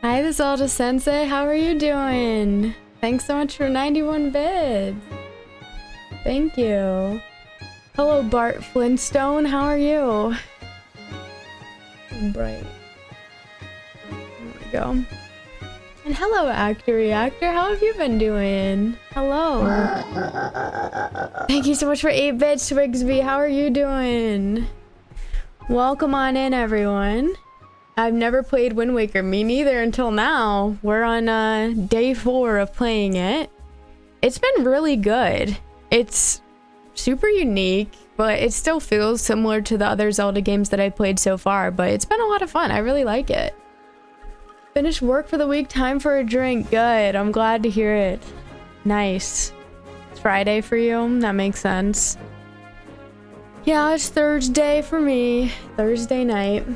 Hi, the Zelda Sensei. How are you doing? Thanks so much for 91 bits. Thank you. Hello, Bart Flintstone. How are you? Bright. There we go. And hello, Actor Reactor. How have you been doing? Hello. Thank you so much for 8 bits, Swigsby. How are you doing? Welcome on in, everyone. I've never played Wind Waker. Me neither until now. We're on day 4 of playing it. It's been really good. It's super unique, but it still feels similar to the other Zelda games that I've played so far, but it's been a lot of fun. I really like it. Finished work for the week, time for a drink. Good, I'm glad to hear it. Nice. It's Friday for you, that makes sense. Yeah, it's Thursday for me. Thursday night.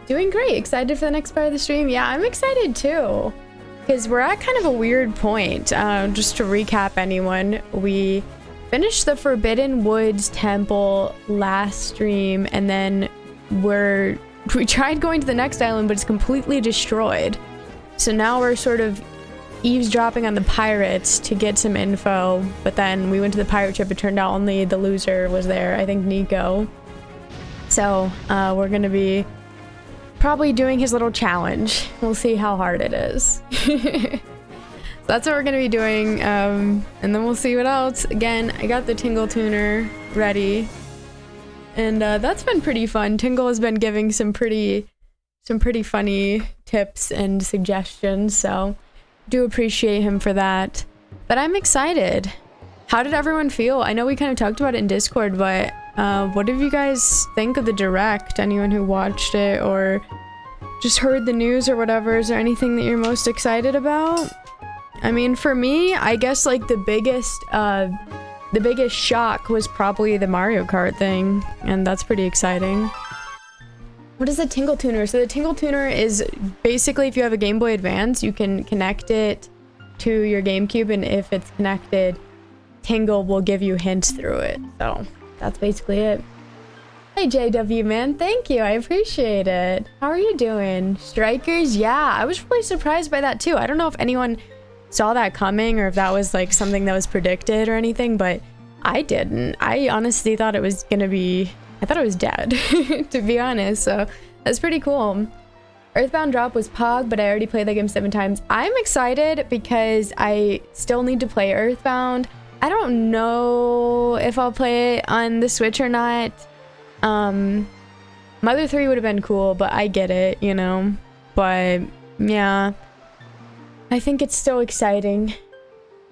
Doing great, excited for the next part of the stream. Yeah, I'm excited too. Because we're at kind of a weird point. Just to recap anyone, we finished the Forbidden Woods Temple last stream, and then we tried going to the next island, but it's completely destroyed. So now we're sort of eavesdropping on the pirates to get some info, but then we went to the pirate ship. It turned out only the loser was there, I think Nico. So we're gonna be probably doing his little challenge. We'll see how hard it is. So that's what we're gonna be doing, and then we'll see what else. Again, I got the Tingle tuner ready, and that's been pretty fun. Tingle has been giving some pretty funny tips and suggestions, so do appreciate him for that. But I'm excited. How did everyone feel? I know we kind of talked about it in Discord, but what did you guys think of the direct? Anyone who watched it or just heard the news or whatever, is there anything that you're most excited about? I mean, for me, I guess like the biggest shock was probably the Mario Kart thing, and that's pretty exciting. What is a Tingle tuner? So the Tingle tuner is basically, if you have a Game Boy Advance, you can connect it to your GameCube, and if it's connected, Tingle will give you hints through it. So that's basically it. Hey JW man, thank you, I appreciate it. How are you doing? Strikers? Yeah, I was really surprised by that too. I don't know if anyone saw that coming or if that was like something that was predicted or anything, but I didn't. I honestly thought it was gonna be, I thought it was dead, to be honest, so that's pretty cool. Earthbound drop was Pog, but I already played that game 7 times. I'm excited because I still need to play Earthbound. I don't know if I'll play it on the Switch or not. Mother 3 would have been cool, but I get it, you know? But, yeah. I think it's still exciting.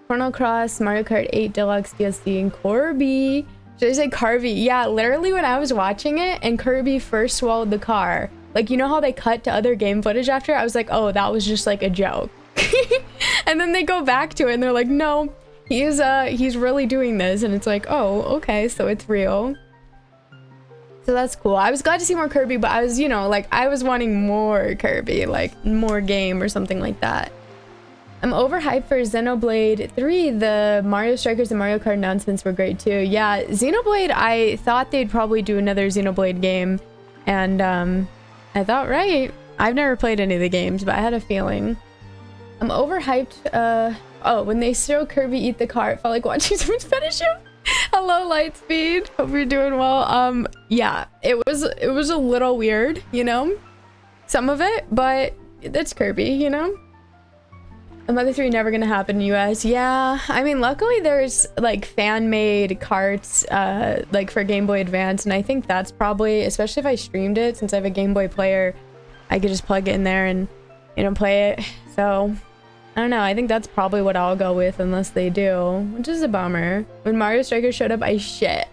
Chrono Cross, Mario Kart 8 Deluxe DLC, and Kirby. Should I say Kirby? Yeah, literally when I was watching it and Kirby first swallowed the car, like, you know how they cut to other game footage after? I was like, oh, that was just like a joke. And then they go back to it and they're like, no, he's really doing this. And it's like, oh, okay, so it's real. So that's cool. I was glad to see more Kirby, but I was, you know, like, I was wanting more Kirby, like more game or something like that. I'm overhyped for Xenoblade 3. The Mario Strikers and Mario Kart announcements were great too. Yeah, Xenoblade, I thought they'd probably do another Xenoblade game. And I thought, right. I've never played any of the games, but I had a feeling. I'm overhyped. Oh, when they show Kirby eat the car, it felt like watching someone finish him. Hello, Lightspeed. Hope you're doing well. Yeah, it was a little weird, you know? Some of it, but it's Kirby, you know? Mother 3 never gonna happen in US. Yeah, I mean, luckily there's like fan-made carts like for Game Boy Advance, and I think that's probably, especially if I streamed it, since I have a Game Boy player, I could just plug it in there and, you know, play it. So I don't know, I think that's probably what I'll go with unless they do, which is a bummer. When Mario Strikers showed up, I shit.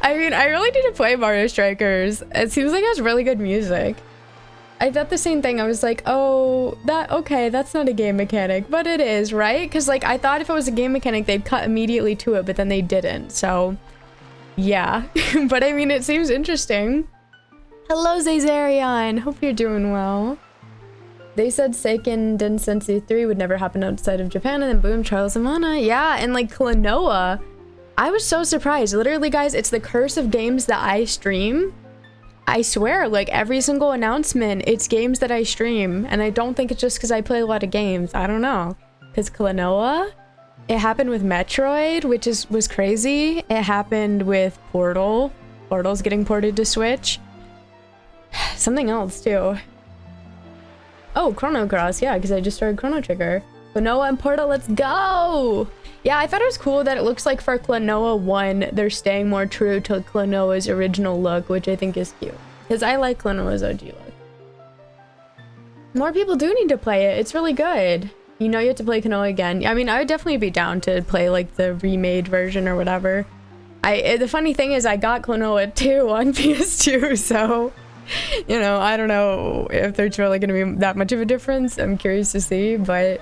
I mean, I really need to play Mario Strikers. It seems like it has really good music. I thought the same thing. I was like, oh, okay, that's not a game mechanic, but it is, right? Because like, I thought if it was a game mechanic, they'd cut immediately to it, but then they didn't. So yeah, but I mean, it seems interesting. Hello, Zazarian. Hope you're doing well. They said Seiken Densetsu 3 would never happen outside of Japan, and then boom, Charles Amana. Yeah, and like Klonoa. I was so surprised. Literally, guys, it's the curse of games that I stream. I swear, like every single announcement, it's games that I stream. And I don't think it's just because I play a lot of games. I don't know. Because Klonoa, it happened with Metroid, which was crazy. It happened with Portal. Portal's getting ported to Switch. Something else too. Oh, Chrono Cross, yeah, because I just started Chrono Trigger. Klonoa and Portal, let's go! Yeah, I thought it was cool that it looks like for Klonoa 1, they're staying more true to Klonoa's original look, which I think is cute. Because I like Klonoa's OG look. More people do need to play it. It's really good. You know you have to play Klonoa again. I mean, I would definitely be down to play like the remade version or whatever. The funny thing is I got Klonoa 2 on PS2, so... You know, I don't know if there's really going to be that much of a difference. I'm curious to see, but...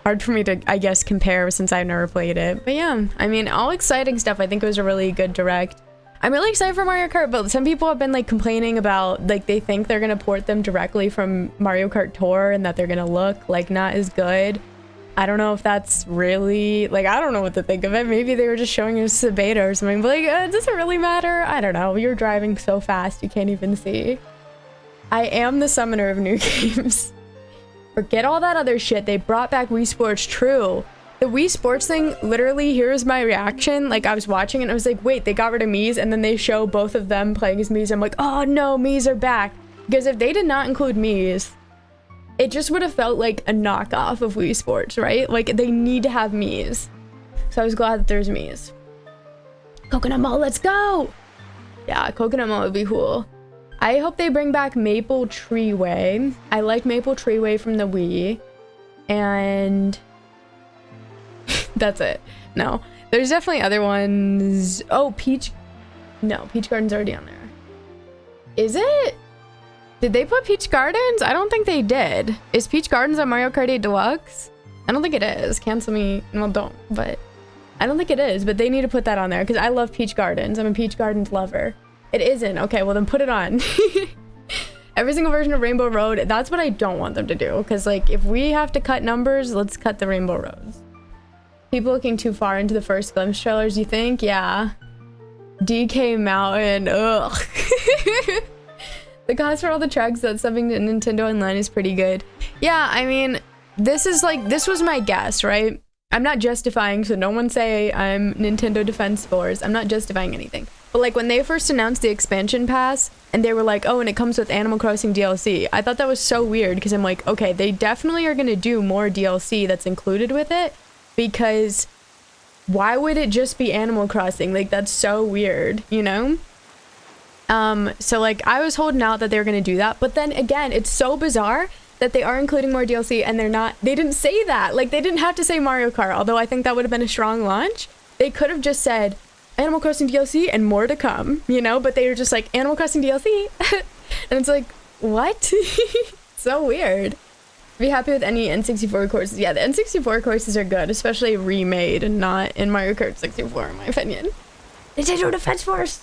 Hard for me to, I guess, compare since I've never played it. But yeah, I mean, all exciting stuff. I think it was a really good direct. I'm really excited for Mario Kart, but some people have been like complaining about, like, they think they're gonna port them directly from Mario Kart Tour and that they're gonna look like not as good. I don't know if that's really, like, I don't know what to think of it. Maybe they were just showing us a beta or something, but like, does it really matter? I don't know. You're driving so fast you can't even see. I am the summoner of new games. Forget all that other shit. They brought back Wii Sports. True. The Wii Sports thing, literally, here's my reaction. Like, I was watching it and I was like, wait, they got rid of Mii's, and then they show both of them playing as Mii's. I'm like, oh no, Mii's are back. Because if they did not include Mii's, it just would have felt like a knockoff of Wii Sports, right? Like, they need to have Mii's. So I was glad that there's Mii's. Coconut Mall, let's go! Yeah, Coconut Mall would be cool. I hope they bring back Maple Treeway. I like Maple Treeway from the Wii. And... that's it. No. There's definitely other ones. Oh, Peach... No, Peach Garden's already on there. Is it? Did they put Peach Gardens? I don't think they did. Is Peach Gardens on Mario Kart 8 Deluxe? I don't think it is. Cancel me. Well, don't. But I don't think it is. But they need to put that on there. Because I love Peach Gardens. I'm a Peach Gardens lover. It isn't. Okay, well then put it on. Every single version of Rainbow Road, that's what I don't want them to do. Because, like, if we have to cut numbers, let's cut the Rainbow Roads. People looking too far into the first glimpse trailers, you think? Yeah. DK Mountain. Ugh. The cost for all the tracks that's subbing to Nintendo Online is pretty good. Yeah, I mean, this was my guess, right? I'm not justifying, so no one say I'm Nintendo Defense Force. I'm not justifying anything. But like when they first announced the expansion pass and they were like, oh, and it comes with Animal Crossing DLC, I thought that was so weird because I'm like, okay, they definitely are going to do more DLC that's included with it because why would it just be Animal Crossing? Like, that's so weird, you know? So like I was holding out that they were going to do that. But then again, it's so bizarre that they are including more DLC and they didn't say that. Like, they didn't have to say Mario Kart, although I think that would have been a strong launch. They could have just said Animal Crossing DLC and more to come, you know, but they were just like Animal Crossing DLC. And it's like, what? So weird. Be happy with any N64 courses. Yeah, the N64 courses are good, especially remade and not in Mario Kart 64, in my opinion. Nintendo Defense Force.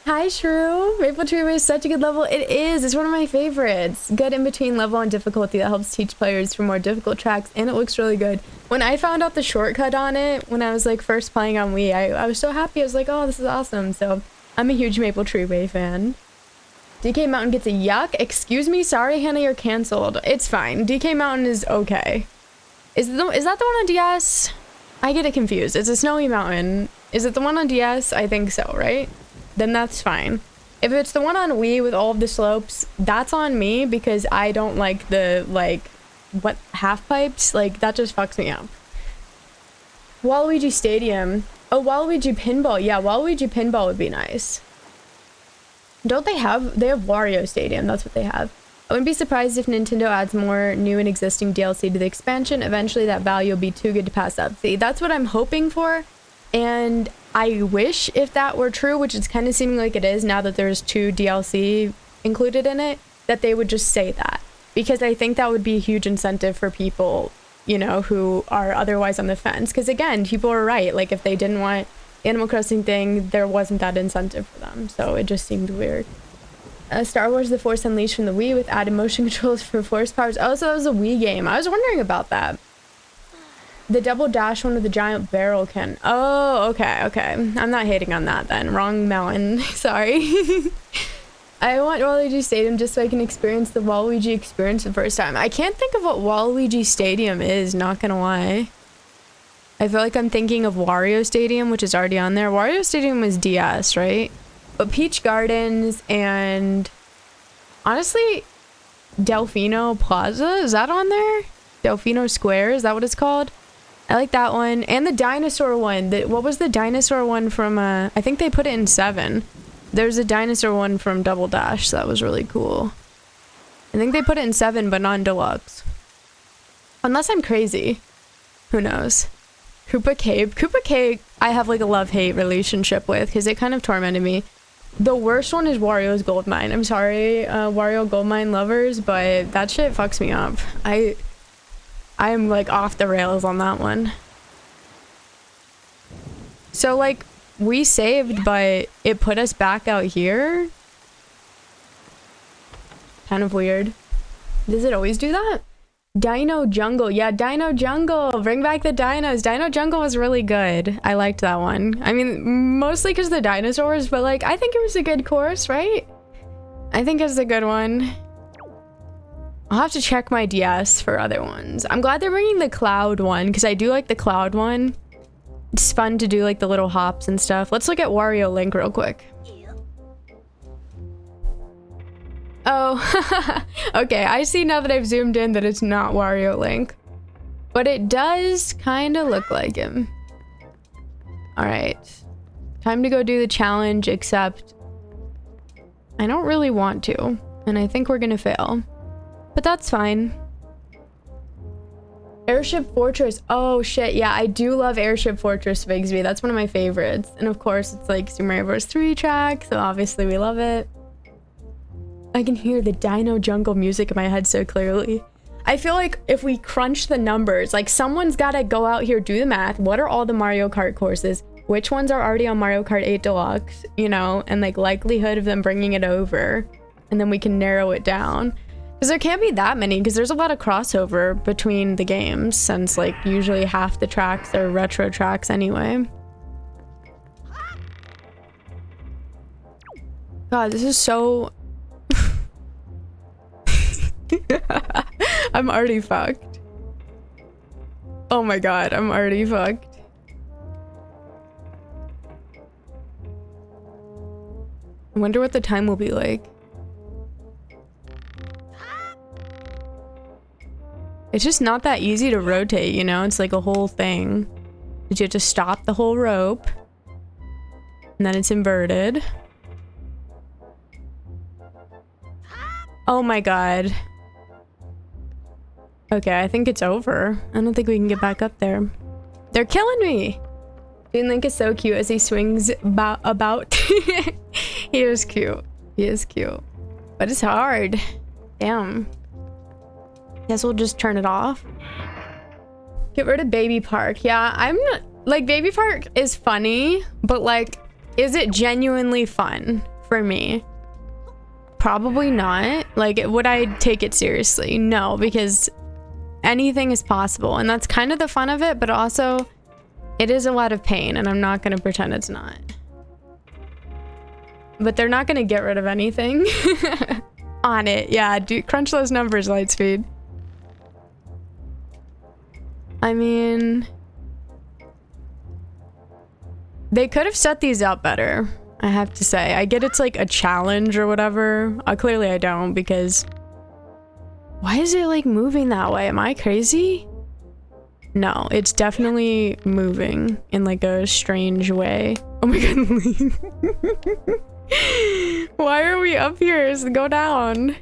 Hi, Shrew. Maple Treeway is such a good level. It is. It's one of my favorites. Good in-between level and difficulty that helps teach players for more difficult tracks, and it looks really good. When I found out the shortcut on it, when I was like first playing on Wii, I was so happy. I was like, oh, this is awesome. So I'm a huge Maple Treeway fan. DK Mountain gets a yuck. Excuse me. Sorry, Hannah, you're canceled. It's fine. DK Mountain is okay. Is that the one on DS? I get it confused. It's a snowy mountain. Is it the one on DS? I think so, right? Then that's fine. If it's the one on Wii with all of the slopes, that's on me because I don't like the, like, what, half pipes? Like, that just fucks me up. Waluigi Stadium. Oh, Waluigi Pinball. Yeah, Waluigi Pinball would be nice. Don't they have Wario Stadium. That's what they have. I wouldn't be surprised if Nintendo adds more new and existing DLC to the expansion. Eventually that value will be too good to pass up. See, that's what I'm hoping for. And I wish if that were true, which is kind of seeming like it is now that there's 2 DLC included in it, that they would just say that. Because I think that would be a huge incentive for people, you know, who are otherwise on the fence. Because again, people are right. Like, if they didn't want Animal Crossing thing, there wasn't that incentive for them. So it just seemed weird. Star Wars The Force Unleashed from the Wii with added motion controls for force powers. Oh, so that was a Wii game. I was wondering about that. The double dash one with the giant barrel can... Oh, okay. I'm not hating on that then. Wrong mountain. Sorry. I want Waluigi Stadium just so I can experience the Waluigi experience the first time. I can't think of what Waluigi Stadium is, not gonna lie. I feel like I'm thinking of Wario Stadium, which is already on there. Wario Stadium is DS, right? But Peach Gardens and honestly, Delfino Plaza, is that on there? Delfino Square, is that what it's called? I like that one. And the dinosaur one. What was the dinosaur one from, I think they put it in 7. There's a dinosaur one from Double Dash that was really cool. I think they put it in 7, but not in Deluxe. Unless I'm crazy. Who knows? Koopa Cave. Koopa Cave, I have like a love-hate relationship with because it kind of tormented me. The worst one is Wario's Gold Mine. I'm sorry, Wario Gold Mine lovers, but that shit fucks me up. I'm like off the rails on that one. So like we saved, but it put us back out here. Kind of weird. Does it always do that? Dino Jungle. Yeah, Dino Jungle. Bring back the dinos. Dino Jungle was really good. I liked that one. I mean, mostly because of the dinosaurs, but like, I think it was a good course, right? I think it's a good one. I'll have to check my DS for other ones. I'm glad they're bringing the cloud one because I do like the cloud one. It's fun to do like the little hops and stuff. Let's look at Wario Link real quick. Oh, okay. I see now that I've zoomed in that it's not Wario Link. But it does kind of look like him. Alright. Time to go do the challenge, except I don't really want to. And I think we're gonna fail. But that's fine. Airship Fortress. Oh shit, yeah, I do love Airship Fortress Bigsby. That's one of my favorites. And of course, it's like Super Mario Bros. 3 track, so obviously we love it. I can hear the Dino Jungle music in my head so clearly. I feel like if we crunch the numbers, like someone's gotta go out here, do the math. What are all the Mario Kart courses? Which ones are already on Mario Kart 8 Deluxe, you know, and like likelihood of them bringing it over. And then we can narrow it down. Because there can't be that many, because there's a lot of crossover between the games, since like usually half the tracks are retro tracks anyway. God, this is so... I'm already fucked. Oh my god, I'm already fucked. I wonder what the time will be like. It's just not that easy to rotate, you know? It's like a whole thing. You have to stop the whole rope. And then it's inverted. Oh my god. Okay, I think it's over. I don't think we can get back up there. They're killing me! Toon Link is so cute as he swings about. He is cute. He is cute. But it's hard. Damn. Guess we'll just turn it off. Get rid of Baby Park. Yeah, I'm not... Like, Baby Park is funny, but like, is it genuinely fun for me? Probably not. Like, would I take it seriously? No, because anything is possible. And that's kind of the fun of it, but also it is a lot of pain, and I'm not going to pretend it's not. But they're not going to get rid of anything on it. Yeah, dude, crunch those numbers, Lightspeed. I mean, they could have set these up better, I have to say. I get it's like a challenge or whatever. Clearly I don't, because why is it like moving that way? Am I crazy? No, it's definitely moving in like a strange way. Oh my god. Why are we up here? Just go down.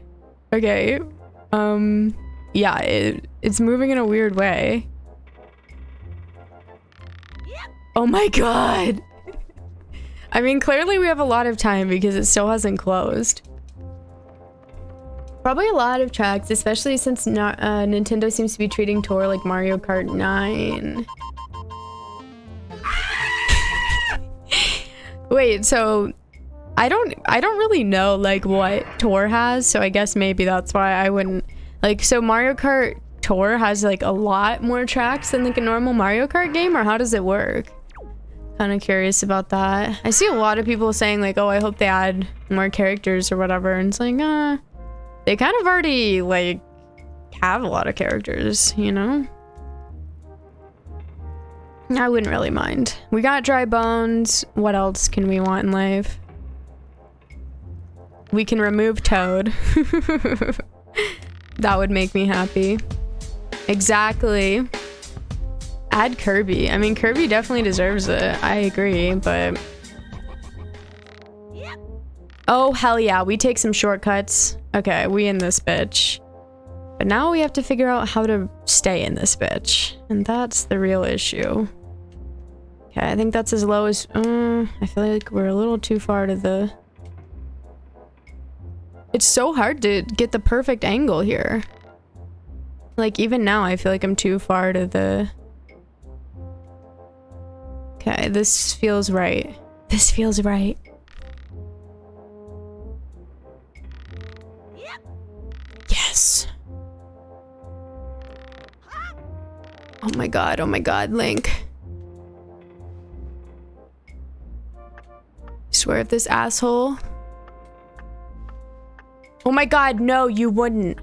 Okay. Yeah, it's moving in a weird way. Oh my god. I mean, clearly we have a lot of time because it still hasn't closed. Probably a lot of tracks, especially since Nintendo seems to be treating Tour like Mario Kart 9. Wait, so I don't really know like what Tour has, so I guess maybe that's why I wouldn't like. So Mario Kart Tour has like a lot more tracks than like a normal Mario Kart game, or how does it work? Kind of curious about that. I see a lot of people saying like, oh, I hope they add more characters or whatever. And it's like, they kind of already like have a lot of characters, you know? I wouldn't really mind. We got dry bones. What else can we want in life? We can remove Toad. That would make me happy. Exactly. Add Kirby. I mean, Kirby definitely deserves it. I agree, but... Oh, hell yeah. We take some shortcuts. Okay, we in this bitch. But now we have to figure out how to stay in this bitch. And that's the real issue. Okay, I think that's as low as... I feel like we're a little too far to the... It's so hard to get the perfect angle here. Like, even now, I feel like I'm too far to the... Okay, this feels right. This feels right. Yes. Oh my god, Link. I swear if this asshole... Oh my god, no, you wouldn't.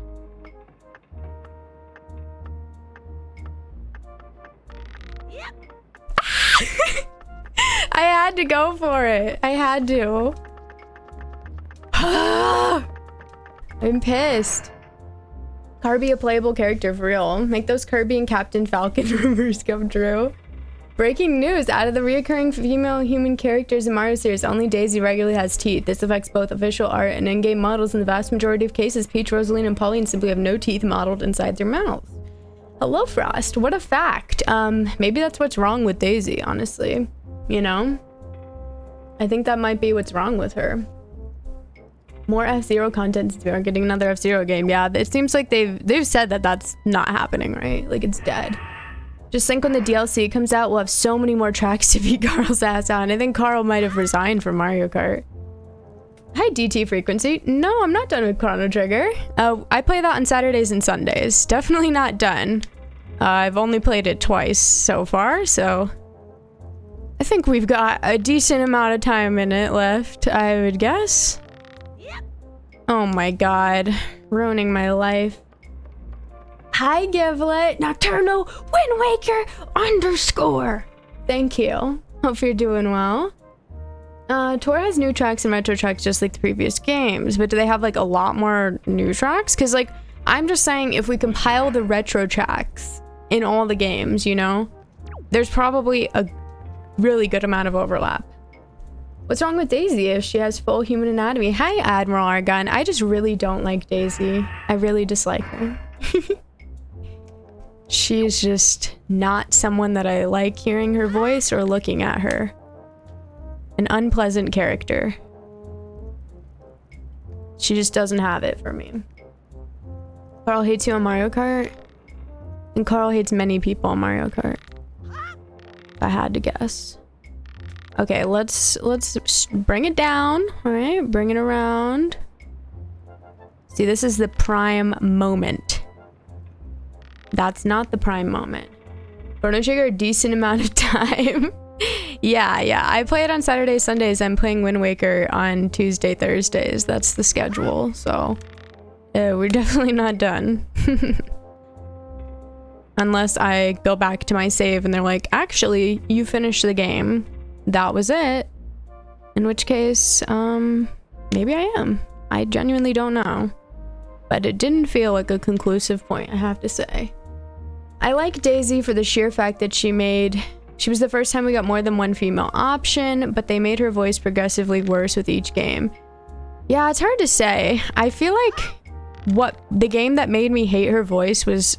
I had to go for it. I had to. I'm pissed. Kirby a playable character for real. Make those Kirby and Captain Falcon rumors come true. Breaking news, out of the reoccurring female human characters in Mario series, only Daisy regularly has teeth. This affects both official art and in-game models. In the vast majority of cases, Peach, Rosaline, and Pauline simply have no teeth modeled inside their mouths. Hello, Frost. What a fact. Maybe that's what's wrong with Daisy, honestly. You know? I think that might be what's wrong with her. More F-Zero content since we aren't getting another F-Zero game. Yeah, it seems like they've said that that's not happening, right? Like, it's dead. Just think when the DLC comes out, we'll have so many more tracks to beat Carl's ass on. I think Carl might have resigned from Mario Kart. Hi, DT Frequency. No, I'm not done with Chrono Trigger. I play that on Saturdays and Sundays. Definitely not done. I've only played it twice so far, so... I think we've got a decent amount of time in it left, I would guess. Oh my god. Ruining my life. Hi, Givlet. Nocturno Wind Waker _ Thank you. Hope you're doing well. Tor has new tracks and retro tracks just like the previous games, but do they have like a lot more new tracks? Because like, I'm just saying if we compile the retro tracks in all the games, you know, there's probably a really good amount of overlap. What's wrong with Daisy if she has full human anatomy? Hi, Admiral Argon. I just really don't like Daisy. I really dislike her. She's just not someone that I like hearing her voice or looking at her. An unpleasant character. She just doesn't have it for me. Carl hates you on Mario Kart? And Carl hates many people on Mario Kart. If I had to guess. Okay, let's bring it down. All right, bring it around. See, this is the prime moment. That's not the prime moment. Chrono Trigger a decent amount of time. Yeah. I play it on Saturdays, Sundays. I'm playing Wind Waker on Tuesday, Thursdays. That's the schedule. So we're definitely not done. Unless I go back to my save and they're like, actually, you finished the game. That was it. In which case, maybe I am. I genuinely don't know. But it didn't feel like a conclusive point, I have to say. I like Daisy for the sheer fact that she was the first time we got more than one female option, but they made her voice progressively worse with each game. Yeah, it's hard to say. I feel like the game that made me hate her voice was...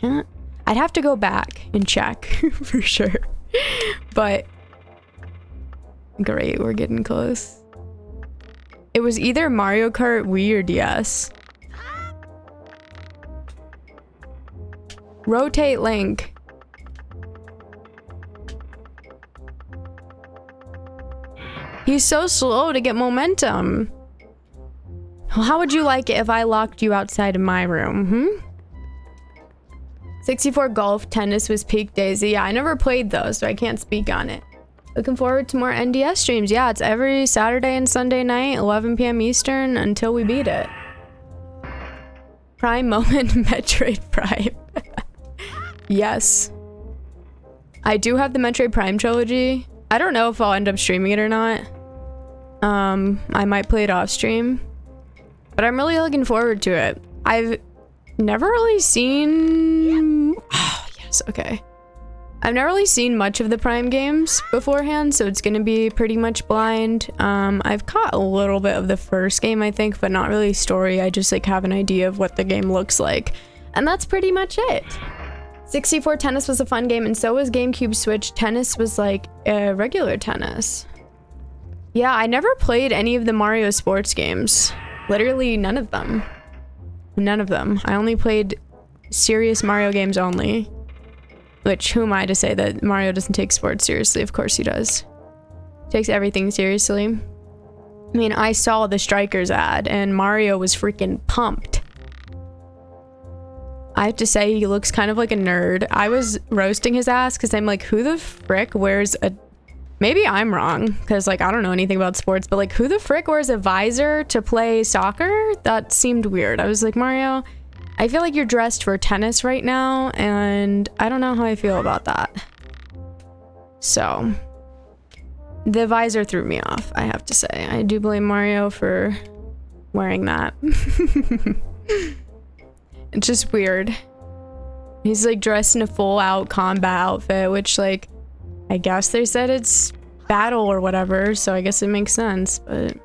I'd have to go back and check for sure. But... Great, we're getting close. It was either Mario Kart, Wii, or DS. Rotate Link. He's so slow to get momentum. How would you like it if I locked you outside of my room, 64 Golf Tennis was peak Daisy. Yeah, I never played those, so I can't speak on it. Looking forward to more NDS streams. Yeah, it's every Saturday and Sunday night, 11 p.m. Eastern, until we beat it. Prime moment, Metroid Prime. Yes. I do have the Metroid Prime trilogy. I don't know if I'll end up streaming it or not. I might play it off stream. But I'm really looking forward to it. I've never really seen... Oh, yes, okay. I've never really seen much of the Prime games beforehand, so it's gonna be pretty much blind. I've caught a little bit of the first game, I think, but not really story. I just like have an idea of what the game looks like. And that's pretty much it. 64 Tennis was a fun game, and so was GameCube Switch. Tennis was like regular tennis. Yeah, I never played any of the Mario sports games. Literally none of them. None of them. I only played serious Mario games only. Which, who am I to say that Mario doesn't take sports seriously? Of course he does. Takes everything seriously. I mean, I saw the Strikers ad, and Mario was freaking pumped. I have to say, he looks kind of like a nerd. I was roasting his ass, because I'm like, who the frick wears a... Maybe I'm wrong, because, like, I don't know anything about sports, but, like, who the frick wears a visor to play soccer? That seemed weird. I was like, Mario... I feel like you're dressed for tennis right now, and I don't know how I feel about that. So, the visor threw me off, I have to say. I do blame Mario for wearing that. It's just weird. He's like dressed in a full-out combat outfit, which like, I guess they said it's battle or whatever, so I guess it makes sense, but...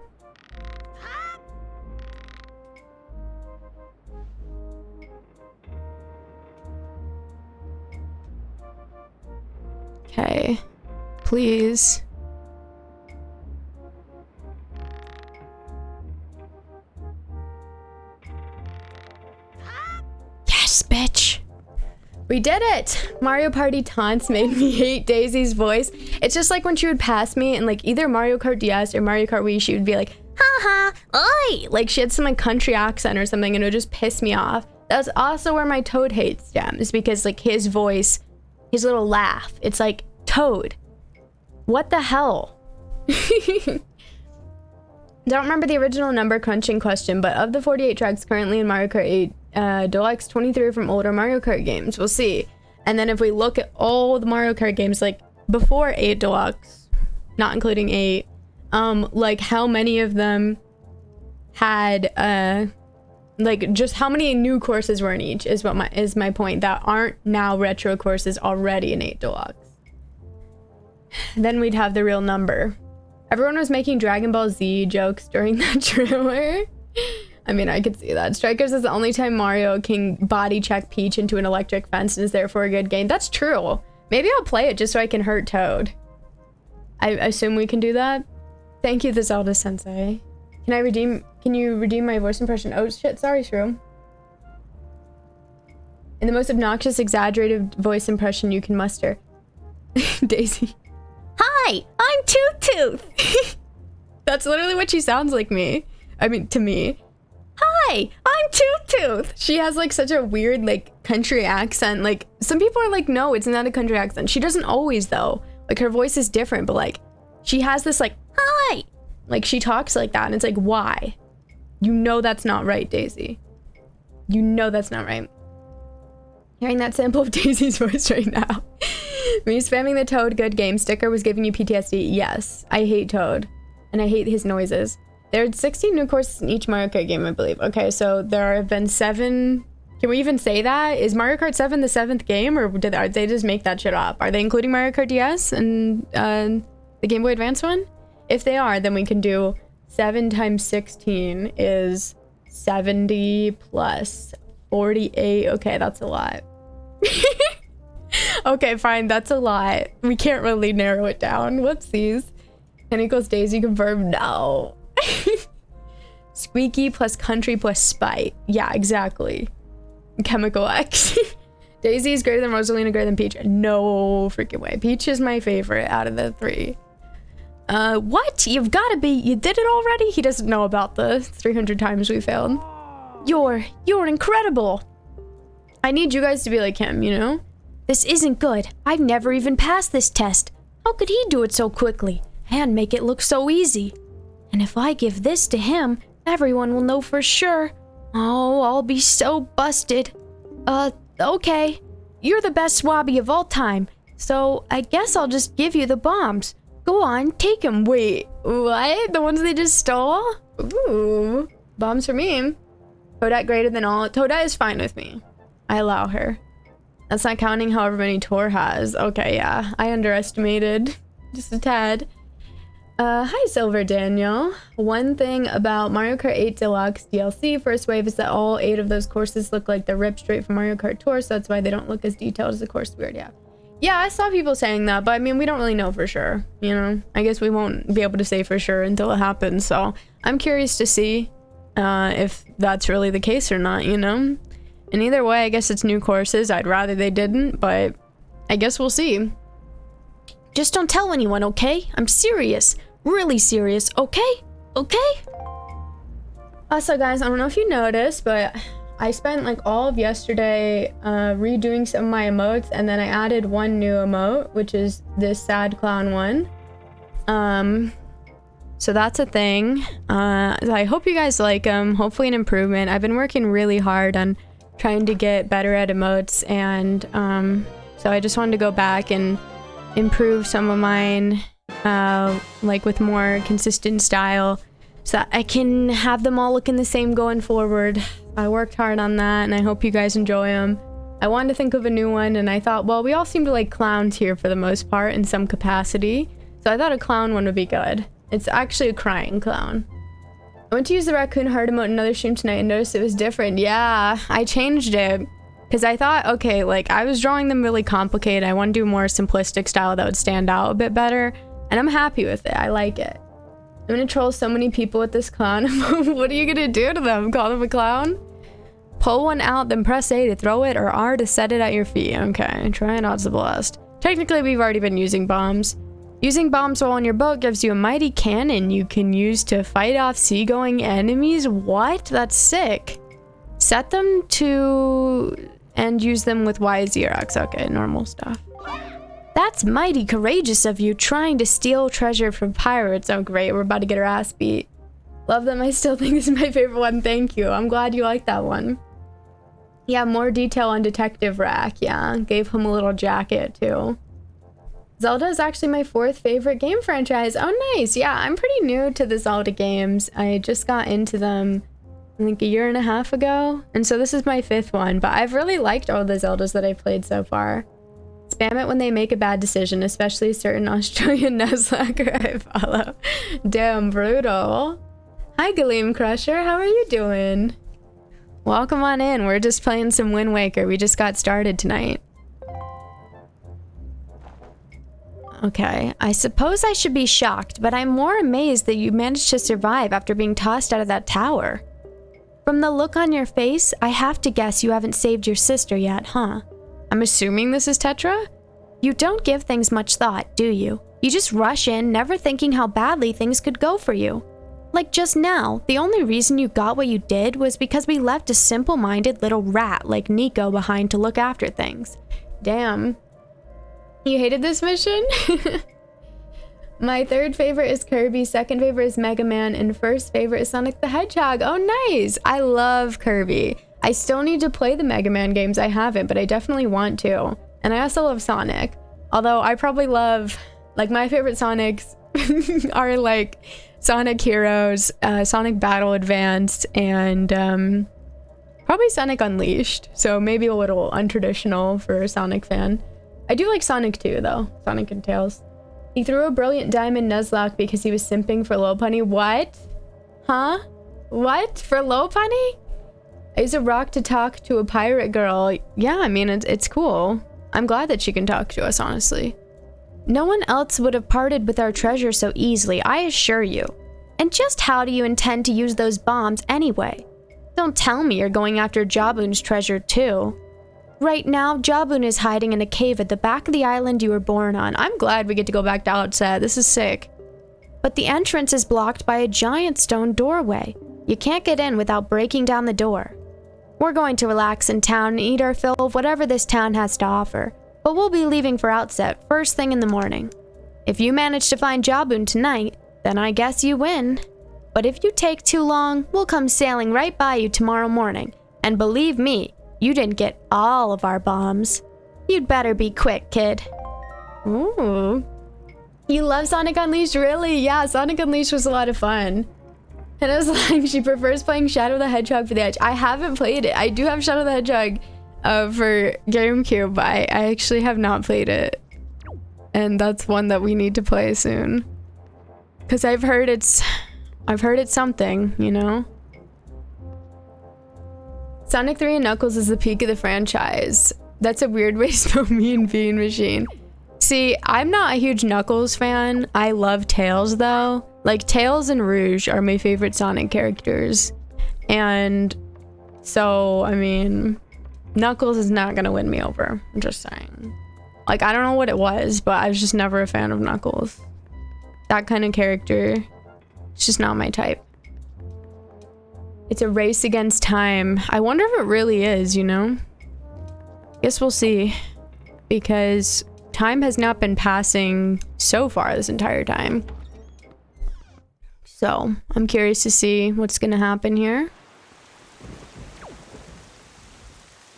Okay, please. Yes, bitch. We did it! Mario Party taunts made me hate Daisy's voice. It's just like when she would pass me and like either Mario Kart DS or Mario Kart Wii, she would be like, haha, oi! Like she had some like country accent or something and it would just piss me off. That's also where my Toad hate stems, because like his voice, his little laugh, it's like, Toad, what the hell? Don't remember the original number crunching question, but of the 48 tracks currently in Mario Kart 8 Deluxe, 23 are from older Mario Kart games. We'll see. And then if we look at all the Mario Kart games, like before 8 Deluxe, not including 8, like how many of them had like just how many new courses were in each is what my point, that aren't now retro courses already in 8 Deluxe. Then we'd have the real number. Everyone was making Dragon Ball Z jokes during that trailer. I mean, I could see that. Strikers is the only time Mario can body check Peach into an electric fence and is therefore a good game. That's true. Maybe I'll play it just so I can hurt Toad. I assume we can do that. Thank you, the Zelda Sensei. Can you redeem my voice impression? Oh shit, sorry, Shroom. In the most obnoxious, exaggerated voice impression you can muster. Daisy. Hi, I'm Toot Tooth. That's literally what she sounds like me. I mean, to me. Hi, I'm Toot Tooth. She has like such a weird like country accent. Like some people are like, no, it's not a country accent. She doesn't always though. Like her voice is different, but like she has this like, hi. Like she talks like that and it's like, why? You know that's not right, Daisy. You know that's not right. Hearing that sample of Daisy's voice right now. Me spamming the Toad good game sticker was giving you PTSD. Yes, I hate Toad. And I hate his noises. There are 16 new courses in each Mario Kart game, I believe. Okay, so there have been 7... Can we even say that? Is Mario Kart 7 the 7th game? Or did they just make that shit up? Are they including Mario Kart DS and the Game Boy Advance one? If they are, then we can do 7 times 16 is 70 plus 48. Okay, that's a lot. Okay, fine, that's a lot. We can't really narrow it down. Whoopsies. N equals Daisy confirmed. No. Squeaky plus country plus spite. Yeah, exactly. Chemical X. Daisy is greater than Rosalina, greater than Peach. No freaking way. Peach is my favorite out of the 3. What? You've got to be. You did it already? He doesn't know about the 300 times we failed. You're incredible. I need you guys to be like him, you know? This isn't good. I've never even passed this test. How could he do it so quickly and make it look so easy? And if I give this to him, everyone will know for sure. Oh, I'll be so busted. Okay. You're the best swabby of all time, so I guess I'll just give you the bombs. Go on, take them. Wait, what? The ones they just stole? Ooh, bombs for me. Toadette greater than all. Toadette is fine with me. I allow her. That's not counting however many Tor has. Okay, yeah, I underestimated just a tad. Hi Silver Daniel. One thing about Mario Kart 8 Deluxe DLC First Wave is that all 8 of those courses look like they're ripped straight from Mario Kart Tour, so that's why they don't look as detailed as the course we already have. Yeah, I saw people saying that, but I mean, we don't really know for sure, you know? I guess we won't be able to say for sure until it happens, so I'm curious to see if that's really the case or not, you know? And either way, I guess it's new courses. I'd rather they didn't, but I guess we'll see. Just don't tell anyone, okay? I'm serious. Really serious, okay? Okay? Also, guys, I don't know if you noticed, but I spent like all of yesterday redoing some of my emotes, and then I added one new emote, which is this sad clown one. So that's a thing. I hope you guys like them. Hopefully an improvement. I've been working really hard on trying to get better at emotes, and so I just wanted to go back and improve some of mine, like with more consistent style, so that I can have them all looking the same going forward. I worked hard on that, and I hope you guys enjoy them. I wanted to think of a new one, and I thought, well, we all seem to like clowns here for the most part in some capacity, so I thought a clown one would be good. It's actually a crying clown. I went to use the raccoon heart emote in another stream tonight and noticed it was different. Yeah, I changed it because I thought, okay, like I was drawing them really complicated. I want to do a more simplistic style that would stand out a bit better, and I'm happy with it. I like it. I'm gonna troll so many people with this clown. What are you gonna do to them? Call them a clown? Pull one out, then press A to throw it, or R to set it at your feet. Okay, try not to blast. Technically, we've already been using bombs. Using bombs while on your boat gives you a mighty cannon you can use to fight off seagoing enemies. What? That's sick. Set them to and use them with Y0X. Okay, normal stuff. That's mighty courageous of you, trying to steal treasure from pirates. Oh great, we're about to get our ass beat. Love them. I still think this is my favorite one. Thank you. I'm glad you like that one. Yeah, more detail on Detective Rack. Yeah, gave him a little jacket too. Zelda is actually my 4th favorite game franchise. Oh, nice. Yeah, I'm pretty new to the Zelda games. I just got into them like a year and a half ago, and so this is my 5th one, but I've really liked all the Zeldas that I've played so far. Spam it when they make a bad decision, especially a certain Australian Nuzlocke I follow. Damn, brutal. Hi, Galeem Crusher. How are you doing? Welcome on in. We're just playing some Wind Waker. We just got started tonight. Okay, I suppose I should be shocked, but I'm more amazed that you managed to survive after being tossed out of that tower. From the look on your face, I have to guess you haven't saved your sister yet, huh? I'm assuming this is Tetra? You don't give things much thought, do you? You just rush in, never thinking how badly things could go for you. Like just now, the only reason you got what you did was because we left a simple-minded little rat like Nico behind to look after things. Damn. You hated this mission? My 3rd favorite is Kirby, 2nd favorite is Mega Man, and 1st favorite is Sonic the Hedgehog. Oh, nice! I love Kirby. I still need to play the Mega Man games. I haven't, but I definitely want to. And I also love Sonic. Although I probably love, like, my favorite Sonics are like Sonic Heroes, Sonic Battle Advanced, and probably Sonic Unleashed. So maybe a little untraditional for a Sonic fan. I do like Sonic 2 though, Sonic and Tails. He threw a brilliant diamond Nuzlocke because he was simping for Lopunny. What? Huh? What? For Lopunny? I use a rock to talk to a pirate girl. Yeah, I mean, it's cool. I'm glad that she can talk to us, honestly. No one else would have parted with our treasure so easily, I assure you. And just how do you intend to use those bombs anyway? Don't tell me you're going after Jaboon's treasure too. Right now, Jaboon is hiding in a cave at the back of the island you were born on. I'm glad we get to go back to Outset. This is sick. But the entrance is blocked by a giant stone doorway. You can't get in without breaking down the door. We're going to relax in town and eat our fill of whatever this town has to offer, but we'll be leaving for Outset first thing in the morning. If you manage to find Jawboon tonight, then I guess you win. But if you take too long, we'll come sailing right by you tomorrow morning. And believe me, you didn't get all of our bombs. You'd better be quick, kid. Ooh. You love Sonic Unleashed? Really? Yeah, Sonic Unleashed was a lot of fun. And I was like, she prefers playing Shadow the Hedgehog for the Edge. I haven't played it. I do have Shadow the Hedgehog for GameCube, but I actually have not played it. And that's one that we need to play soon. Because I've heard it's something, you know? Sonic 3 and Knuckles is the peak of the franchise. That's a weird way to spell Mean Bean Machine. See, I'm not a huge Knuckles fan. I love Tails though. Like Tails and Rouge are my favorite Sonic characters. And so, I mean, Knuckles is not gonna win me over. I'm just saying. Like, I don't know what it was, but I was just never a fan of Knuckles. That kind of character, it's just not my type. It's a race against time. I wonder if it really is, you know? Guess we'll see. Because time has not been passing so far this entire time. So, I'm curious to see what's gonna happen here.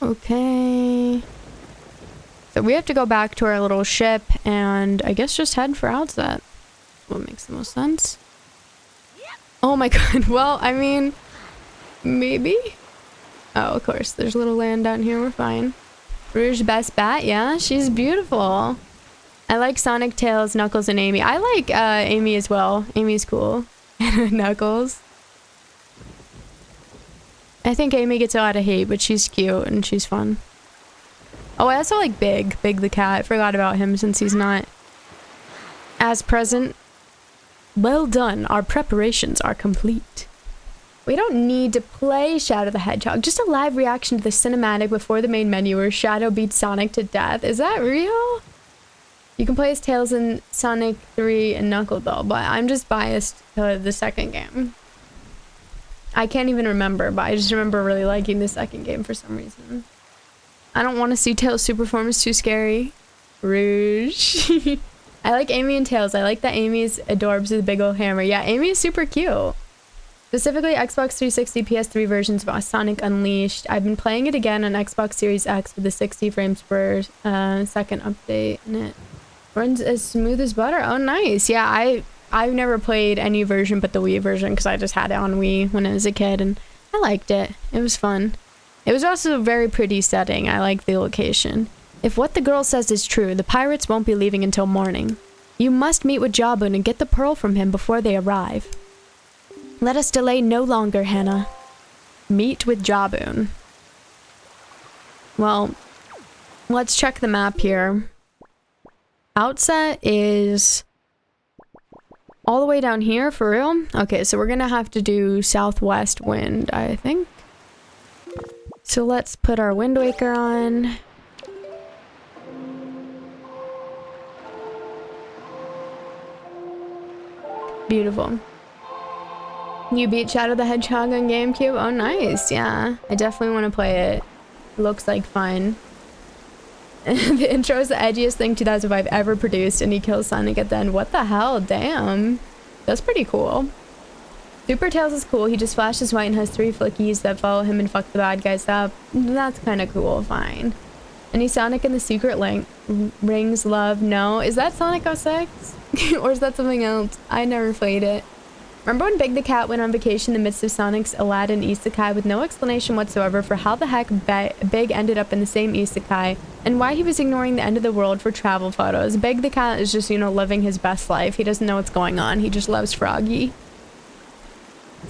Okay. So we have to go back to our little ship and I guess just head for Outset. What makes the most sense? Oh my god, well, I mean, maybe? Oh, of course, there's a little land down here, we're fine. Rouge best bat, yeah, she's beautiful. I like Sonic, Tails, Knuckles, and Amy. I like Amy as well. Amy's cool. Knuckles. I think Amy gets a lot of hate, but she's cute and she's fun. Oh, I also like Big the cat. I forgot about him since he's not as present. Well done. Our preparations are complete. We don't need to play Shadow the Hedgehog. Just a live reaction to the cinematic before the main menu where Shadow beats Sonic to death. Is that real? You can play as Tails in Sonic 3 and Knuckles though, but I'm just biased to the second game. I can't even remember, but I just remember really liking the second game for some reason. I don't want to see Tails' super form, is too scary. Rouge. I like Amy and Tails. I like that Amy's adorbs with a big old hammer. Yeah, Amy is super cute. Specifically Xbox 360, PS3 versions of Sonic Unleashed. I've been playing it again on Xbox Series X with the 60 frames per second update, and it runs as smooth as butter. Oh, nice. Yeah, I've never played any version but the Wii version because I just had it on Wii when I was a kid, and I liked it. It was fun. It was also a very pretty setting. I like the location. If what the girl says is true, the pirates won't be leaving until morning. You must meet with Jawboon and get the pearl from him before they arrive. Let us delay no longer, Hannah. Meet with Jawboon. Well, let's check the map here. Outset is all the way down here, for real? Okay, so we're gonna have to do southwest wind, I think. So let's put our Wind Waker on. Beautiful. You beat Shadow the Hedgehog on GameCube? Oh, nice. Yeah, I definitely want to play it. Looks like fun. The intro is the edgiest thing 2005 ever produced, and he kills Sonic at the end. What the hell? Damn. That's pretty cool. Super Tails is cool. He just flashes white and has 3 flickies that follow him and fuck the bad guys up. That's kind of cool. Fine. Any Sonic in the Secret Link Rings Love? No. Is that Sonic 06? Or is that something else? I never played it. Remember when Big the Cat went on vacation in the midst of Sonic's Aladdin Isekai with no explanation whatsoever for how the heck Big ended up in the same Isekai and why he was ignoring the end of the world for travel photos? Big the Cat is just, you know, living his best life. He doesn't know what's going on. He just loves Froggy.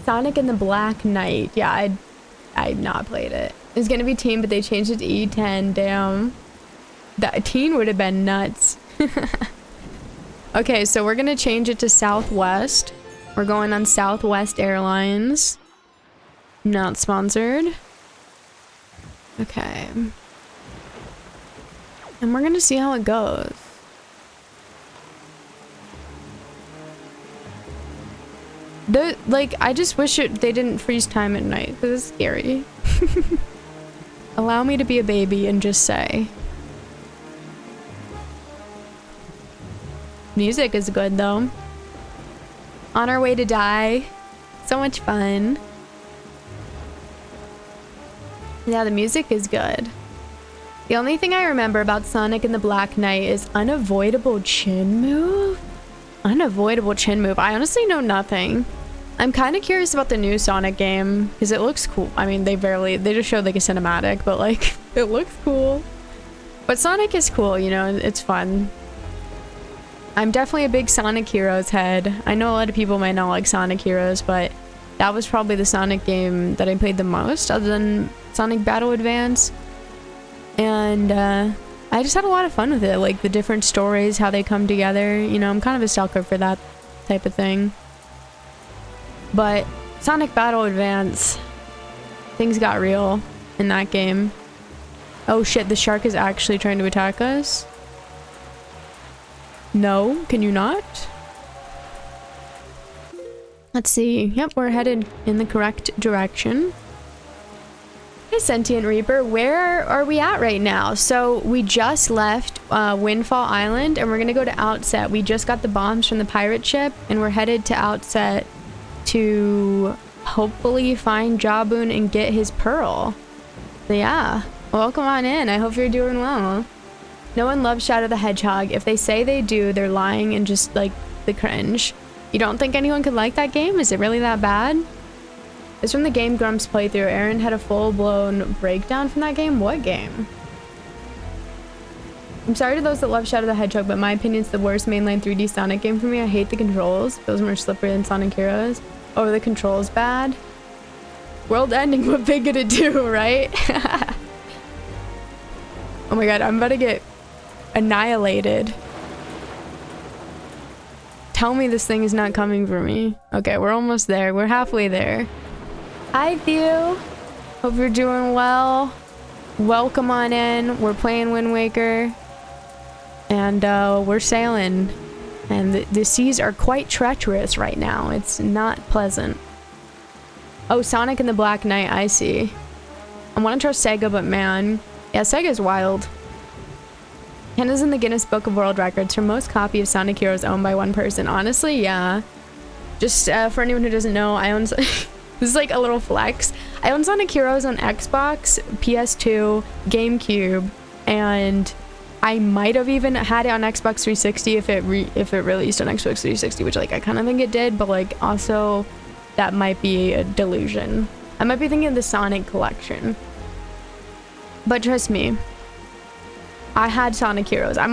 Sonic and the Black Knight. Yeah, I'd not played it. It was gonna be Teen, but they changed it to E10. Damn. That Teen would have been nuts. Okay, so we're gonna change it to Southwest. We're going on Southwest Airlines. Not sponsored. Okay. And we're gonna see how it goes. Like, I just wish they didn't freeze time at night, because it's scary. Allow me to be a baby and just say. Music is good though. On Our Way to Die. So much fun. Yeah, the music is good. The only thing I remember about Sonic and the Black Knight is unavoidable chin move. Unavoidable chin move. I honestly know nothing. I'm kind of curious about the new Sonic game because it looks cool. I mean, they just showed like a cinematic, but like it looks cool. But Sonic is cool, you know, it's fun. I'm definitely a big Sonic Heroes head. I know a lot of people might not like Sonic Heroes, but that was probably the Sonic game that I played the most other than Sonic Battle Advance. And I just had a lot of fun with it, like the different stories, how they come together. You know, I'm kind of a sucker for that type of thing. But Sonic Battle Advance, things got real in that game. Oh shit, the shark is actually trying to attack us. No, can you not? Let's see. Yep, we're headed in the correct direction. Hey, Sentient Reaper, where are we at right now? So we just left Windfall Island and we're gonna go to Outset. We just got the bombs from the pirate ship and we're headed to Outset to hopefully find Jaboon and get his pearl. So yeah, welcome on in. I hope you're doing well. No one loves Shadow the Hedgehog. If they say they do, they're lying and just like the cringe. You don't think anyone could like that game? Is it really that bad? It's from the Game Grumps playthrough. Aaron had a full-blown breakdown from that game. What game? I'm sorry to those that love Shadow the Hedgehog, but in my opinion, it's the worst mainline 3D Sonic game for me. I hate the controls. Feels more slippery than Sonic Heroes. Oh, the controls bad? World ending, what big could it do, right? Oh my god, I'm about to get annihilated. Tell me this thing is not coming for me. Okay, we're almost there. We're halfway there. Hi, Theo. Hope you're doing well. Welcome on in. We're playing Wind Waker. And we're sailing. And the seas are quite treacherous right now. It's not pleasant. Oh, Sonic and the Black Knight, I see. I want to trust Sega, but man. Yeah, Sega's wild. Kenna's in the Guinness Book of World Records for most copy of Sonic Heroes owned by one person. Honestly, yeah. Just for anyone who doesn't know, I own... this is like a little flex. I own Sonic Heroes on Xbox, PS2, GameCube, and I might have even had it on Xbox 360 if it released on Xbox 360, which like I kind of think it did, but like also that might be a delusion. I might be thinking of the Sonic collection. But trust me, I had Sonic Heroes. I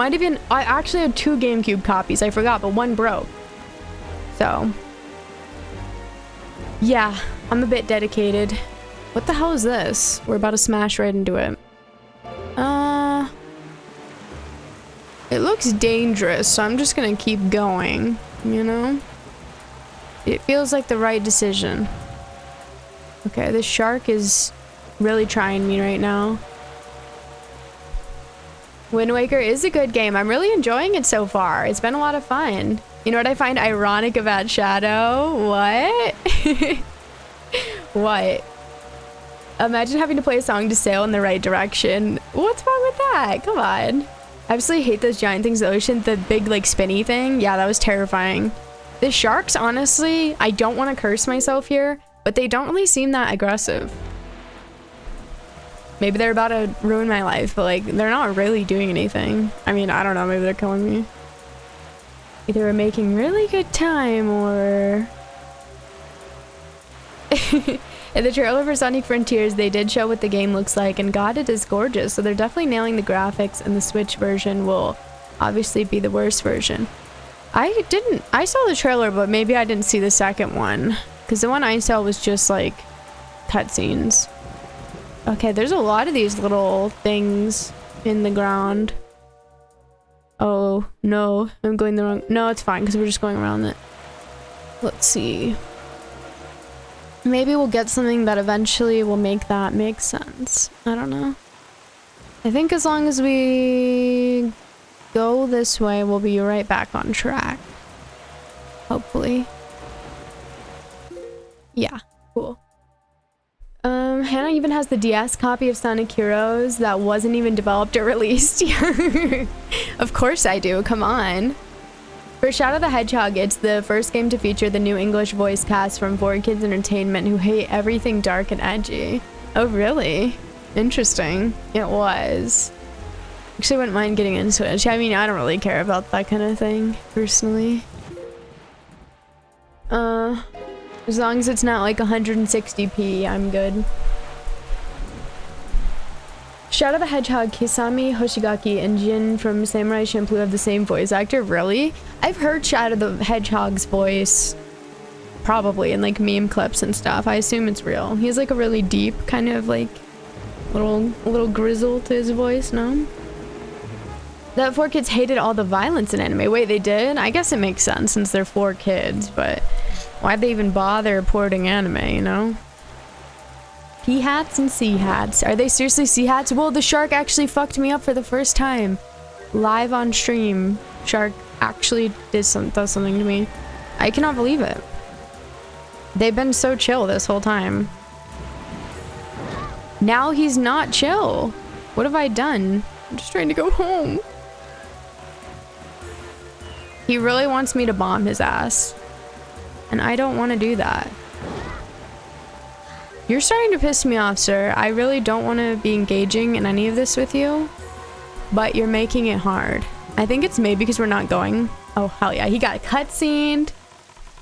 actually had 2 GameCube copies. I forgot, but one broke. So, yeah, I'm a bit dedicated. What the hell is this? We're about to smash right into it. It looks dangerous, so I'm just gonna keep going, you know? It feels like the right decision. Okay, this shark is really trying me right now. Wind Waker is a good game. I'm really enjoying it so far. It's been a lot of fun. You know what I find ironic about Shadow? What? What? Imagine having to play a song to sail in the right direction. What's wrong with that? Come on. I absolutely hate those giant things in the ocean. The big, like, spinny thing. Yeah, that was terrifying. The sharks, honestly, I don't want to curse myself here, but they don't really seem that aggressive. Maybe they're about to ruin my life, but like, they're not really doing anything. I mean, I don't know, maybe they're killing me. Either we're making really good time, or... In the trailer for Sonic Frontiers, they did show what the game looks like, and god, it is gorgeous, so they're definitely nailing the graphics, and the Switch version will obviously be the worst version. I saw the trailer, but maybe I didn't see the second one, because the one I saw was just like cutscenes. Okay, there's a lot of these little things in the ground. Oh, no, I'm going the wrong... No, it's fine, because we're just going around it. Let's see. Maybe we'll get something that eventually will make that make sense. I don't know. I think as long as we go this way, we'll be right back on track. Hopefully. Yeah, cool. Hannah even has the DS copy of Sonic Heroes that wasn't even developed or released. Of course I do, come on. For Shadow the Hedgehog, it's the first game to feature the new English voice cast from 4Kids Entertainment, who hate everything dark and edgy. Oh, really? Interesting. It was. Actually, wouldn't mind getting into it. I mean, I don't really care about that kind of thing, personally. As long as it's not like 160p, I'm good. Shadow the Hedgehog, Kisame Hoshigaki, and Jin from Samurai Champloo have the same voice actor. Really? I've heard Shadow the Hedgehog's voice probably in like meme clips and stuff. I assume it's real. He has like a really deep kind of like little grizzle to his voice, no? That 4Kids hated all the violence in anime. Wait, they did? I guess it makes sense since they're 4Kids, but why'd they even bother porting anime, you know? P-hats and C-hats. Are they seriously C-hats? Well, the shark actually fucked me up for the first time. Live on stream. Shark actually does something to me. I cannot believe it. They've been so chill this whole time. Now he's not chill. What have I done? I'm just trying to go home. He really wants me to bomb his ass. And I don't want to do that. You're starting to piss me off, sir. I really don't want to be engaging in any of this with you. But you're making it hard. I think it's maybe because we're not going. Oh, hell yeah. He got cutscened.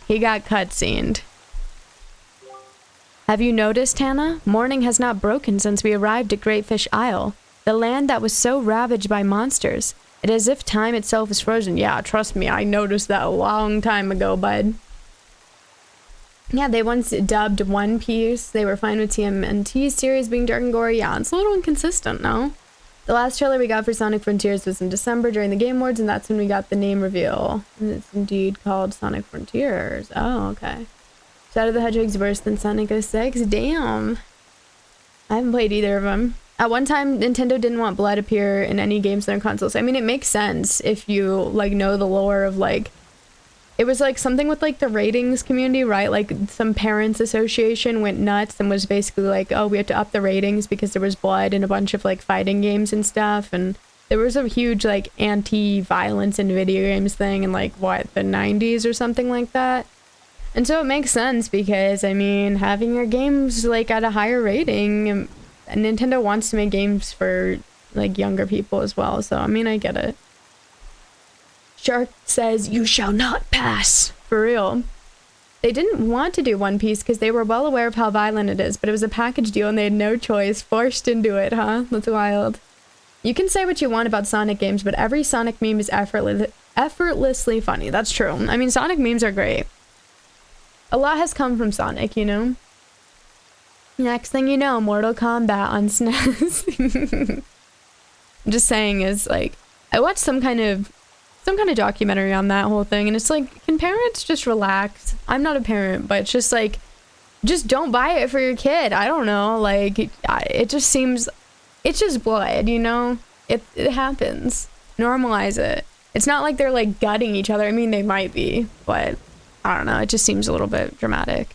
He got cutscened. Have you noticed, Hannah? Morning has not broken since we arrived at Great Fish Isle. The land that was so ravaged by monsters. It is as if time itself is frozen. Yeah, trust me. I noticed that a long time ago, bud. Yeah, they once dubbed One Piece. They were fine with TMNT series being dark and gory. Yeah, it's a little inconsistent, no? The last trailer we got for Sonic Frontiers was in December during the Game Awards, and that's when we got the name reveal. And it's indeed called Sonic Frontiers. Oh, okay. Shadow the Hedgehog's worse than Sonic 06? Damn. I haven't played either of them. At one time, Nintendo didn't want blood appear in any games on their consoles. I mean, it makes sense if you, like, know the lore of, like... It was, like, something with, like, the ratings community, right? Like, some parents' association went nuts and was basically like, oh, we have to up the ratings because there was blood in a bunch of, like, fighting games and stuff. And there was a huge, like, anti-violence in video games thing in, like, what, the 90s or something like that? And so it makes sense because, I mean, having your games, like, at a higher rating... And Nintendo wants to make games for, like, younger people as well. So, I mean, I get it. Shark says, you shall not pass. For real. They didn't want to do One Piece because they were well aware of how violent it is, but it was a package deal and they had no choice. Forced into it, huh? That's wild. You can say what you want about Sonic games, but every Sonic meme is effortlessly funny. That's true. I mean, Sonic memes are great. A lot has come from Sonic, you know? Next thing you know, Mortal Kombat on SNES. I'm just saying is, like, I watched some kind of documentary on that whole thing, and it's like, can parents just relax? I'm not a parent, but it's just like, just don't buy it for your kid. I don't know, like, it just seems, it's just blood, you know? It happens. Normalize it. It's not like they're, like, gutting each other. I mean, they might be, but I don't know. It just seems a little bit dramatic.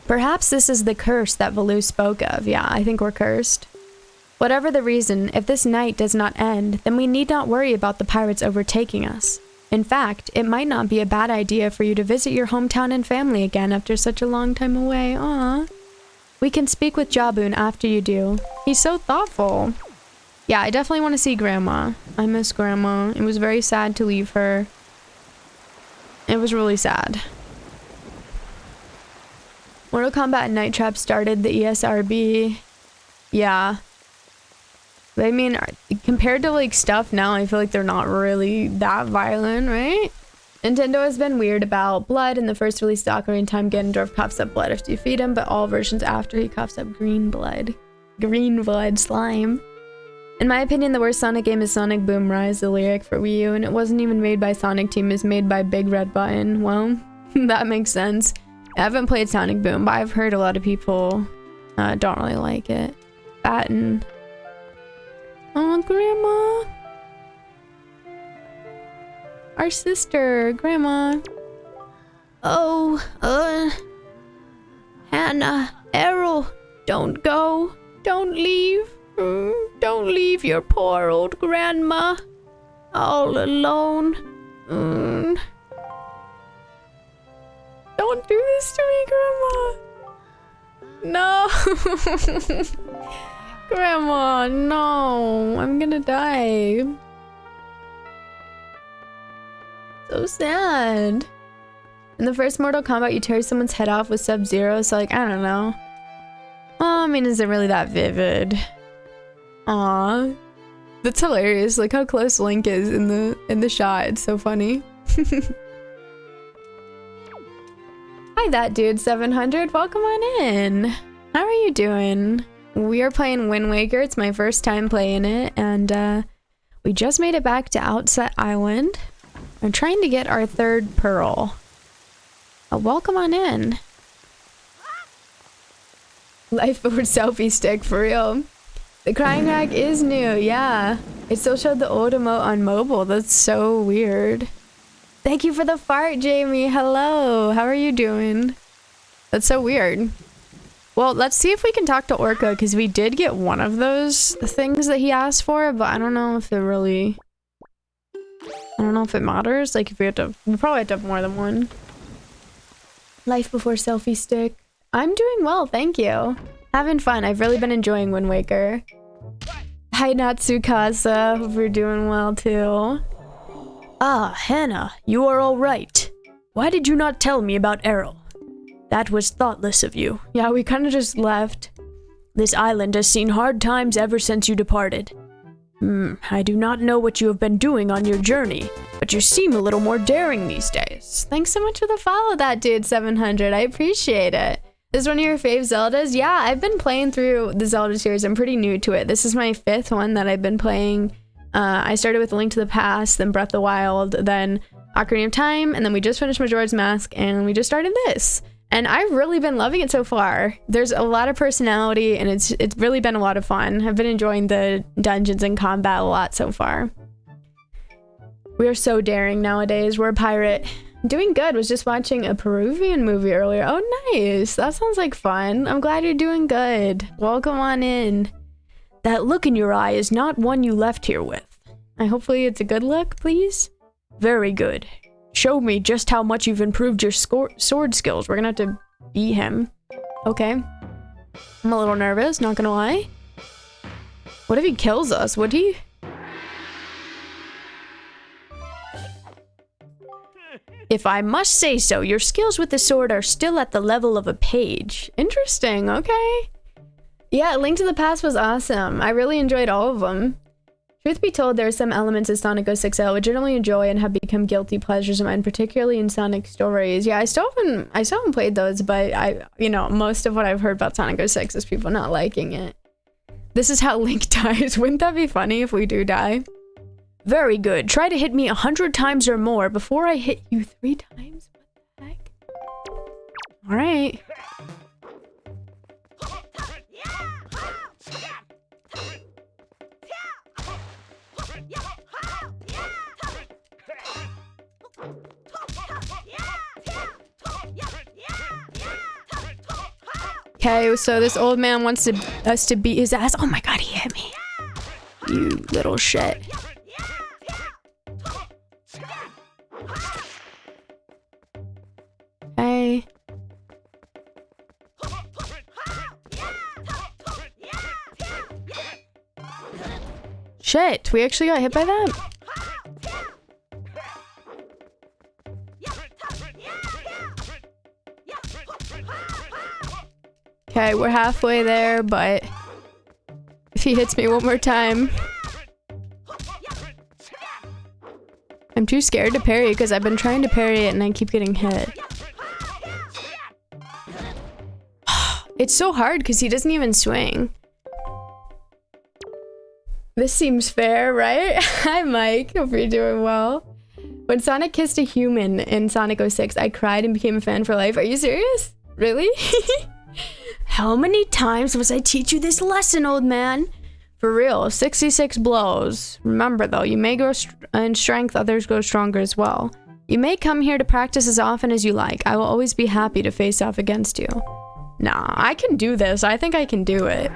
Perhaps this is the curse that Valu spoke of. Yeah, I think we're cursed. Whatever the reason, if this night does not end, then we need not worry about the pirates overtaking us. In fact, it might not be a bad idea for you to visit your hometown and family again after such a long time away. Aww. We can speak with Jabun after you do. He's so thoughtful. Yeah, I definitely want to see Grandma. I miss Grandma. It was very sad to leave her. It was really sad. Mortal Kombat and Night Trap started the ESRB. Yeah. But I mean, compared to, like, stuff now, I feel like they're not really that violent, right? Nintendo has been weird about blood. In the first release, the Ocarina of Time, Ganondorf coughs up blood after you feed him, but all versions after he coughs up green blood. Green blood slime. In my opinion, the worst Sonic game is Sonic Boom Rise, the lyric for Wii U, and it wasn't even made by Sonic Team, it was made by Big Red Button. Well, that makes sense. I haven't played Sonic Boom, but I've heard a lot of people don't really like it. Batten. Oh, Grandma. Our sister, Grandma. Oh, Hannah, Errol, don't go. Don't leave. Don't leave your poor old grandma all alone. Don't do this to me, Grandma. No. Grandma, no. I'm gonna die. So sad. In the first Mortal Kombat, you tear someone's head off with Sub-Zero, so like, I don't know. Oh, I mean, is it really that vivid? Aw. That's hilarious. Like how close Link is in the shot. It's so funny. Hi, that dude 700. Welcome on in. How are you doing? We are playing Wind Waker. It's my first time playing it, and we just made it back to Outset Island. I'm trying to get our third pearl. Welcome on in. Life before selfie stick, for real. The crying rack is new, yeah. It still showed the old emote on mobile. That's so weird. Thank you for the fart, Jamie. Hello. How are you doing? That's so weird. Well, let's see if we can talk to Orca, because we did get one of those things that he asked for, but I don't know if it really... I don't know if it matters. Like, if we probably have to have more than one. Life before selfie stick. I'm doing well, thank you. Having fun. I've really been enjoying Wind Waker. Hi, Natsukasa. Hope you're doing well, too. Ah, Hannah, you are all right. Why did you not tell me about Errol? That was thoughtless of you. Yeah, we kind of just left. This island has seen hard times ever since you departed. I do not know what you have been doing on your journey, but you seem a little more daring these days. Thanks so much for the follow, that dude 700. I appreciate it. This is one of your fave Zeldas? Yeah, I've been playing through the Zelda series. I'm pretty new to it. This is my 5th one that I've been playing. I started with Link to the Past, then Breath of the Wild, then Ocarina of Time, and then we just finished Majora's Mask, and we just started this. And I've really been loving it so far. There's a lot of personality, and it's really been a lot of fun. I've been enjoying the dungeons and combat a lot so far. We are so daring nowadays. We're a pirate. Doing good. Was just watching a Peruvian movie earlier. Oh, nice. That sounds like fun. I'm glad you're doing good. Welcome on in. That look in your eye is not one you left here with. Hopefully it's a good look, please. Very good. Show me just how much you've improved your sword skills. We're gonna have to beat him. Okay. I'm a little nervous, not gonna lie. What if he kills us? Would he? If I must say so, your skills with the sword are still at the level of a page. Interesting, okay. Yeah, Link to the Past was awesome. I really enjoyed all of them. Truth be told, there are some elements of Sonic 06 I legitimately enjoy and have become guilty pleasures of mine, particularly in Sonic stories. Yeah, I still haven't played those, but most of what I've heard about Sonic 06 is people not liking it. This is how Link dies. Wouldn't that be funny if we do die? Very good. Try to hit me 100 times or more before I hit you 3 times. What the heck? All right. Okay, so this old man wants us to beat his ass. Oh my god, he hit me. You little shit. Hey. Shit, we actually got hit by that? Okay, we're halfway there, but if he hits me one more time... I'm too scared to parry because I've been trying to parry it and I keep getting hit. It's so hard because he doesn't even swing. This seems fair, right? Hi, Mike. Hope you're doing well. When Sonic kissed a human in Sonic 06, I cried and became a fan for life. Are you serious? Really? How many times must I teach you this lesson, old man? For real, 66 blows. Remember though, you may grow in strength, others grow stronger as well. You may come here to practice as often as you like. I will always be happy to face off against you. Nah, I can do this. I think I can do it.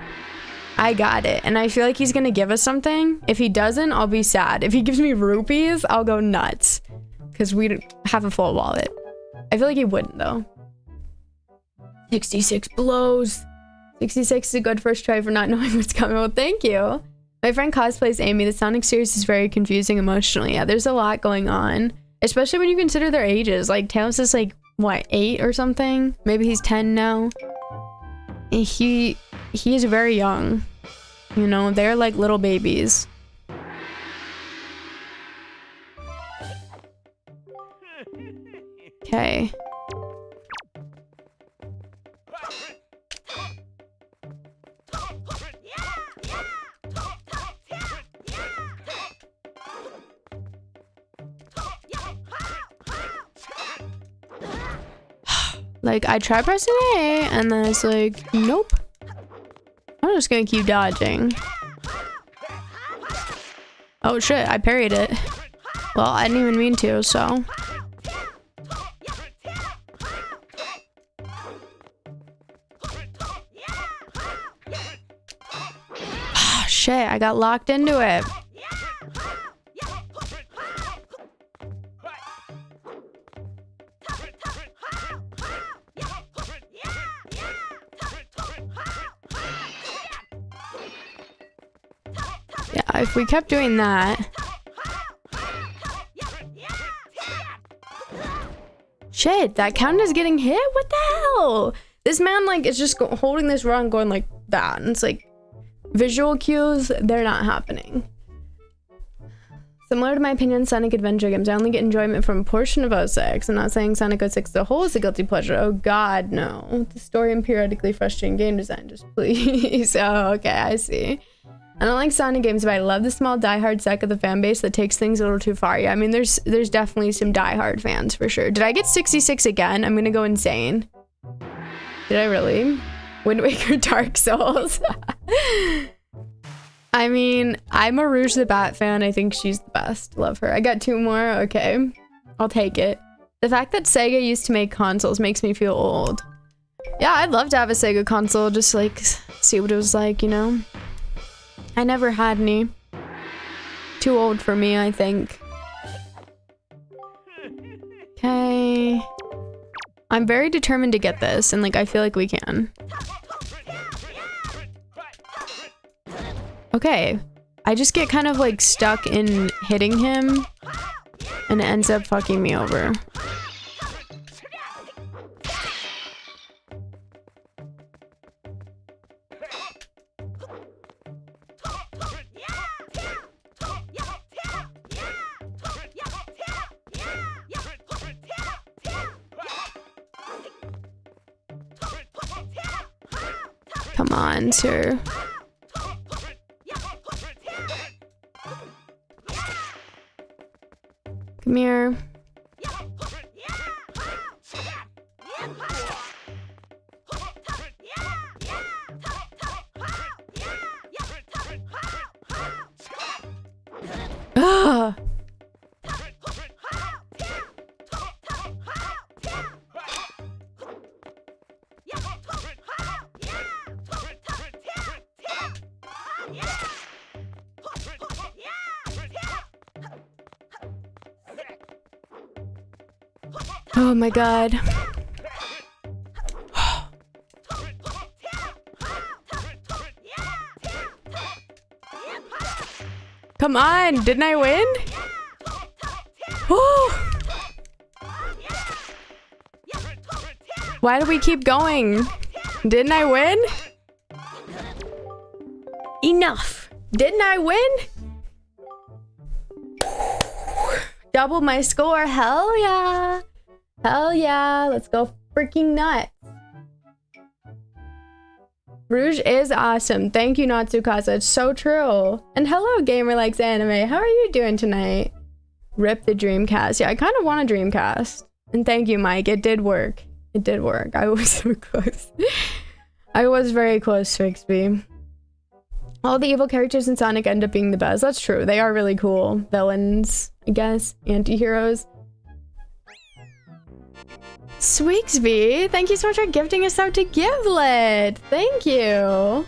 I got it. And I feel like he's gonna give us something. If he doesn't, I'll be sad. If he gives me rupees, I'll go nuts. because we don't have a full wallet. I feel like he wouldn't though. 66 blows. 66 is a good first try for not knowing what's coming. Well, thank you. My friend cosplays Amy. The Sonic series is very confusing emotionally. Yeah, there's a lot going on, especially when you consider their ages. Like Tails is like what, 8 or something? Maybe he's 10 now. And he is very young. You know, they're like little babies. Okay. Like, I tried pressing A, and then it's like, nope. I'm just gonna keep dodging. Oh shit, I parried it. Well, I didn't even mean to, so. Shit, I got locked into it. Yeah, if we kept doing that. Shit, that counted as getting hit? What the hell? This man, like, is just holding this run going like that. And it's like, visual cues, they're not happening. Similar to my opinion, Sonic Adventure games, I only get enjoyment from a portion of 06. I'm not saying Sonic 06 as a whole is a guilty pleasure. Oh god, no. The story and periodically frustrating game design, just please. Oh, okay, I see. I don't like Sonic games, but I love the small diehard sect of the fan base that takes things a little too far. Yeah, I mean, there's definitely some diehard fans for sure. Did I get 66 again? I'm gonna go insane. Did I really? Wind Waker Dark Souls. I mean, I'm a Rouge the Bat fan. I think she's the best. Love her. I got 2 more. Okay. I'll take it. The fact that Sega used to make consoles makes me feel old. Yeah, I'd love to have a Sega console. Just like see what it was like, you know? I never had any. Too old for me, I think. Okay. I'm very determined to get this, and like I feel like we can. Okay. I just get kind of like stuck in hitting him, and it ends up fucking me over. Come on, sir. Come here. Ugh. Oh my god. Come on, didn't I win? Why do we keep going? Didn't I win? Enough. Didn't I win? Double my score. Hell yeah. Hell yeah. Let's go freaking nuts. Rouge is awesome. Thank you, Natsukasa. It's so true. And hello, Gamer Likes Anime. How are you doing tonight? Rip the Dreamcast. Yeah, I kind of want a Dreamcast. And thank you, Mike. It did work. It did work. I was so close. I was very close, Fixby. All the evil characters in Sonic end up being the best. That's true. They are really cool. Villains, I guess. Anti-heroes. Sweeksby, thank you so much for gifting us out to Givelet. Thank you.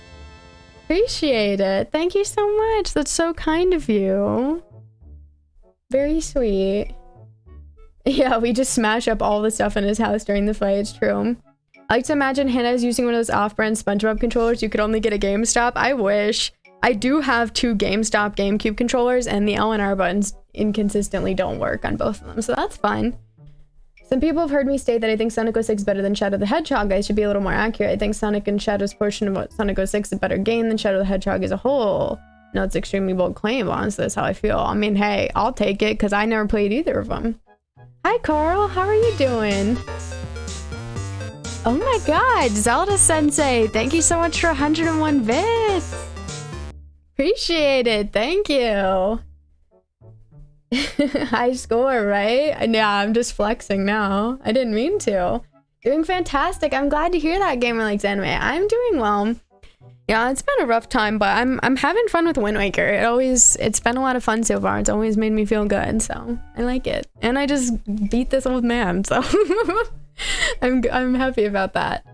Appreciate it. Thank you so much. That's so kind of you. Very sweet. Yeah, we just smash up all the stuff in his house during the fight. It's true. I like to imagine Hannah's using one of those off-brand SpongeBob controllers you could only get at GameStop. I wish. I do have 2 GameStop GameCube controllers, and the L and R buttons inconsistently don't work on both of them, so that's fine. Some people have heard me state that I think Sonic 06 is better than Shadow the Hedgehog. I should be a little more accurate. I think Sonic and Shadow's portion of Sonic 06 is a better game than Shadow the Hedgehog as a whole. No, it's an extremely bold claim, honestly, that's how I feel. I mean, hey, I'll take it, because I never played either of them. Hi, Carl. How are you doing? Oh my god, Zelda Sensei. Thank you so much for 101 bits. Appreciate it. Thank you. High score, right? Yeah, I'm just flexing now. I didn't mean to. Doing fantastic. I'm glad to hear that, Gamer Likes Anime. I'm doing well. Yeah, it's been a rough time, but I'm having fun with Wind Waker. It's been a lot of fun so far. It's always made me feel good, so I like it. And I just beat this old man, so I'm happy about that.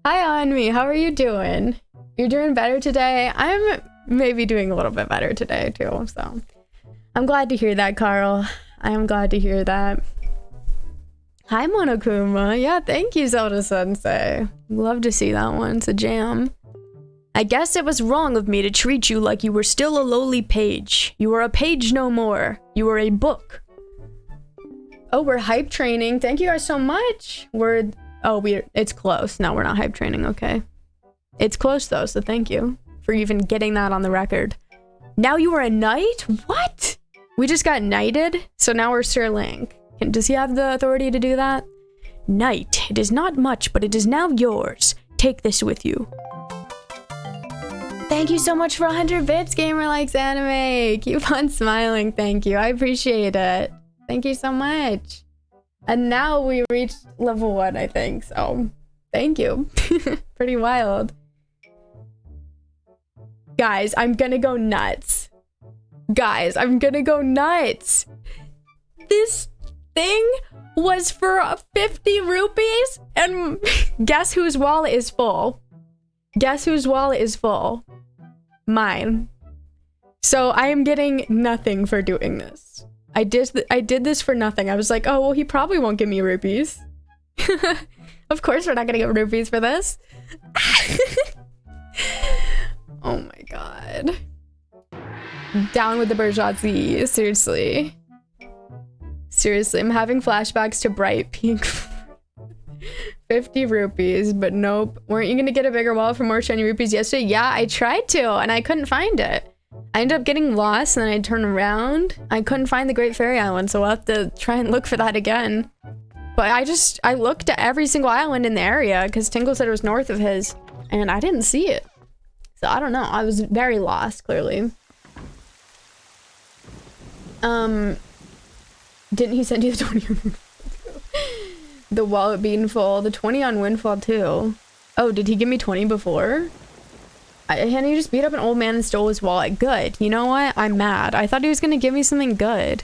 Hi, Anmi. How are you doing? You're doing better today? I'm maybe doing a little bit better today, too, so I'm glad to hear that, Carl. I am glad to hear that. Hi, Monokuma. Yeah, thank you, Zelda Sensei. Love to see that one. It's a jam. I guess it was wrong of me to treat you like you were still a lowly page. You are a page no more. You are a book. Oh, we're hype training. Thank you guys so much. It's close. No, we're not hype training. Okay. It's close though, so thank you for even getting that on the record. Now you are a knight? What? We just got knighted, so now we're Sir Link. Does he have the authority to do that? Knight, it is not much, but it is now yours. Take this with you. Thank you so much for 100 bits, Gamer Likes Anime. Keep on smiling. Thank you. I appreciate it. Thank you so much. And now we reached level 1, I think. So, thank you. Pretty wild. Guys, I'm gonna go nuts. Guys, I'm gonna go nuts. This thing was for 50 rupees, and guess whose wallet is full? Guess whose wallet is full? Mine. So I am getting nothing for doing this. I did this for nothing. I was like, oh, well, he probably won't give me rupees. Of course we're not gonna get rupees for this. Oh my god. Down with the bourgeoisie. Seriously. Seriously, I'm having flashbacks to Bright Pink. 50 rupees, but nope. Weren't you gonna get a bigger wallet for more shiny rupees yesterday? Yeah, I tried to, and I couldn't find it. I ended up getting lost, and then I turned around. I couldn't find the Great Fairy Island, so I'll have to try and look for that again. But I looked at every single island in the area, because Tingle said it was north of his, and I didn't see it. So I don't know. I was very lost, clearly. Didn't he send you the 20? The wallet being full. The 20 on Windfall too. Oh, did he give me 20 before? Hannah, you just beat up an old man and stole his wallet. Good. You know what? I'm mad. I thought he was gonna give me something good.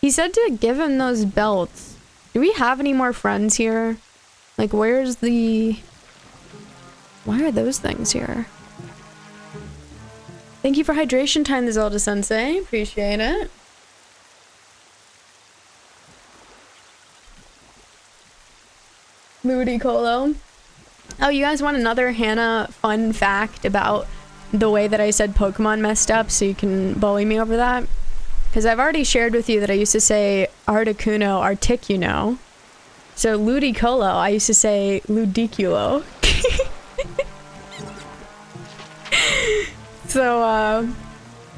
He said to give him those belts. Do we have any more friends here? Like, where's the... Why are those things here? Thank you for hydration time, the Zelda Sensei. Appreciate it. Moody Colo. Oh, you guys want another Hannah fun fact about the way that I said Pokemon messed up, so you can bully me over that? Because I've already shared with you that I used to say Articuno, Articuno. So Ludicolo, I used to say Ludiculo. So,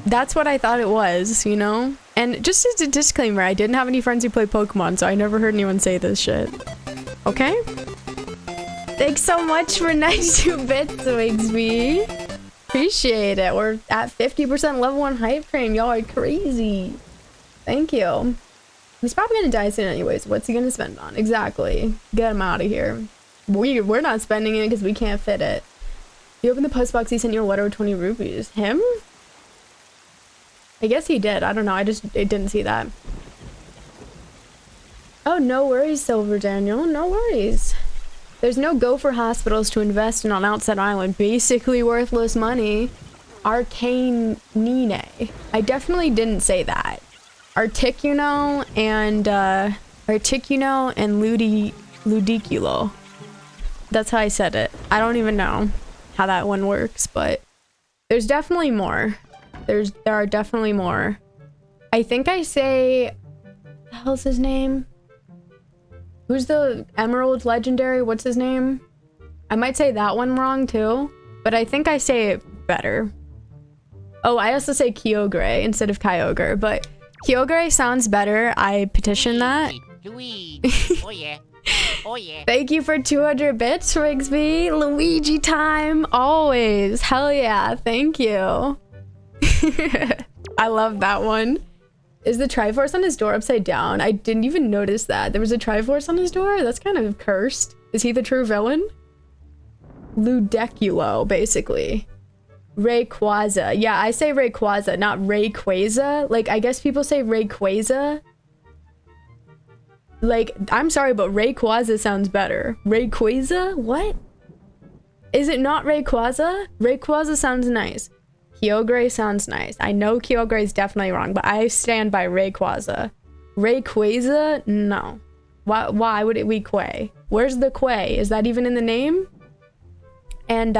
that's what I thought it was, you know? And just as a disclaimer, I didn't have any friends who play Pokemon, so I never heard anyone say this shit. Okay? Thanks so much for 92 bits, Wigsby. Appreciate it. We're at 50% level 1 hype train. Y'all are crazy. Thank you. He's probably gonna die soon anyways. What's he gonna spend on? Exactly. Get him out of here. We're not spending it because we can't fit it. You opened the post box, he sent you a letter with 20 rupees. Him? I guess he did. I don't know. I didn't see that. Oh, no worries, Silver Daniel. No worries. There's no gopher hospitals to invest in on Outside Island. Basically worthless money. Arcane Nine. I definitely didn't say that. Articuno and Articuno and Ludiculo. That's how I said it. I don't even know how that one works, but there's definitely more. There are definitely more. I think I say, what the hell's his name? Who's the Emerald Legendary? What's his name? I might say that one wrong too, but I think I say it better. Oh, I also say Kyogre instead of Kyogre, but Kyogre sounds better. I petition that. Oh yeah. Oh yeah. Thank you for 200 bits, Rigsby. Luigi time, always. Hell yeah, thank you. I love that one. Is the Triforce on his door upside down? I didn't even notice that. There was a Triforce on his door? That's kind of cursed. Is he the true villain? Ludeculo, basically. Rayquaza. Yeah, I say Rayquaza, not Rayquaza. Like, I guess people say Rayquaza. Like, I'm sorry, but Rayquaza sounds better. Rayquaza? What? Is it not Rayquaza? Rayquaza sounds nice. Kyogre sounds nice. I know Kyogre is definitely wrong, but I stand by Rayquaza. Rayquaza? No. Why would it be Quay? Where's the Quay? Is that even in the name? And,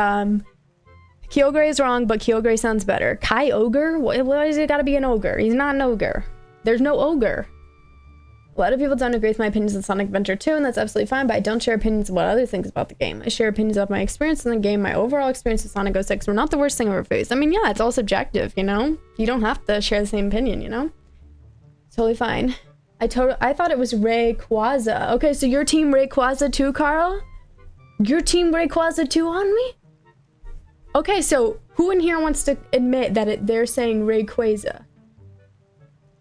Kyogre is wrong, but Kyogre sounds better. Kyogre? Why does it gotta be an ogre? He's not an ogre. There's no ogre. A lot of people don't agree with my opinions on Sonic Adventure 2, and that's absolutely fine, but I don't share opinions about other things about the game. I share opinions about my experience in the game. My overall experience with Sonic 06 were not the worst thing I've ever faced. I mean, yeah, it's all subjective, you know? You don't have to share the same opinion, you know? Totally fine. I thought it was Rayquaza. Okay, so your team Rayquaza too, Carl? Your team Rayquaza too on me? Okay, so who in here wants to admit that they're saying Rayquaza?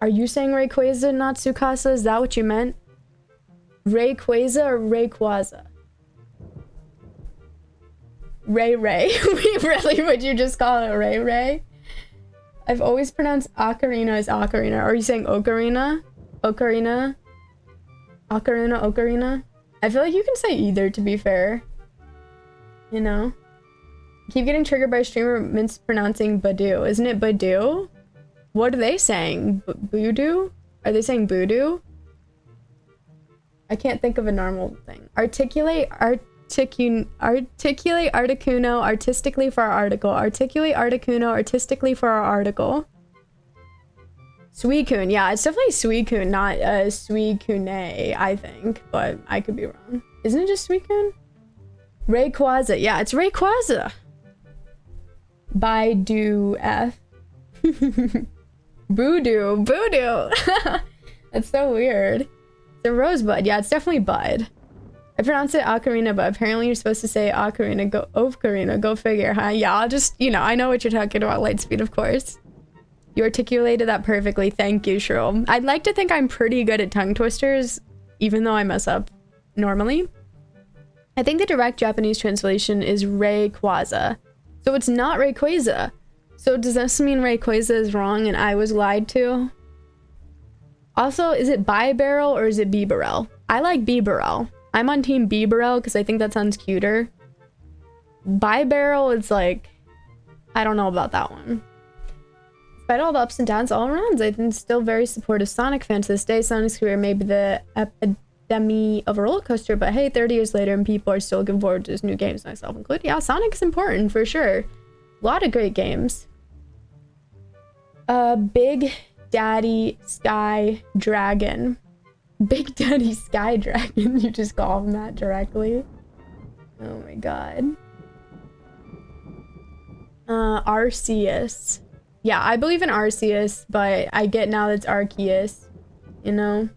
Are you saying Rayquaza, not Tsukasa? Is that what you meant? Rayquaza or Rayquaza? Ray. Really? Would you just call it Ray? I've always pronounced Ocarina as Ocarina. Are you saying Ocarina? Ocarina? Ocarina? I feel like you can say either, to be fair. You know? Keep getting triggered by a streamer mispronouncing Badoo. Isn't it Badoo? What are they saying? Voodoo? Are they saying voodoo? I can't think of a normal thing. Articulate Articuno artistically for our article. Articulate Articuno artistically for our article. Suicune. Yeah, it's definitely Suicune, not Suicune, I think. But I could be wrong. Isn't it just Suicune? Rayquaza. Yeah, it's Rayquaza. Baidu F. Voodoo. That's so weird. It's a rosebud. Yeah, it's definitely bud. I pronounce it ocarina, but apparently you're supposed to say ocarina. Go figure, huh? Yeah, I'll just, you know, I know what you're talking about. Lightspeed, of course. You articulated that perfectly. Thank you, Shrill. I'd like to think I'm pretty good at tongue twisters, even though I mess up normally. I think the direct Japanese translation is Rayquaza. So it's not Rayquaza. So does this mean Rayquaza is wrong and I was lied to? Also, is it Bibarel or is it Bibarel? I like Bibarel. I'm on team Bibarel because I think that sounds cuter. Bibarel is like, I don't know about that one. Despite all the ups and downs all around, I've been still very supportive Sonic fan to this day. Sonic's career may be the epidemic of a roller coaster, but hey, 30 years later and people are still looking forward to his new games, myself included. Yeah, Sonic is important for sure. A lot of great games. Big Daddy Sky Dragon. Big Daddy Sky Dragon. You just call him that directly. Oh my god. Arceus. Yeah, I believe in Arceus, but I get now that it's Arceus. You know?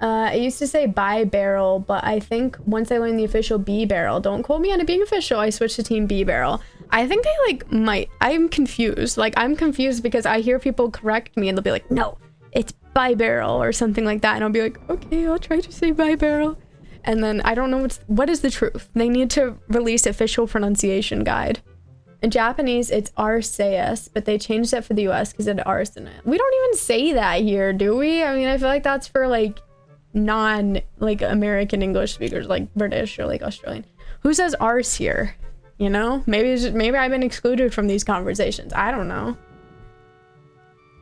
I used to say Bi-Barrel, but I think once I learned the official B-Barrel, don't quote me on it being official, I switched to team B-Barrel. I think I'm confused. Like, I'm confused because I hear people correct me and they'll be like, no, it's Bi-Barrel or something like that. And I'll be like, okay, I'll try to say Bi-Barrel. And then I don't know what is the truth. They need to release official pronunciation guide. In Japanese, it's Arceus, but they changed that for the US because it had arse in it. We don't even say that here, do we? I mean, I feel like that's for like American English speakers, like British or like Australian. Who says arse here? You know, maybe I've been excluded from these conversations. I don't know.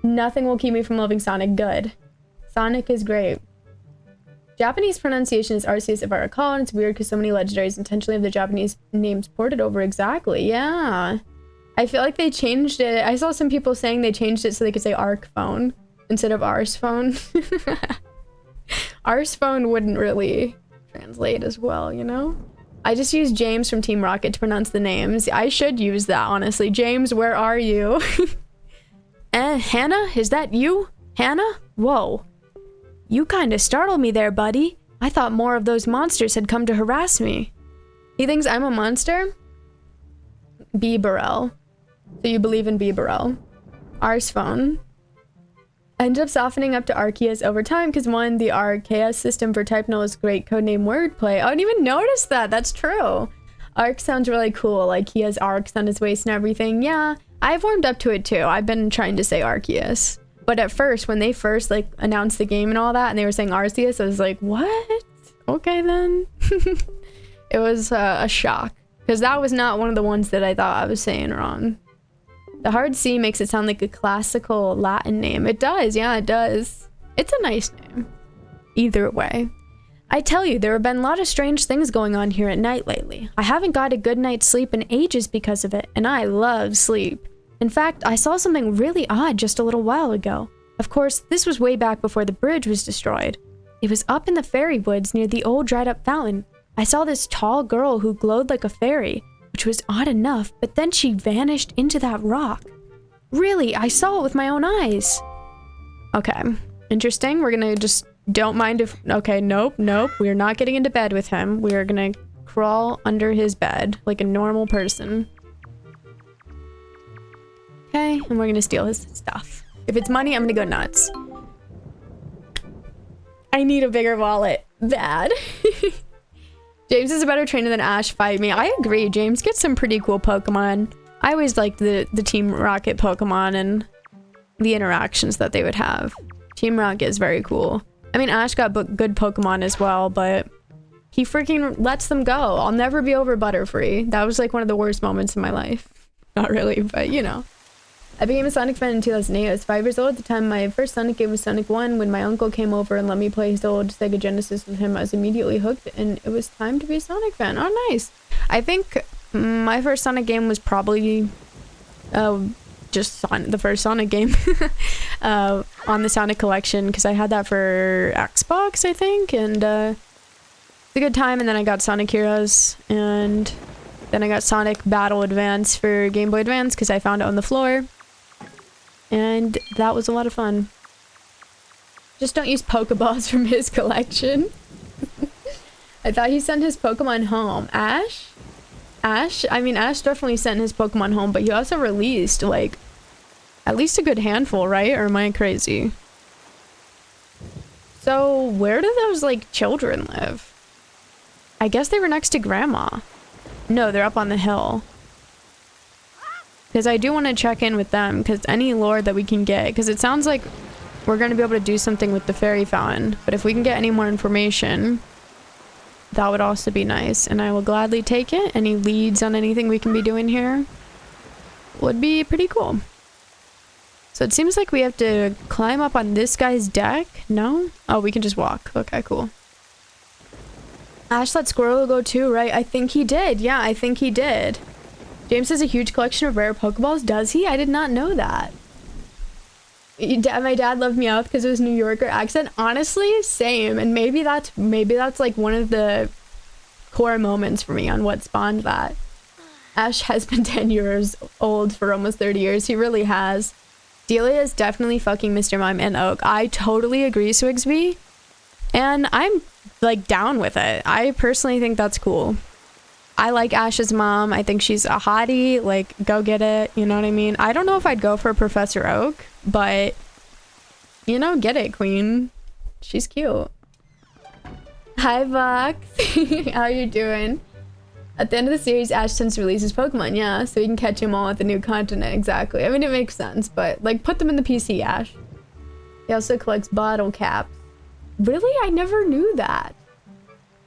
Nothing will keep me from loving Sonic. Good. Sonic is great. Japanese pronunciation is Arceus if I recall, and it's weird because so many legendaries intentionally have the Japanese names ported over. Exactly, yeah. I feel like they changed it. I saw some people saying they changed it so they could say Arc phone instead of Ars phone. Ars phone wouldn't really translate as well, you know? I just use James from Team Rocket to pronounce the names. I should use that, honestly. James, where are you? Hannah? Is that you? Hannah? Whoa. You kinda startled me there, buddy. I thought more of those monsters had come to harass me. He thinks I'm a monster? Bieberel. So you believe in Bieberel. Ars phone. Ended up softening up to Arceus over time because one, the Arceus system for type null is great codename wordplay. I didn't even notice that. That's true. Arc sounds really cool. Like he has arcs on his waist and everything. Yeah, I've warmed up to it too. I've been trying to say Arceus. But at first, when they first like announced the game and all that, and they were saying Arceus, I was like, what? Okay then. It was a shock because that was not one of the ones that I thought I was saying wrong. The hard C makes it sound like a classical Latin name. It does, yeah, it does. It's a nice name. Either way. I tell you, there have been a lot of strange things going on here at night lately. I haven't got a good night's sleep in ages because of it, and I love sleep. In fact, I saw something really odd just a little while ago. Of course, this was way back before the bridge was destroyed. It was up in the fairy woods near the old dried up fountain. I saw this tall girl who glowed like a fairy, which was odd enough, but then she vanished into that rock. Really, I saw it with my own eyes. Okay, interesting. We're gonna just, don't mind if, okay, nope. We're not getting into bed with him. We're gonna crawl under his bed like a normal person. Okay, and we're gonna steal his stuff. If it's money, I'm gonna go nuts. I need a bigger wallet. Bad. James is a better trainer than Ash. Fight me. I agree. James gets some pretty cool Pokemon. I always liked the Team Rocket Pokemon and the interactions that they would have. Team Rocket is very cool. I mean, Ash got good Pokemon as well, but he freaking lets them go. I'll never be over Butterfree. That was like one of the worst moments in my life. Not really, but you know. I became a Sonic fan in 2008. I was 5 years old at the time. My first Sonic game was Sonic 1. When my uncle came over and let me play his old Sega Genesis with him, I was immediately hooked, and it was time to be a Sonic fan. Oh, nice. I think my first Sonic game was probably just the first Sonic game on the Sonic Collection, because I had that for Xbox, I think, and it's a good time. And then I got Sonic Heroes, and then I got Sonic Battle Advance for Game Boy Advance because I found it on the floor. And that was a lot of fun. Just don't use Pokeballs from his collection. I thought he sent his Pokemon home. Ash? Ash? I mean, Ash definitely sent his Pokemon home, but he also released, like, at least a good handful, right? Or am I crazy? So, where do those, like, children live? I guess they were next to Grandma. No, they're up on the hill. Because I do want to check in with them, because any lore that we can get, because it sounds like we're going to be able to do something with the fairy fountain, but if we can get any more information, that would also be nice, and I will gladly take it. Any leads on anything we can be doing here would be pretty cool. So it seems like we have to climb up on this guy's deck. No? Oh, we can just walk. Okay, cool. Ash let Squirrel go too, right? I think he did. Yeah, I think he did. James has a huge collection of rare Pokeballs. Does he? I did not know that. My dad loved me out because of his New Yorker accent. Honestly, same. And maybe that's like one of the core moments for me on what spawned that. Ash has been 10 years old for almost 30 years. He really has. Delia is definitely fucking Mr. Mime and Oak. I totally agree, Swigsby. And I'm like down with it. I personally think that's cool. I like Ash's mom. I think she's a hottie. Like, go get it. You know what I mean? I don't know if I'd go for Professor Oak, but, you know, get it, queen. She's cute. Hi, Vox. How you doing? At the end of the series, Ash tends to release his Pokemon, yeah, so you can catch them all at the new continent, exactly. I mean, it makes sense, but, like, put them in the PC, Ash. He also collects bottle caps. Really? I never knew that.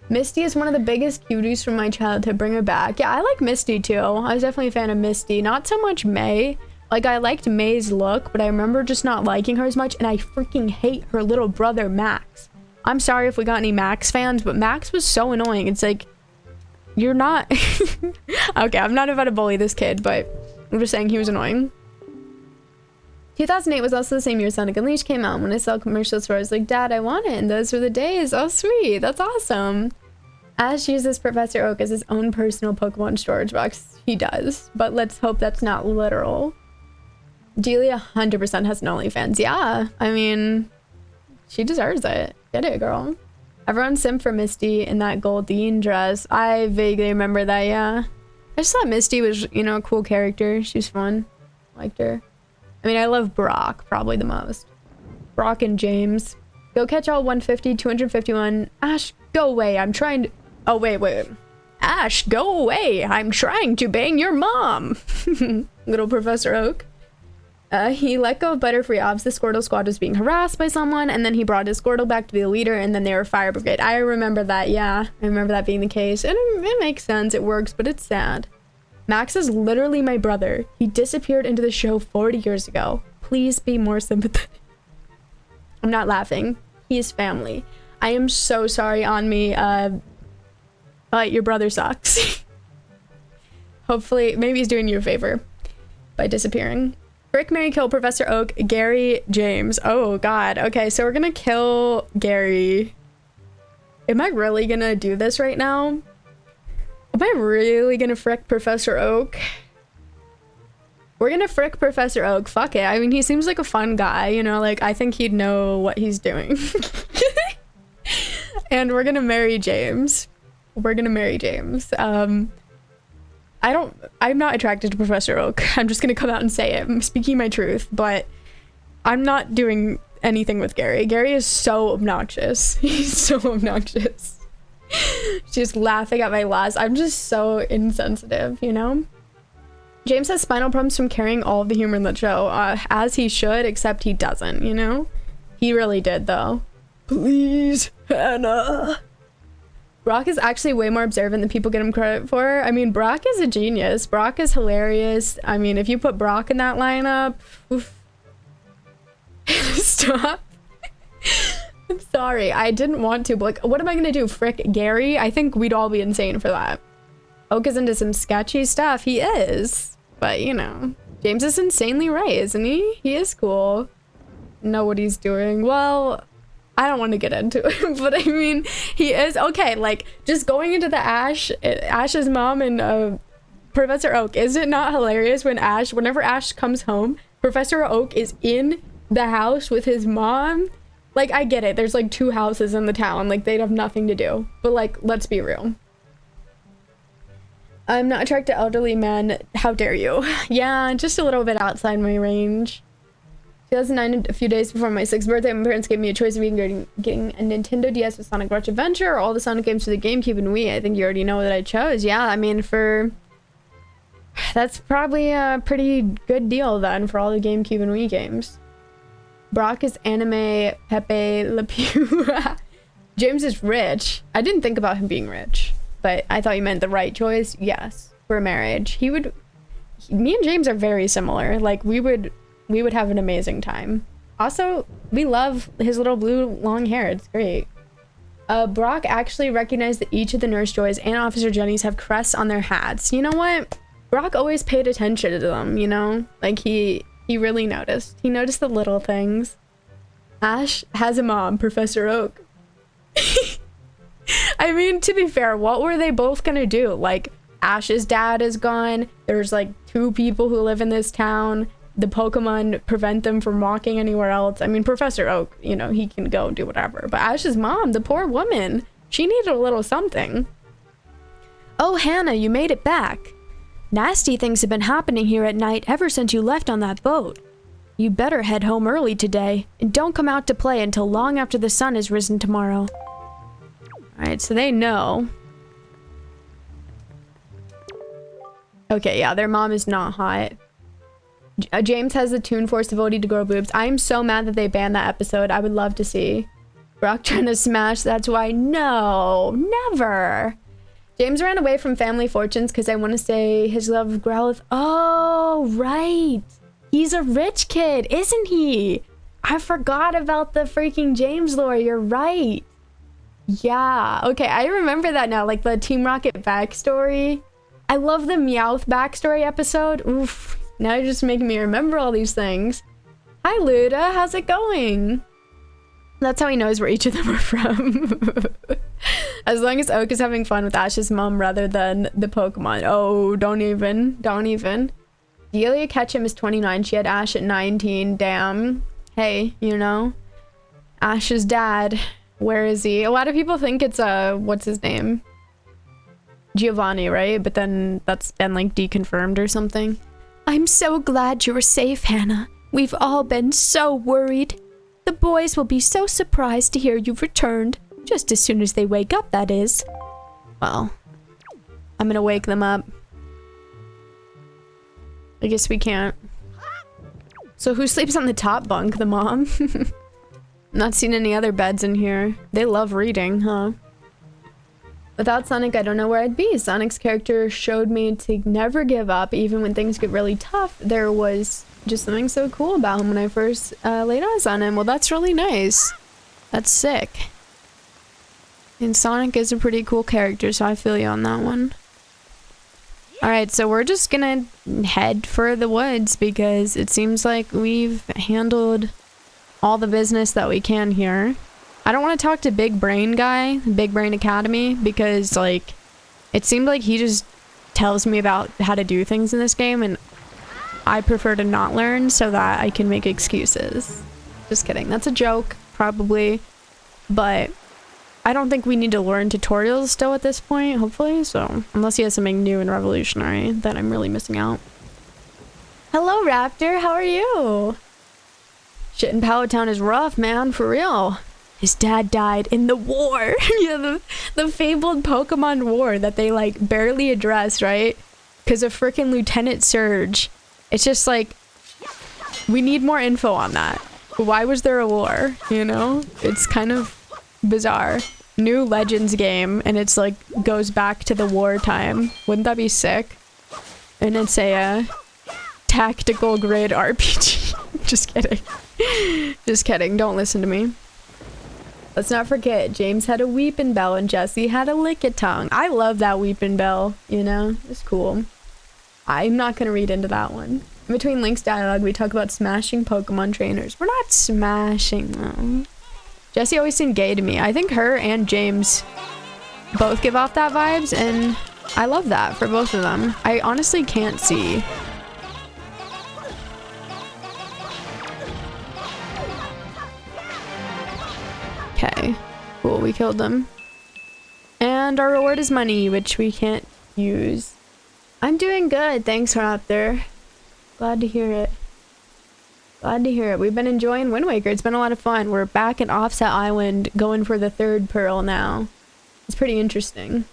Misty is one of the biggest cuties from my childhood. Bring her back. Yeah, I like Misty too. I was definitely a fan of Misty. Not so much May. Like, I liked May's look, but I remember just not liking her as much, and I freaking hate her little brother, Max. I'm sorry if we got any Max fans, but Max was so annoying. It's like, you're not... Okay, I'm not about to bully this kid, but I'm just saying he was annoying. 2008 was also the same year Sonic Unleashed came out. When I saw commercials for it, I was like, Dad, I want it, and those were the days. Oh, sweet. That's awesome. Ash uses Professor Oak as his own personal Pokemon storage box. He does, but let's hope that's not literal. Delia 100% has an OnlyFans. Yeah, I mean, she deserves it. Get it, girl. Everyone simp for Misty in that Goldeen dress. I vaguely remember that, yeah. I just thought Misty was, you know, a cool character. She was fun. Liked her. I mean, I love Brock probably the most. Brock and James. Go catch all 150, 251. Ash, go away. I'm trying to... Oh, wait. Ash, go away. I'm trying to bang your mom. Little Professor Oak. He let go of Butterfree Obs. The Squirtle squad was being harassed by someone, and then he brought his Squirtle back to be the leader, and then they were Fire Brigade. I remember that, yeah. I remember that being the case. And it makes sense. It works, but it's sad. Max is literally my brother. He disappeared into the show 40 years ago. Please be more sympathetic. I'm not laughing. He is family. I am so sorry on me. But your brother sucks. Hopefully, maybe he's doing you a favor by disappearing. Frick, marry, kill Professor Oak, Gary, James. Oh, God. Okay, so we're gonna kill Gary. Am I really gonna do this right now? Am I really gonna frick Professor Oak? We're gonna frick Professor Oak. Fuck it. I mean, he seems like a fun guy, you know? Like, I think he'd know what he's doing. And we're gonna marry James. We're gonna marry James. I'm not attracted to Professor Oak. I'm just gonna come out and say it. I'm speaking my truth, but I'm not doing anything with Gary. Gary is so obnoxious. He's so obnoxious. She's laughing at my loss. I'm just so insensitive, you know? James has spinal problems from carrying all of the humor in the show, as he should, except he doesn't, you know? He really did, though. Please, Hannah. Brock is actually way more observant than people get him credit for. I mean, Brock is a genius. Brock is hilarious. I mean, if you put Brock in that lineup... Oof. Stop. I'm sorry. I didn't want to, but like, what am I gonna do? Frick Gary? I think we'd all be insane for that. Oak is into some sketchy stuff. He is. But, you know, James is insanely right, isn't he? He is cool. Know what he's doing. Well... I don't want to get into it, but I mean, he is okay. Like, just going into the Ash's mom and Professor Oak. Is it not hilarious when whenever Ash comes home, Professor Oak is in the house with his mom? Like, I get it. There's like 2 houses in the town. Like, they'd have nothing to do. But like, let's be real. I'm not attracted to elderly men. How dare you? Yeah, just a little bit outside my range. 2009, a few days before my 6th birthday, my parents gave me a choice of either getting a Nintendo DS with Sonic Rush Adventure or all the Sonic games for the GameCube and Wii. I think you already know what I chose. Yeah, I mean, that's probably a pretty good deal then for all the GameCube and Wii games. Brock is anime Pepe Le Pew. James is rich. I didn't think about him being rich, but I thought you meant the right choice. Yes, for marriage. Me and James are very similar. Like, we would have an amazing time. Also, we love his little blue long hair. It's great. Brock actually recognized that each of the Nurse Joys and Officer Jennies have crests on their hats. You know what? Brock always paid attention to them, you know? Like, he really noticed. He noticed the little things. Ash has a mom, Professor Oak. I mean, to be fair, what were they both gonna do? Like, Ash's dad is gone. There's like 2 people who live in this town. The Pokemon prevent them from walking anywhere else. I mean, Professor Oak, you know, he can go and do whatever. But Ash's mom, the poor woman, she needed a little something. Oh, Hannah, you made it back. Nasty things have been happening here at night ever since you left on that boat. You better head home early today, and don't come out to play until long after the sun has risen tomorrow. Alright, so they know. Okay, yeah, their mom is not hot. James has the Toon Force devotee to grow boobs. I'm so mad that they banned that episode. I would love to see. Brock trying to smash, that's why. No, never. James ran away from family fortunes because I want to say his love of Growlithe. Oh, right. He's a rich kid, isn't he? I forgot about the freaking James lore. You're right. Yeah. Okay, I remember that now. Like the Team Rocket backstory. I love the Meowth backstory episode. Oof. Now you're just making me remember all these things. Hi, Luda. How's it going? That's how he knows where each of them are from. As long as Oak is having fun with Ash's mom rather than the Pokemon. Oh, don't even. Don't even. Delia Ketchum is 29. She had Ash at 19. Damn. Hey, you know. Ash's dad. Where is he? A lot of people think it's, what's his name? Giovanni, right? But then that's been, like, deconfirmed or something. I'm so glad you're safe, Hannah. We've all been so worried. The boys will be so surprised to hear you've returned. Just as soon as they wake up, that is. Well, I'm gonna wake them up. I guess we can't. So who sleeps on the top bunk? The mom? Not seen any other beds in here. They love reading, huh? Without Sonic, I don't know where I'd be. Sonic's character showed me to never give up, even when things get really tough. There was just something so cool about him when I first laid eyes on him. Well, that's really nice. That's sick. And Sonic is a pretty cool character, so I feel you on that one. Alright, so we're just gonna head for the woods because it seems like we've handled all the business that we can here. I don't want to talk to Big Brain Guy, Big Brain Academy, because, like, it seemed like he just tells me about how to do things in this game, and I prefer to not learn so that I can make excuses. Just kidding. That's a joke, probably, but I don't think we need to learn tutorials still at this point, hopefully, so unless he has something new and revolutionary, then I'm really missing out. Hello, Raptor, how are you? Shit in Pallet Town is rough, man, for real. His dad died in the war. Yeah, the fabled Pokemon war that they, like, barely addressed, right? Because of freaking Lieutenant Surge. It's just like, we need more info on that. Why was there a war, you know? It's kind of bizarre. New Legends game, and it's like, goes back to the wartime. Wouldn't that be sick? And it's a tactical grid RPG. Just kidding. Just kidding, don't listen to me. Let's not forget, James had a Weepin' Bell and Jesse had a Lickitung. I love that Weepin' Bell, you know? It's cool. I'm not gonna read into that one. In between Link's dialogue, we talk about smashing Pokemon trainers. We're not smashing them. Jessie always seemed gay to me. I think her and James both give off that vibes, and I love that for both of them. I honestly can't see. Okay, cool, we killed them. And our reward is money, which we can't use. I'm doing good, thanks, Raptor. Glad to hear it. Glad to hear it. We've been enjoying Wind Waker. It's been a lot of fun. We're back at Offset Island, going for the 3rd Pearl now. It's pretty interesting.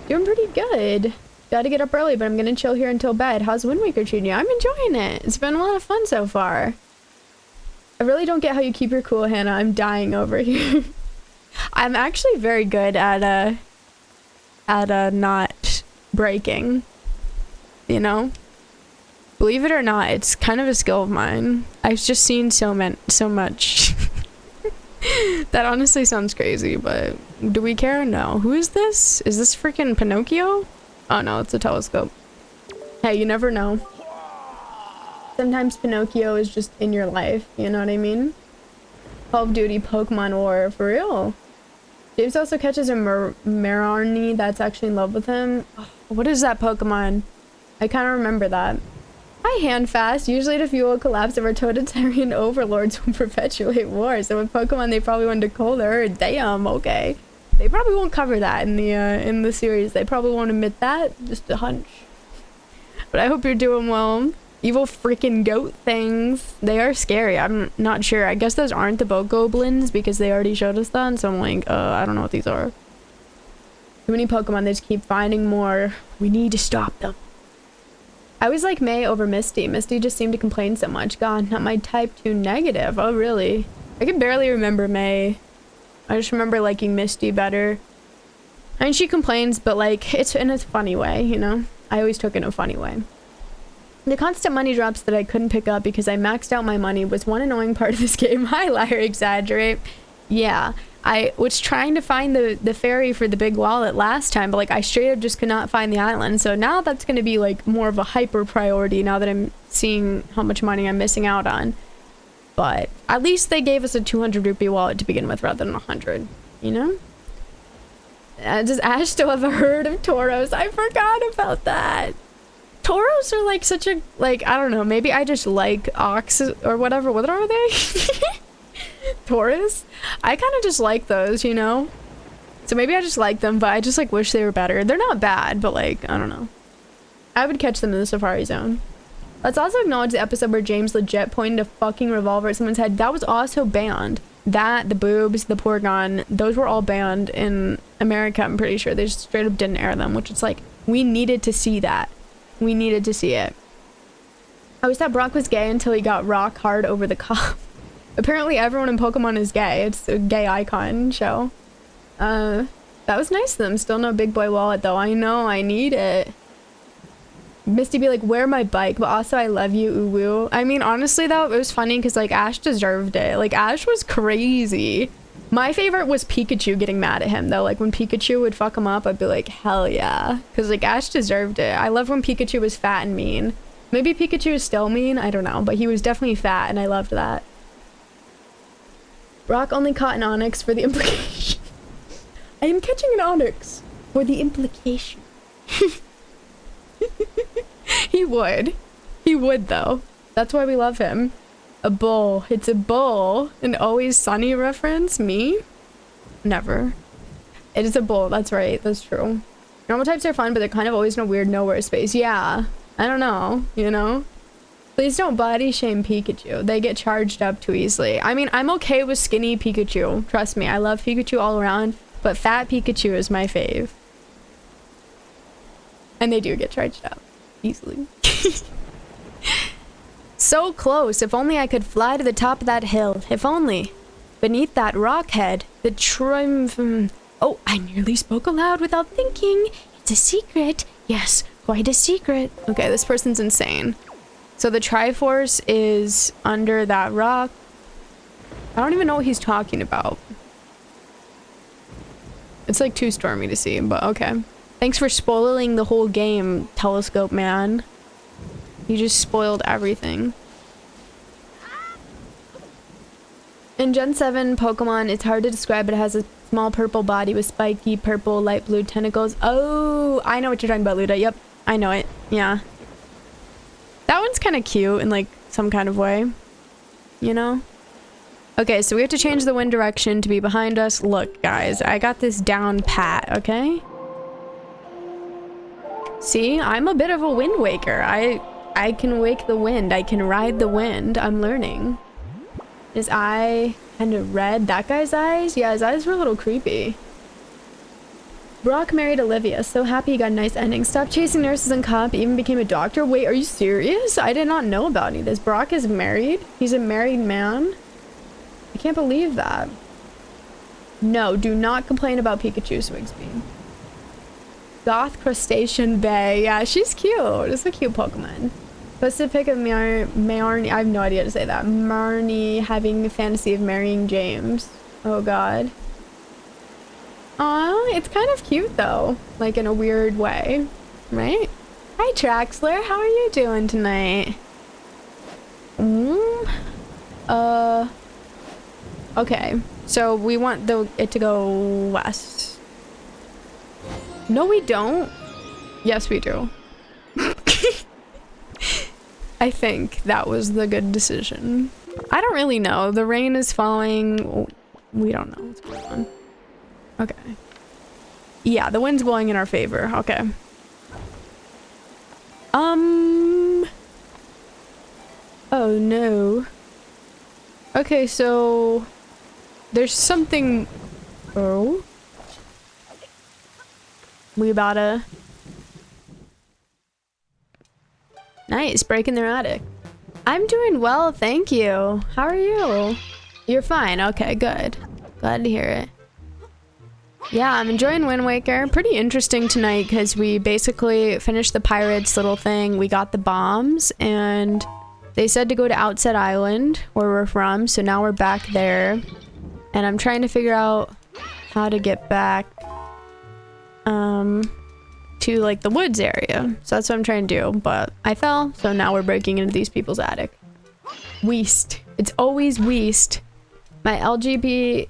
Doing pretty good. Gotta get up early, but I'm gonna chill here until bed. How's Wind Waker treating you? I'm enjoying it. It's been a lot of fun so far. I really don't get how you keep your cool, Hannah. I'm dying over here. I'm actually very good at not breaking. You know? Believe it or not, it's kind of a skill of mine. I've just seen so much. That honestly sounds crazy, but do we care? No. Who is this? Is this freaking Pinocchio? Oh no, it's a telescope. Hey, you never know. Sometimes Pinocchio is just in your life, you know what I mean? Call of Duty Pokemon War, for real. James also catches a Mararni that's actually in love with him. Oh, what is that Pokemon? I kind of remember that. Hi, Handfast. Usually to fuel a collapse of our totalitarian overlords will perpetuate war. So with Pokemon, they probably wanted to cold the herd. Damn, okay. They probably won't cover that in the series. They probably won't admit that. Just a hunch. But I hope you're doing well. Evil freaking goat things. They are scary. I'm not sure. I guess those aren't the Bokoblins because they already showed us that. So I'm like, I don't know what these are. Too many Pokemon. They just keep finding more. We need to stop them. I was like May over Misty. Misty just seemed to complain so much. God, not my type 2 negative. Oh, really? I can barely remember May. I just remember liking Misty better. I mean, she complains, but like, it's in a funny way, you know? I always took it in a funny way. The constant money drops that I couldn't pick up because I maxed out my money was one annoying part of this game. Hi, liar, exaggerate. Yeah, I was trying to find the ferry for the big wallet last time, but like I straight up just could not find the island. So now that's going to be like more of a hyper priority now that I'm seeing how much money I'm missing out on. But at least they gave us a 200 rupee wallet to begin with rather than 100, you know? Does Ash still have a herd of toros? I forgot about that. Toros are like such a, like, I don't know, maybe I just like ox or whatever. What are they? Taurus? I kind of just like those, you know? So maybe I just like them, but I just like wish they were better. They're not bad, but like, I don't know. I would catch them in the Safari Zone. Let's also acknowledge the episode where James legit pointed a fucking revolver at someone's head. That was also banned. That, the boobs, the Porygon, those were all banned in America, I'm pretty sure. They just straight up didn't air them, which is like, we needed to see that. We needed to see it. I always thought Brock was gay until he got rock hard over the cop. Apparently everyone in Pokemon is gay. It's a gay icon show. That was nice of them. Still no big boy wallet though. I know, I need it. Misty be like, where my bike? But also I love you, uwu. I mean, honestly though, it was funny because like Ash deserved it. Like Ash was crazy. My favorite was Pikachu getting mad at him though. Like when Pikachu would fuck him up, I'd be like, hell yeah. Because like Ash deserved it. I love when Pikachu was fat and mean. Maybe Pikachu is still mean, I don't know. But he was definitely fat and I loved that. Brock only caught an Onix for the implication. I am catching an Onix for the implication. He would. He would though. That's why we love him. A bull. It's a bull. An Always Sunny reference? Me? Never. It is a bull. That's right. That's true. Normal types are fun, but they're kind of always in a weird nowhere space. Yeah. I don't know. You know? Please don't body shame Pikachu. They get charged up too easily. I mean, I'm okay with skinny Pikachu. Trust me. I love Pikachu all around, but fat Pikachu is my fave. And they do get charged up easily. So close. If only I could fly to the top of that hill. If only. Beneath that rock head, the Oh, I nearly spoke aloud without thinking. It's a secret. Yes, quite a secret. Okay, this person's insane. So the Triforce is under that rock. I don't even know what he's talking about. It's like too stormy to see, but okay. Thanks for spoiling the whole game, Telescope Man. You just spoiled everything. In Gen 7 Pokemon, it's hard to describe, but it has a small purple body with spiky purple light blue tentacles. Oh, I know what you're talking about, Luda. Yep, I know it. Yeah. That one's kind of cute in like some kind of way. You know? Okay, so we have to change the wind direction to be behind us. Look, guys, I got this down pat, okay? See, I'm a bit of a wind waker. I can wake the wind. I can ride the wind. I'm learning. His eye kind of red. That guy's eyes? Yeah, his eyes were a little creepy. Brock married Olivia. So happy he got a nice ending. Stopped chasing nurses and cop. Even became a doctor. Wait, are you serious? I did not know about any of this. Brock is married? He's a married man? I can't believe that. No, do not complain about Pikachu, Swigsby. Goth Crustacean Bay. Yeah, she's cute. It's a cute Pokemon. Posted a pic of Marnie. I have no idea how to say that. Marnie having a fantasy of marrying James. Oh god. Aw, it's kind of cute though. Like in a weird way. Right? Hi Traxler, how are you doing tonight? Okay. So we want it to go west. No, we don't. Yes, we do. I think that was the good decision. I don't really know. The rain is falling. We don't know what's going on. Okay. Yeah, the wind's blowing in our favor. Okay. Oh no. Okay, so there's something. Oh. We about Nice, breaking their attic. I'm doing well, thank you. How are you? You're fine. Okay, good. Glad to hear it. Yeah, I'm enjoying Wind Waker. Pretty interesting tonight because we basically finished the pirates little thing. We got the bombs and they said to go to Outset Island where we're from. So now we're back there and I'm trying to figure out how to get back to like the woods area. So that's what I'm trying to do, but I fell. So now we're breaking into these people's attic. Weast. It's always Weast. My LGP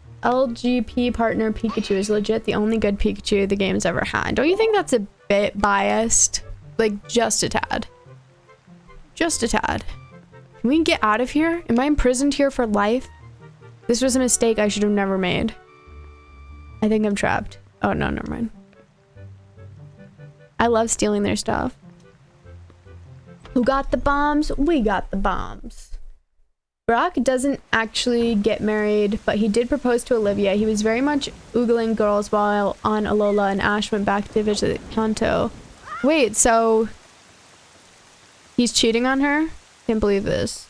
partner Pikachu is legit the only good Pikachu the game's ever had. Don't you think that's a bit biased? Like, just a tad. Just a tad. Can we get out of here? Am I imprisoned here for life? This was a mistake I should have never made. I think I'm trapped. Oh, no, never mind. I love stealing their stuff. Who got the bombs? We got the bombs. Brock doesn't actually get married, but he did propose to Olivia. He was very much oogling girls while on Alola, and Ash went back to visit Kanto. Wait, so he's cheating on her? Can't believe this.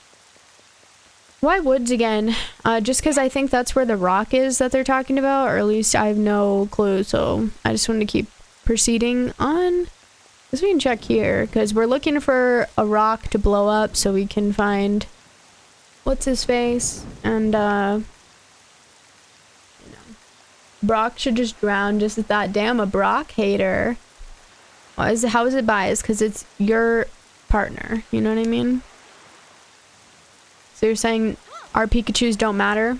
Why woods again? Just because I think that's where the rock is that they're talking about, or at least I have no clue, so I just wanted to keep proceeding on. Guess we can check here, because we're looking for a rock to blow up so we can find... what's his face? And, you know, Brock should just drown just as that. Damn, a Brock hater. How is it biased? Because it's your partner. You know what I mean? So you're saying our Pikachus don't matter?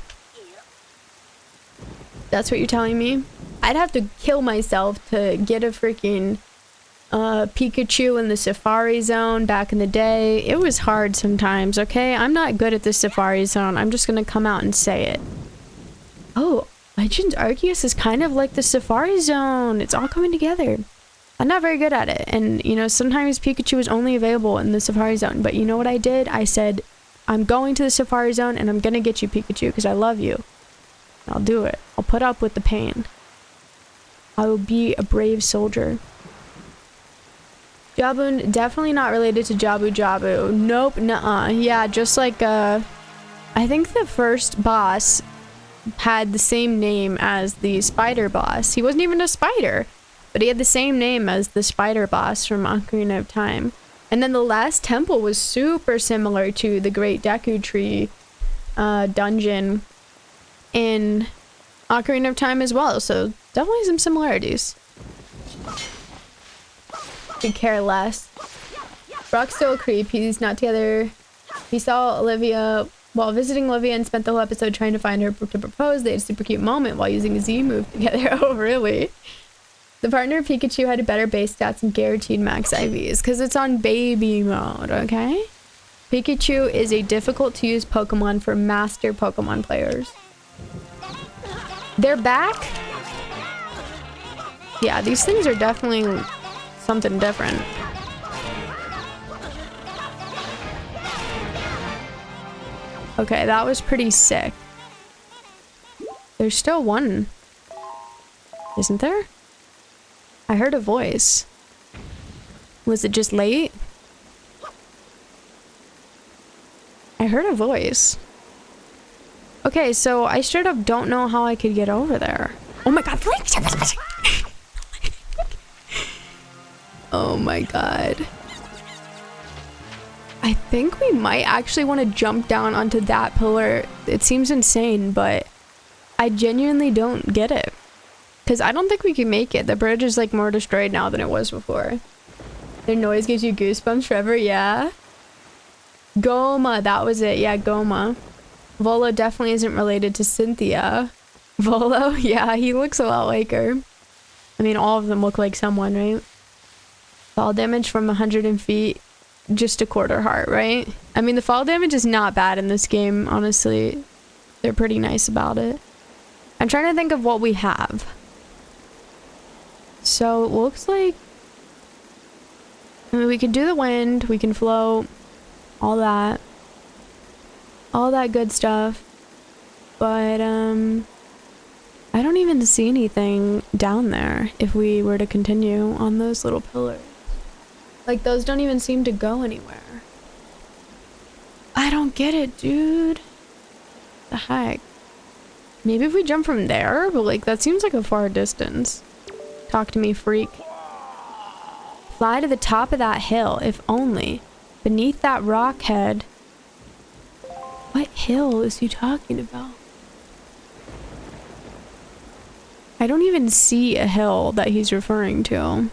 That's what you're telling me? I'd have to kill myself to get a freaking... Pikachu in the Safari Zone back in the day. It was hard sometimes, okay? I'm not good at the Safari Zone. I'm just gonna come out and say it. Oh, Legends Arceus is kind of like the Safari Zone. It's all coming together. I'm not very good at it. And, you know, sometimes Pikachu is only available in the Safari Zone. But you know what I did? I said, I'm going to the Safari Zone and I'm gonna get you, Pikachu, because I love you. I'll do it. I'll put up with the pain. I will be a brave soldier. Jaboon, definitely not related to Jabu Jabu. Nope, nuh-uh. Yeah, just like, I think the first boss had the same name as the spider boss. He wasn't even a spider, but he had the same name as the spider boss from Ocarina of Time. And then the last temple was super similar to the Great Deku Tree dungeon in Ocarina of Time as well, so definitely some similarities. Could care less. Brock's still a creep. He's not together. He saw Olivia while visiting Olivia and spent the whole episode trying to find her to propose. They had a super cute moment while using a Z move together. Oh, really? The partner of Pikachu had a better base stats and guaranteed max IVs because it's on baby mode, okay? Pikachu is a difficult to use Pokemon for master Pokemon players. They're back? Yeah, these things are definitely something different. Okay, that was pretty sick. There's still one, isn't there? I heard a voice. Was it just late? I heard a voice. Okay, so I straight up don't know how I could get over there. Oh my god. Oh my god. I think we might actually want to jump down onto that pillar. It seems insane, but I genuinely don't get it. Because I don't think we can make it. The bridge is like more destroyed now than it was before. Their noise gives you goosebumps forever, yeah. Goma, that was it. Yeah, Goma. Volo definitely isn't related to Cynthia. Volo? Yeah, he looks a lot like her. I mean, all of them look like someone, right? Fall damage from 100 feet, just a quarter heart, right? I mean, the fall damage is not bad in this game, honestly. They're pretty nice about it. I'm trying to think of what we have. So, it looks like... I mean, we can do the wind, we can float, all that. All that good stuff. But, I don't even see anything down there if we were to continue on those little pillars. Like, those don't even seem to go anywhere. I don't get it, dude. The heck? Maybe if we jump from there, but like that seems like a far distance. Talk to me, freak. Fly to the top of that hill, if only. Beneath that rock head. What hill is he talking about? I don't even see a hill that he's referring to.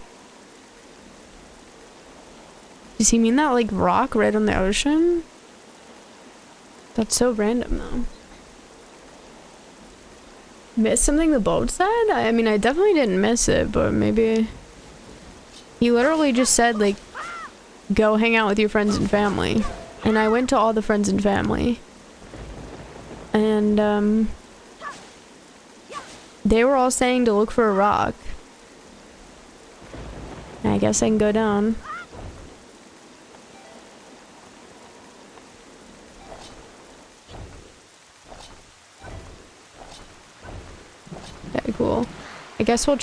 Does he mean that like rock right on the ocean? That's so random though. Missed something the boat said? I mean, I definitely didn't miss it, but maybe... He literally just said, like, go hang out with your friends and family. And I went to all the friends and family. And, they were all saying to look for a rock. I guess I can go down. Okay, cool. I guess we'll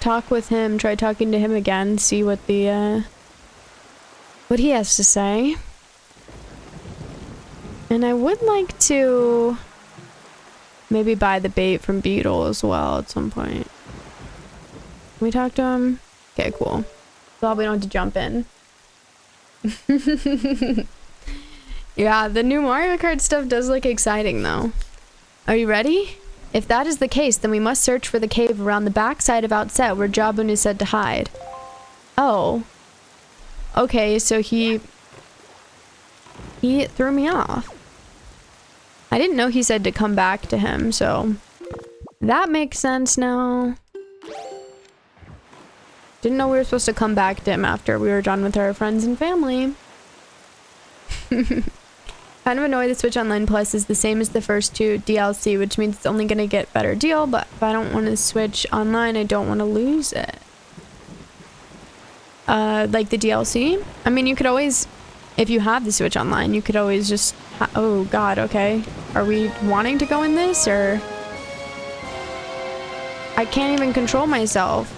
talk with him, try talking to him again, see what the, what he has to say. And I would like to maybe buy the bait from Beetle as well at some point. Can we talk to him? Okay, cool. Well, we don't have to jump in. Yeah, the new Mario Kart stuff does look exciting though. Are you ready? If that is the case, then we must search for the cave around the backside of Outset where Jabun is said to hide. Oh. Okay, so he threw me off. I didn't know he said to come back to him, so that makes sense now. Didn't know we were supposed to come back to him after we were done with our friends and family. Kind of annoyed the Switch Online Plus is the same as the first two DLC, which means it's only gonna get better deal, but if I don't want to Switch Online, I don't want to lose it. Like the DLC? I mean, you could always, if you have the Switch Online, you could always just, oh god, okay. Are we wanting to go in this, or? I can't even control myself.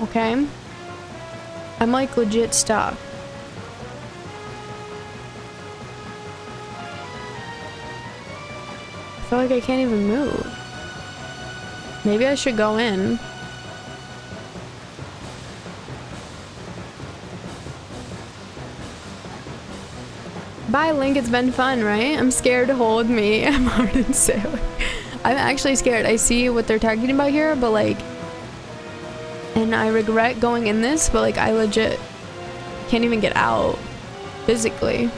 Okay. I'm like legit stuck. I feel like I can't even move. Maybe I should go in. Bye, Link. It's been fun, right? I'm scared. Hold me. I'm hard and sailing. I'm actually scared. I see what they're talking about here, but like... And I regret going in this, but like I legit can't even get out physically.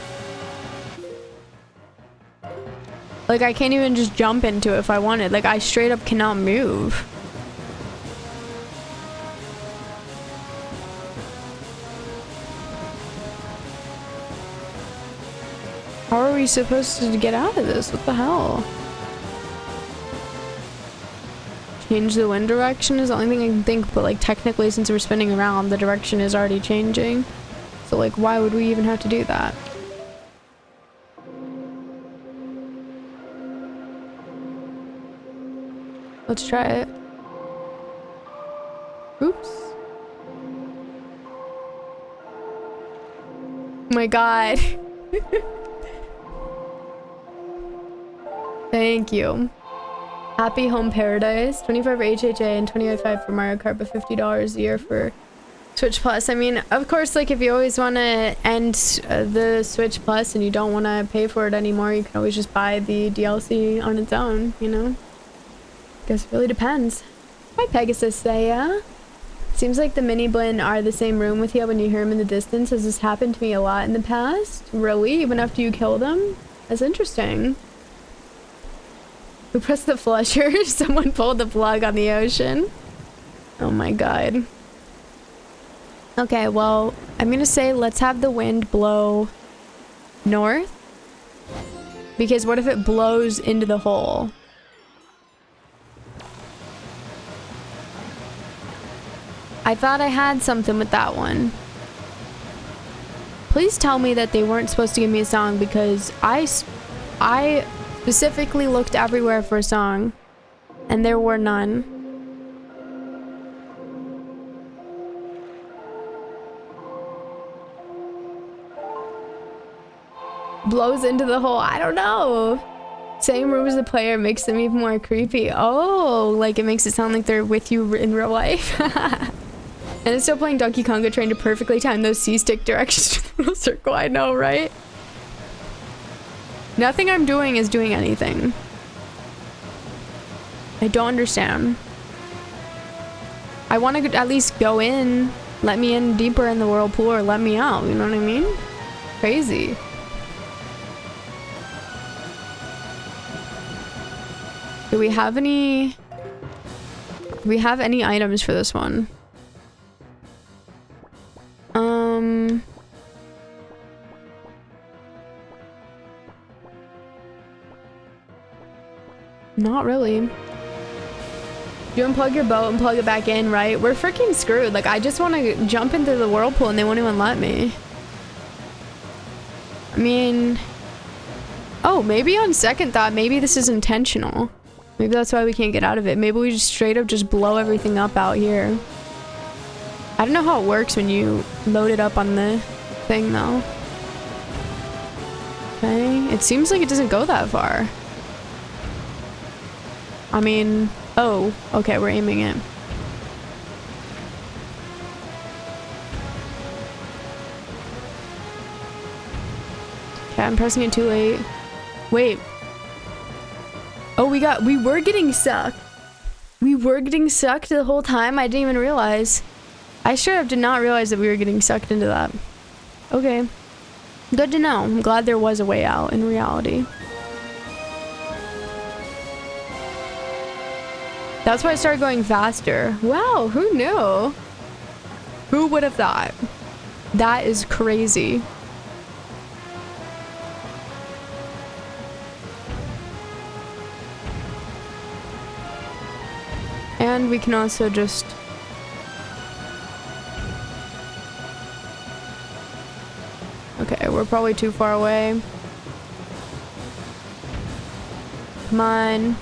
Like I can't even just jump into it if I wanted. Like I straight up cannot move. How are we supposed to get out of this? What the hell? Change the wind direction is the only thing I can think, but like technically since we're spinning around, the direction is already changing. So like why would we even have to do that? Let's try it. Oops. Oh my god. Thank you. Happy Home Paradise, 25 for HHA and 25 for Mario Kart, but $50 a year for Switch Plus. I mean, of course, like if you always want to end the Switch Plus and you don't want to pay for it anymore, you can always just buy the DLC on its own, you know? Guess it really depends. Hi, Pegasus Saya. Seems like the mini Blinn are the same room with you when you hear him in the distance. Has this happened to me a lot in the past? Really? Even after you kill them? That's interesting. Who pressed the flusher? Someone pulled the plug on the ocean. Oh my god. Okay, well, I'm gonna say let's have the wind blow north. Because what if it blows into the hole? I thought I had something with that one. Please tell me that they weren't supposed to give me a song because I specifically looked everywhere for a song and there were none. blows into the hole. I don't know. Same room as the player makes them even more creepy. Oh, like it makes it sound like they're with you in real life. And it's still playing Donkey Konga, trying to perfectly time those C-stick directions to the little circle. I know, right? Nothing I'm doing is doing anything. I don't understand. I want to at least go in. Let me in deeper in the whirlpool or let me out. You know what I mean? Crazy. Do we have any items for this one? Not really. You unplug your boat and plug it back in, right? We're freaking screwed. Like, I just want to jump into the whirlpool and they won't even let me. I mean... Oh, maybe on second thought, maybe this is intentional. Maybe that's why we can't get out of it. Maybe we just straight up just blow everything up out here. I don't know how it works when you load it up on the thing, though. Okay, it seems like it doesn't go that far. I mean... Oh, okay, we're aiming it. Okay, I'm pressing it too late. Wait. Oh, we were getting sucked. We were getting sucked the whole time? I didn't even realize. I straight up did not realize that we were getting sucked into that. Okay. Good to know. I'm glad there was a way out in reality. That's why I started going faster. Wow, who knew? Who would have thought? That is crazy. And we can also just... Okay, we're probably too far away. Come on.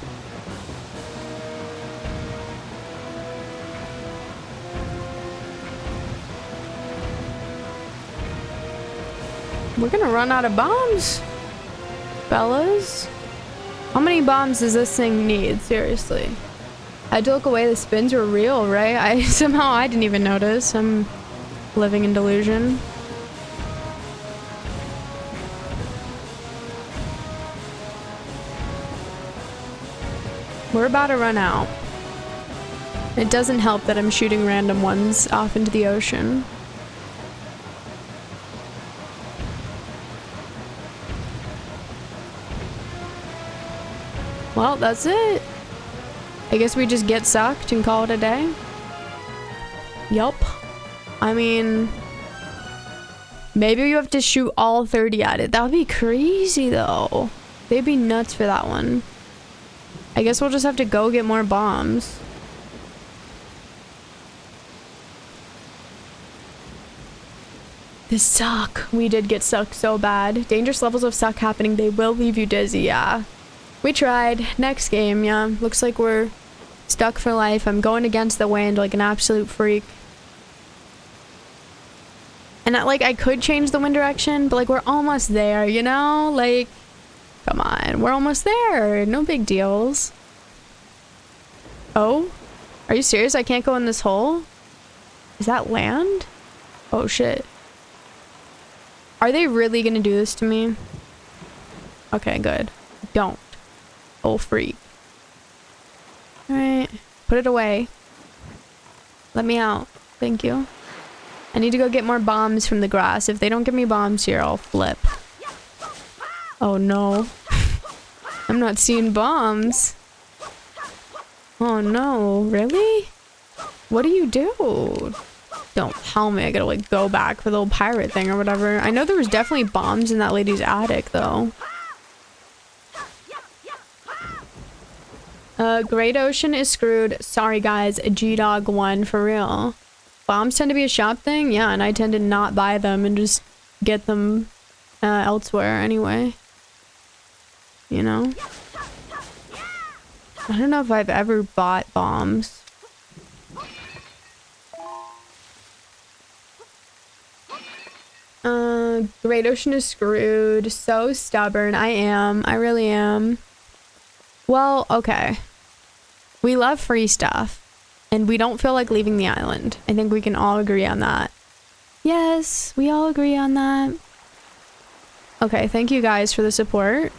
We're gonna run out of bombs, fellas. How many bombs does this thing need? Seriously. I had to look away. The spins were real, right? Somehow I didn't even notice. I'm living in delusion. We're about to run out. It doesn't help that I'm shooting random ones off into the ocean. Well, that's it. I guess we just get sucked and call it a day. Yup. I mean, maybe you have to shoot all 30 at it. That would be crazy, though. They'd be nuts for that one. I guess we'll just have to go get more bombs. This suck. We did get sucked so bad. Dangerous levels of suck happening. They will leave you dizzy, yeah. We tried. Next game, yeah. Looks like we're stuck for life. I'm going against the wind like an absolute freak. And I could change the wind direction, but like we're almost there, you know? Like, come on. We're almost there. No big deals. Oh? Are you serious? I can't go in this hole? Is that land? Oh, shit. Are they really gonna do this to me? Okay, good. Don't. Oh, freak. Alright. Put it away. Let me out. Thank you. I need to go get more bombs from the grass. If they don't give me bombs here, I'll flip. Oh, no. I'm not seeing bombs. Oh, no. Really? What do you do? Don't tell me I gotta, like, go back for the little pirate thing or whatever. I know there was definitely bombs in that lady's attic, though. Great Ocean is screwed. Sorry, guys. G-Dog won for real. Bombs tend to be a shop thing? Yeah, and I tend to not buy them and just get them elsewhere anyway. You know? I don't know if I've ever bought bombs. Great Ocean is screwed. So stubborn. I am. I really am. Well, okay. We love free stuff. And we don't feel like leaving the island. I think we can all agree on that. Yes, we all agree on that. Okay, thank you guys for the support.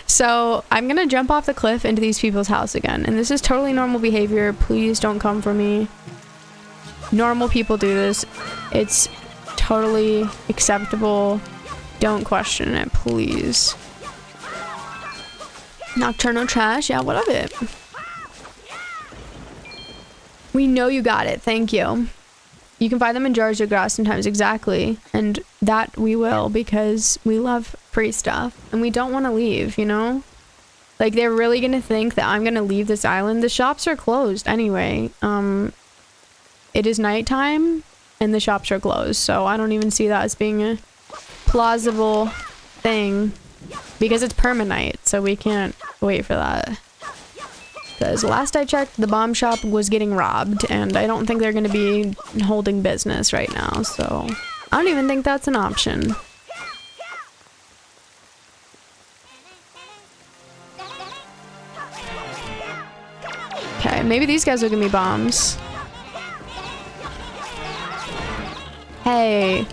So, I'm gonna jump off the cliff into these people's house again. And this is totally normal behavior. Please don't come for me. Normal people do this. It's totally acceptable. Don't question it, please. Nocturnal trash. Yeah, what of it? We know you got it. Thank you. You can find them in jars of grass sometimes. Exactly. And that we will, because we love free stuff. And we don't want to leave, you know? Like, they're really going to think that I'm going to leave this island. The shops are closed anyway. It is nighttime and the shops are closed. So I don't even see that as being a plausible thing. Because it's permanite. So we can't wait for that. Because last I checked, the bomb shop was getting robbed, and I don't think they're going to be holding business right now, so I don't even think that's an option. Okay, maybe these guys will give me bombs. Hey.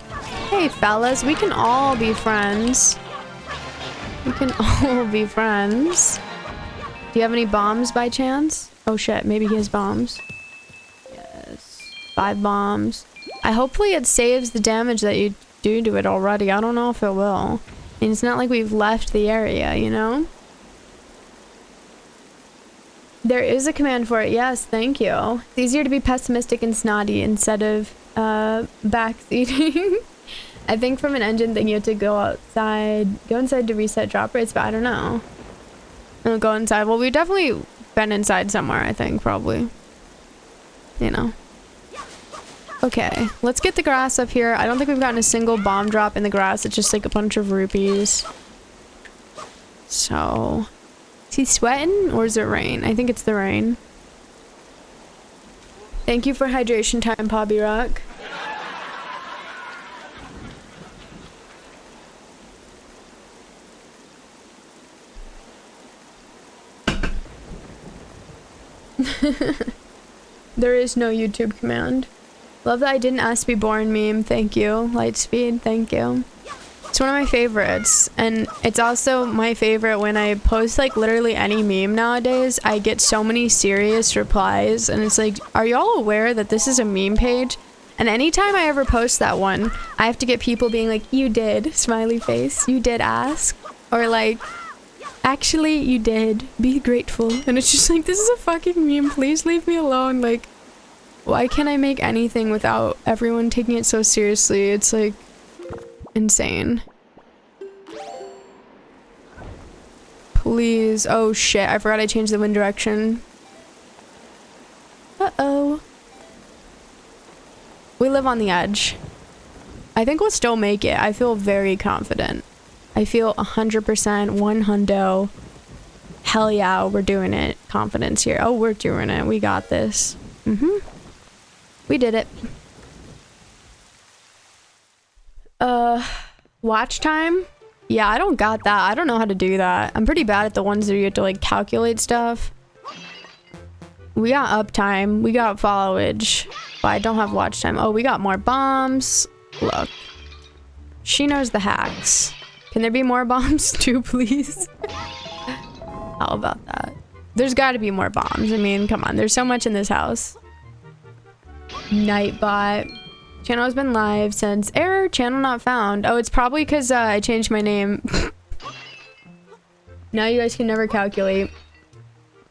Hey, fellas, we can all be friends. We can all be friends. Do you have any bombs by chance? Oh shit, maybe he has bombs. Yes. 5 bombs. Hopefully it saves the damage that you do to it already. I don't know if it will. And it's not like we've left the area, you know? There is a command for it. Yes, thank you. It's easier to be pessimistic and snotty instead of backseating. I think from an engine thing you have to go inside to reset drop rates, but I don't know. I'll go inside. Well, we've definitely been inside somewhere, I think, probably. You know. Okay, let's get the grass up here. I don't think we've gotten a single bomb drop in the grass. It's just like a bunch of rupees. So, is he sweating or is it rain? I think it's the rain. Thank you for hydration time, Pobby Rock. There is no YouTube command. Love that I didn't ask to be born meme. Thank you. Lightspeed. Thank you. It's one of my favorites. And it's also my favorite when I post like literally any meme nowadays. I get so many serious replies. And it's like, are y'all aware that this is a meme page? And anytime I ever post that one, I have to get people being like, you did. Smiley face. You did ask. Or like, actually, you did. Be grateful. And it's just like, this is a fucking meme. Please leave me alone. Like, why can't I make anything without everyone taking it so seriously? It's like, insane. Please. Oh shit, I forgot I changed the wind direction. Uh-oh. We live on the edge. I think we'll still make it. I feel very confident. I feel 100%, 100. Hell yeah, we're doing it. Confidence here. Oh, we're doing it. We got this. We did it. Watch time? Yeah, I don't got that. I don't know how to do that. I'm pretty bad at the ones that you have to like calculate stuff. We got uptime. We got followage. But I don't have watch time. Oh, we got more bombs. Look. She knows the hacks. Can there be more bombs too, please? How about that? There's got to be more bombs. I mean, come on. There's so much in this house. Nightbot. Channel has been live since error. Channel not found. Oh, it's probably because I changed my name. Now you guys can never calculate.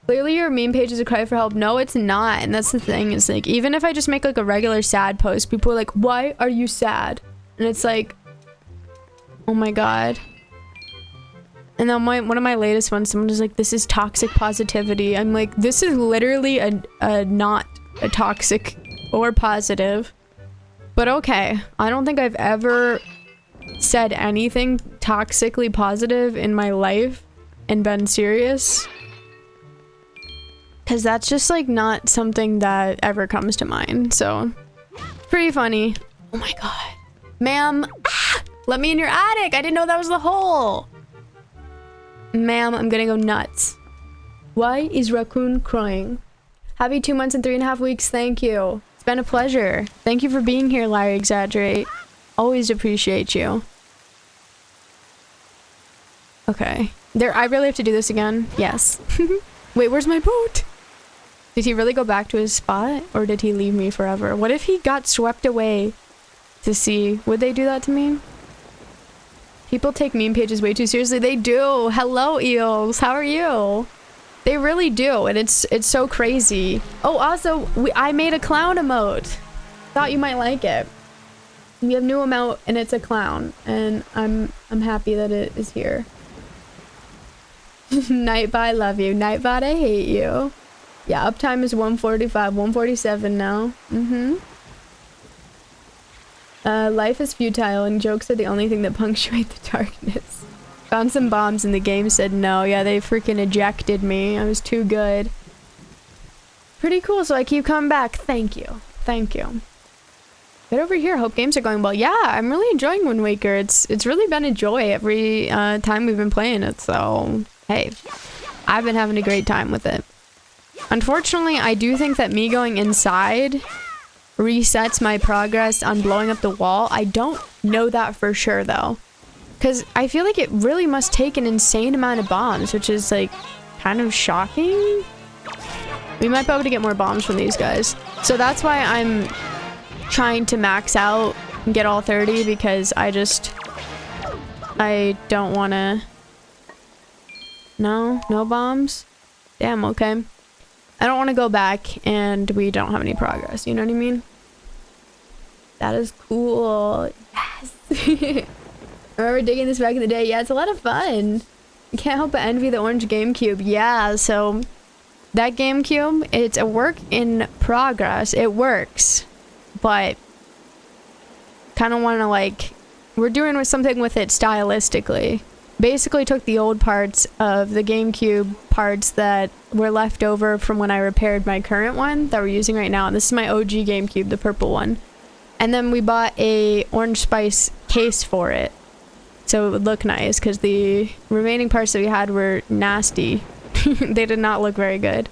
Clearly your meme page is a cry for help. No, it's not. And that's the thing. It's like, even if I just make like a regular sad post, people are like, why are you sad? And it's like, oh my god. And then one of my latest ones, someone was like, this is toxic positivity. I'm like, this is literally a not a toxic or positive. But okay, I don't think I've ever said anything toxically positive in my life and been serious. Because that's just like not something that ever comes to mind. So, pretty funny. Oh my god. Ma'am, let me in your attic. I didn't know that was the hole. Ma'am, I'm gonna go nuts. Why is Raccoon crying? Happy 2 months and 3.5 weeks. Thank you. It's been a pleasure. Thank you for being here, Larry Exaggerate. Always appreciate you. Okay. I really have to do this again? Yes. Wait, where's my boat? Did he really go back to his spot? Or did he leave me forever? What if he got swept away to sea? Would they do that to me? People take meme pages way too seriously. They do. Hello, eels. How are you? They really do, and it's so crazy. Oh, also, I made a clown emote. Thought you might like it. We have new emote, and it's a clown, and I'm happy that it is here. Nightbot, love you. Nightbot, I hate you. Yeah, uptime is 145, 147 now. Life is futile, and jokes are the only thing that punctuate the darkness. Found some bombs and the game said no. Yeah, they freaking ejected me. I was too good. Pretty cool, so I keep coming back. Thank you. Thank you. Get over here. Hope games are going well. Yeah, I'm really enjoying Wind Waker. It's really been a joy every time we've been playing it, so hey. I've been having a great time with it. Unfortunately, I do think that me going inside resets my progress on blowing up the wall. I don't know that for sure, though. Because I feel like it really must take an insane amount of bombs, which is, like, kind of shocking. We might be able to get more bombs from these guys. So that's why I'm trying to max out and get all 30, because I don't want to... No bombs? Damn, okay. I don't want to go back and we don't have any progress, you know what I mean? That is cool. Yes! I remember digging this back in the day. Yeah, it's a lot of fun. You can't help but envy the orange GameCube. Yeah, so that GameCube, it's a work in progress. It works, but kind of want to, like, we're doing something with it stylistically. Basically took the old parts of the GameCube parts that were left over from when I repaired my current one that we're using right now. And this is my OG GameCube, the purple one. And then we bought a Orange Spice case for it, so it would look nice, because the remaining parts that we had were nasty. They did not look very good.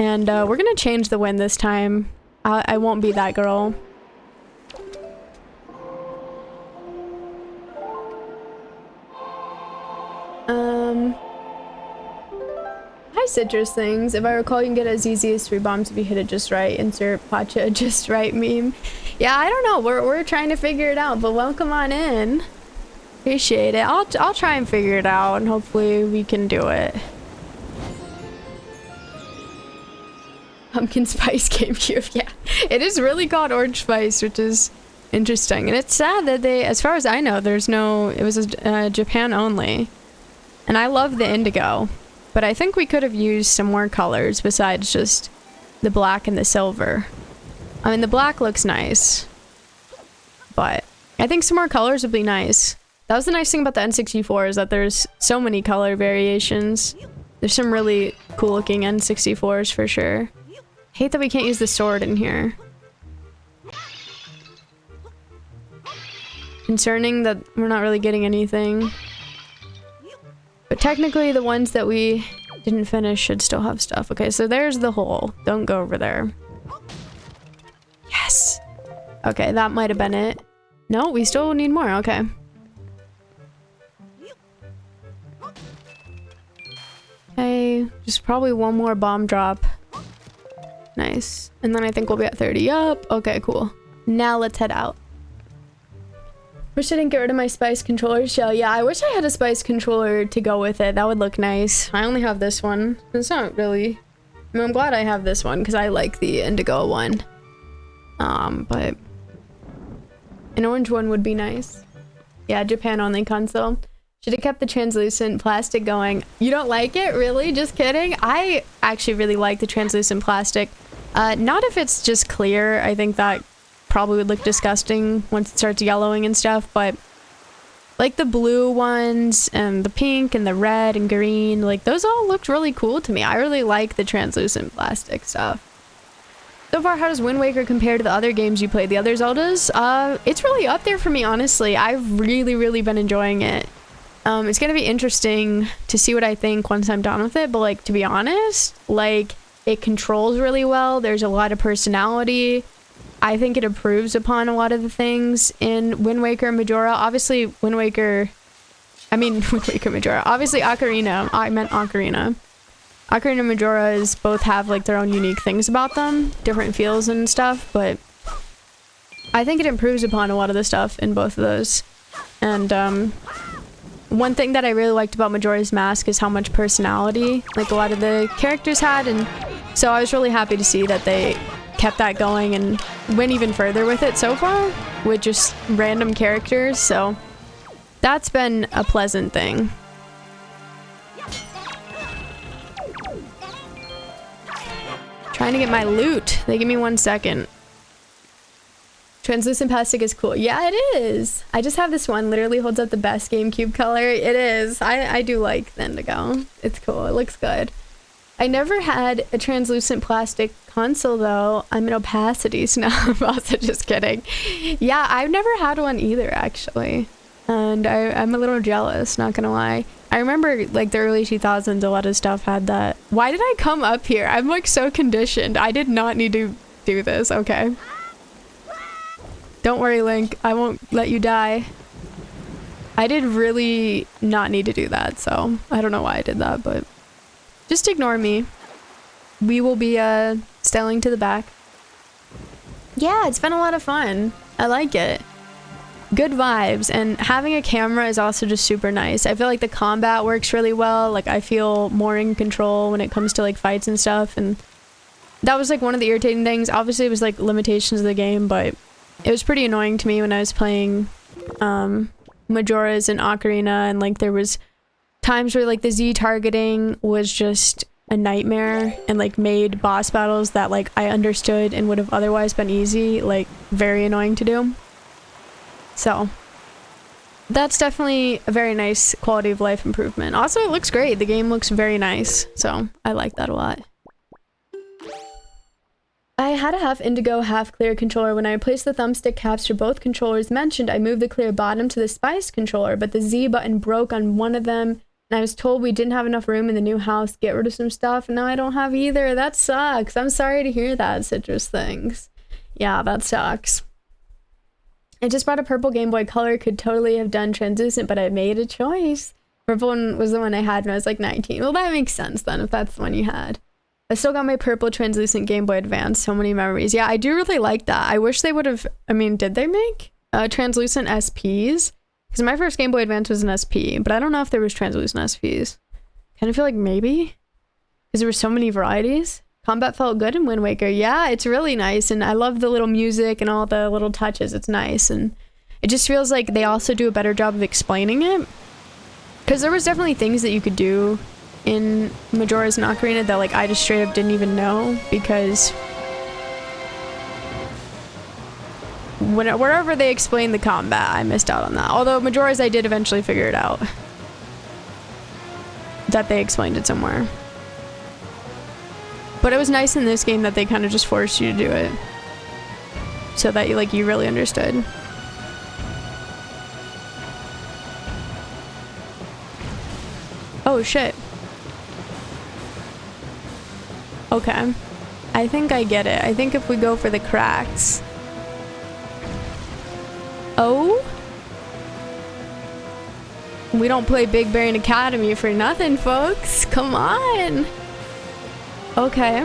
And we're gonna change the wind this time. I won't be that girl. Hi, Citrus Things. If I recall, you can get as easy as 3 bombs if you hit it just right. Insert Pacha just right meme. Yeah, I don't know. We're trying to figure it out, but welcome on in. Appreciate it. I'll try and figure it out, and hopefully we can do it. Pumpkin Spice GameCube. Yeah, it is really called Orange Spice, which is interesting. And it's sad that they, as far as I know, there's no. It was Japan only. And I love the indigo, but I think we could have used some more colors besides just the black and the silver. I mean, the black looks nice, but I think some more colors would be nice. That was the nice thing about the N64, is that there's so many color variations. There's some really cool looking N64s for sure. Hate that we can't use the sword in here. Concerning that we're not really getting anything. But technically the ones that we didn't finish should still have stuff. Okay, so there's the hole. Don't go over there. Yes! Okay, that might have been it. No, we still need more. Okay. Okay, just probably one more bomb drop. Nice. And then I think we'll be at 30. Yup. Okay, cool. Now let's head out. Wish I didn't get rid of my Spice controller shell. Yeah, I wish I had a Spice controller to go with it. That would look nice. I only have this one. It's not really... I mean, I'm glad I have this one because I like the indigo one. But an orange one would be nice. Yeah, Japan only console. Should have kept the translucent plastic going. You don't like it? Really? Just kidding? I actually really like the translucent plastic. Not if it's just clear. I think that probably would look disgusting once it starts yellowing and stuff, but like the blue ones and the pink and the red and green, like those all looked really cool to me. I really like the translucent plastic stuff. So far, how does Wind Waker compare to the other games you played, the other Zeldas? It's really up there for me, honestly. I've really been enjoying it. It's gonna be interesting to see what I think once I'm done with it, but like, to be honest, like, it controls really well. There's a lot of personality. I think it improves upon a lot of the things in Wind Waker and Majora. Obviously, Wind Waker Majora. Obviously, Ocarina. I meant Ocarina. Ocarina and Majora's both have like their own unique things about them, different feels and stuff, but I think it improves upon a lot of the stuff in both of those. And one thing that I really liked about Majora's Mask is how much personality like a lot of the characters had, and so I was really happy to see that they kept that going and went even further with it so far with just random characters, so that's been a pleasant thing. Trying to get my loot. They give me 1 second. Translucent plastic is cool. Yeah, it is. I just have this one. Literally holds up the best GameCube color. It is. I do like the Indigo. It's cool. It looks good. I never had a translucent plastic console though. I'm an opacity snob. I'm also just kidding. Yeah, I've never had one either actually. And I'm a little jealous, not gonna lie. I remember like the early 2000s, a lot of stuff had that. Why did I come up here? I'm like so conditioned. I did not need to do this. Okay. Don't worry, Link. I won't let you die. I did really not need to do that, so I don't know why I did that, but just ignore me. We will be sailing to the back. Yeah, it's been a lot of fun. I like it. Good vibes, and having a camera is also just super nice. I feel like the combat works really well. Like I feel more in control when it comes to like fights and stuff, and that was like one of the irritating things. Obviously it was like limitations of the game, but it was pretty annoying to me when I was playing Majora's and Ocarina, and like there was times where like the Z targeting was just a nightmare and like made boss battles that like I understood and would have otherwise been easy like very annoying to do. So that's definitely a very nice quality of life improvement. Also, it looks great. The game looks very nice, so I like that a lot. I had a half indigo, half clear controller. When I replaced the thumbstick caps for both controllers mentioned, I moved the clear bottom to the spice controller, but the Z button broke on one of them, and I was told we didn't have enough room in the new house to get rid of some stuff, and now I don't have either. That sucks. I'm sorry to hear that, Citrus Things. Yeah, that sucks. I just bought a purple Game Boy Color. Could totally have done translucent, but I made a choice. Purple one was the one I had when I was like 19. Well, that makes sense then, if that's the one you had. I still got my purple translucent Game Boy Advance. So many memories. Yeah, I do really like that. I wish they would have... I mean, did they make translucent SPs? Because my first Game Boy Advance was an SP, but I don't know if there was translucent SPs. Kind of feel like maybe? Because there were so many varieties. Combat felt good in Wind Waker. Yeah, it's really nice, and I love the little music and all the little touches. It's nice, and it just feels like they also do a better job of explaining it. Because there was definitely things that you could do in Majora's and Ocarina that like I just straight up didn't even know, because wherever they explained the combat, I missed out on that. Although Majora's, I did eventually figure it out. That they explained it somewhere. But it was nice in this game that they kind of just forced you to do it. So that you really understood. Oh shit. Okay. I think I get it. I think if we go for the cracks. Oh? We don't play Big Brain Academy for nothing, folks. Come on. Okay.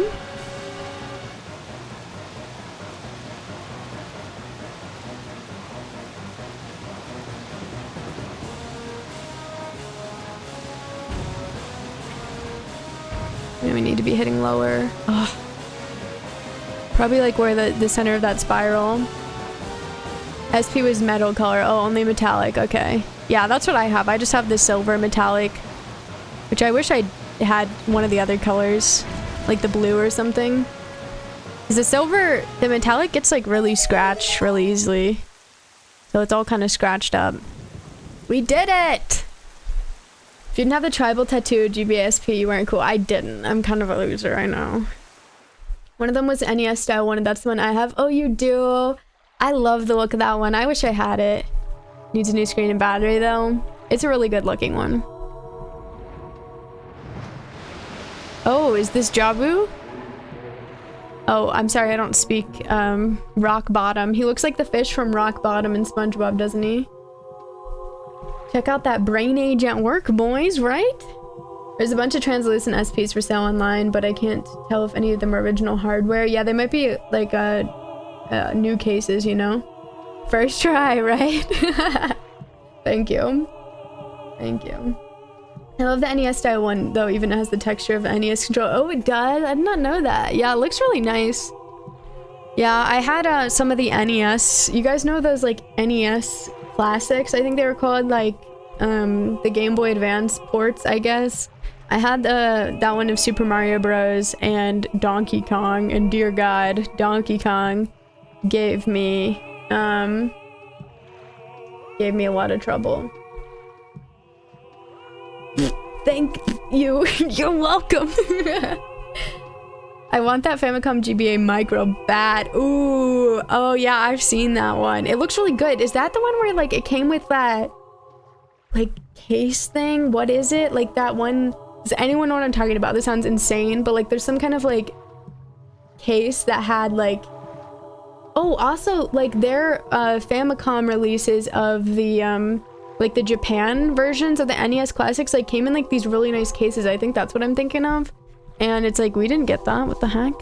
Maybe we need to be hitting lower. Ugh. Probably like where the center of that spiral. SP was metal color. Oh, only metallic. Okay. Yeah, that's what I have. I just have the silver metallic, which I wish I had one of the other colors. Like the blue or something. Because the silver, the metallic gets like really scratched really easily. So it's all kind of scratched up. We did it! If you didn't have the tribal tattoo GBSP, you weren't cool. I didn't. I'm kind of a loser, I know. One of them was NES style one, and that's the one I have. Oh, you do? I love the look of that one. I wish I had it. Needs a new screen and battery, though. It's a really good looking one. Oh, is this Jabu? Oh, I'm sorry, I don't speak Rock Bottom. He looks like the fish from Rock Bottom in SpongeBob, doesn't he? Check out that brain age at work, boys, right? There's a bunch of translucent SPs for sale online, but I can't tell if any of them are original hardware. Yeah, they might be like new cases, you know? First try, right? Thank you. Thank you. I love the NES style one, though, even it has the texture of the NES control. Oh, it does? I did not know that. Yeah, it looks really nice. Yeah, I had some of the NES. You guys know those, like, NES classics? I think they were called, like, the Game Boy Advance ports, I guess. I had that one of Super Mario Bros. And Donkey Kong, and dear God, Donkey Kong gave me a lot of trouble. Thank you. You're welcome. I want that Famicom GBA Micro bad. Ooh. Oh yeah, I've seen that one. It looks really good. Is that the one where like it came with that like case thing? What is it? Like that one? Does anyone know what I'm talking about? This sounds insane, but like there's some kind of like case that had like, oh, also like their Famicom releases of the like the Japan versions of the NES classics like came in like these really nice cases. I think that's what I'm thinking of. And it's like, we didn't get that. What the heck?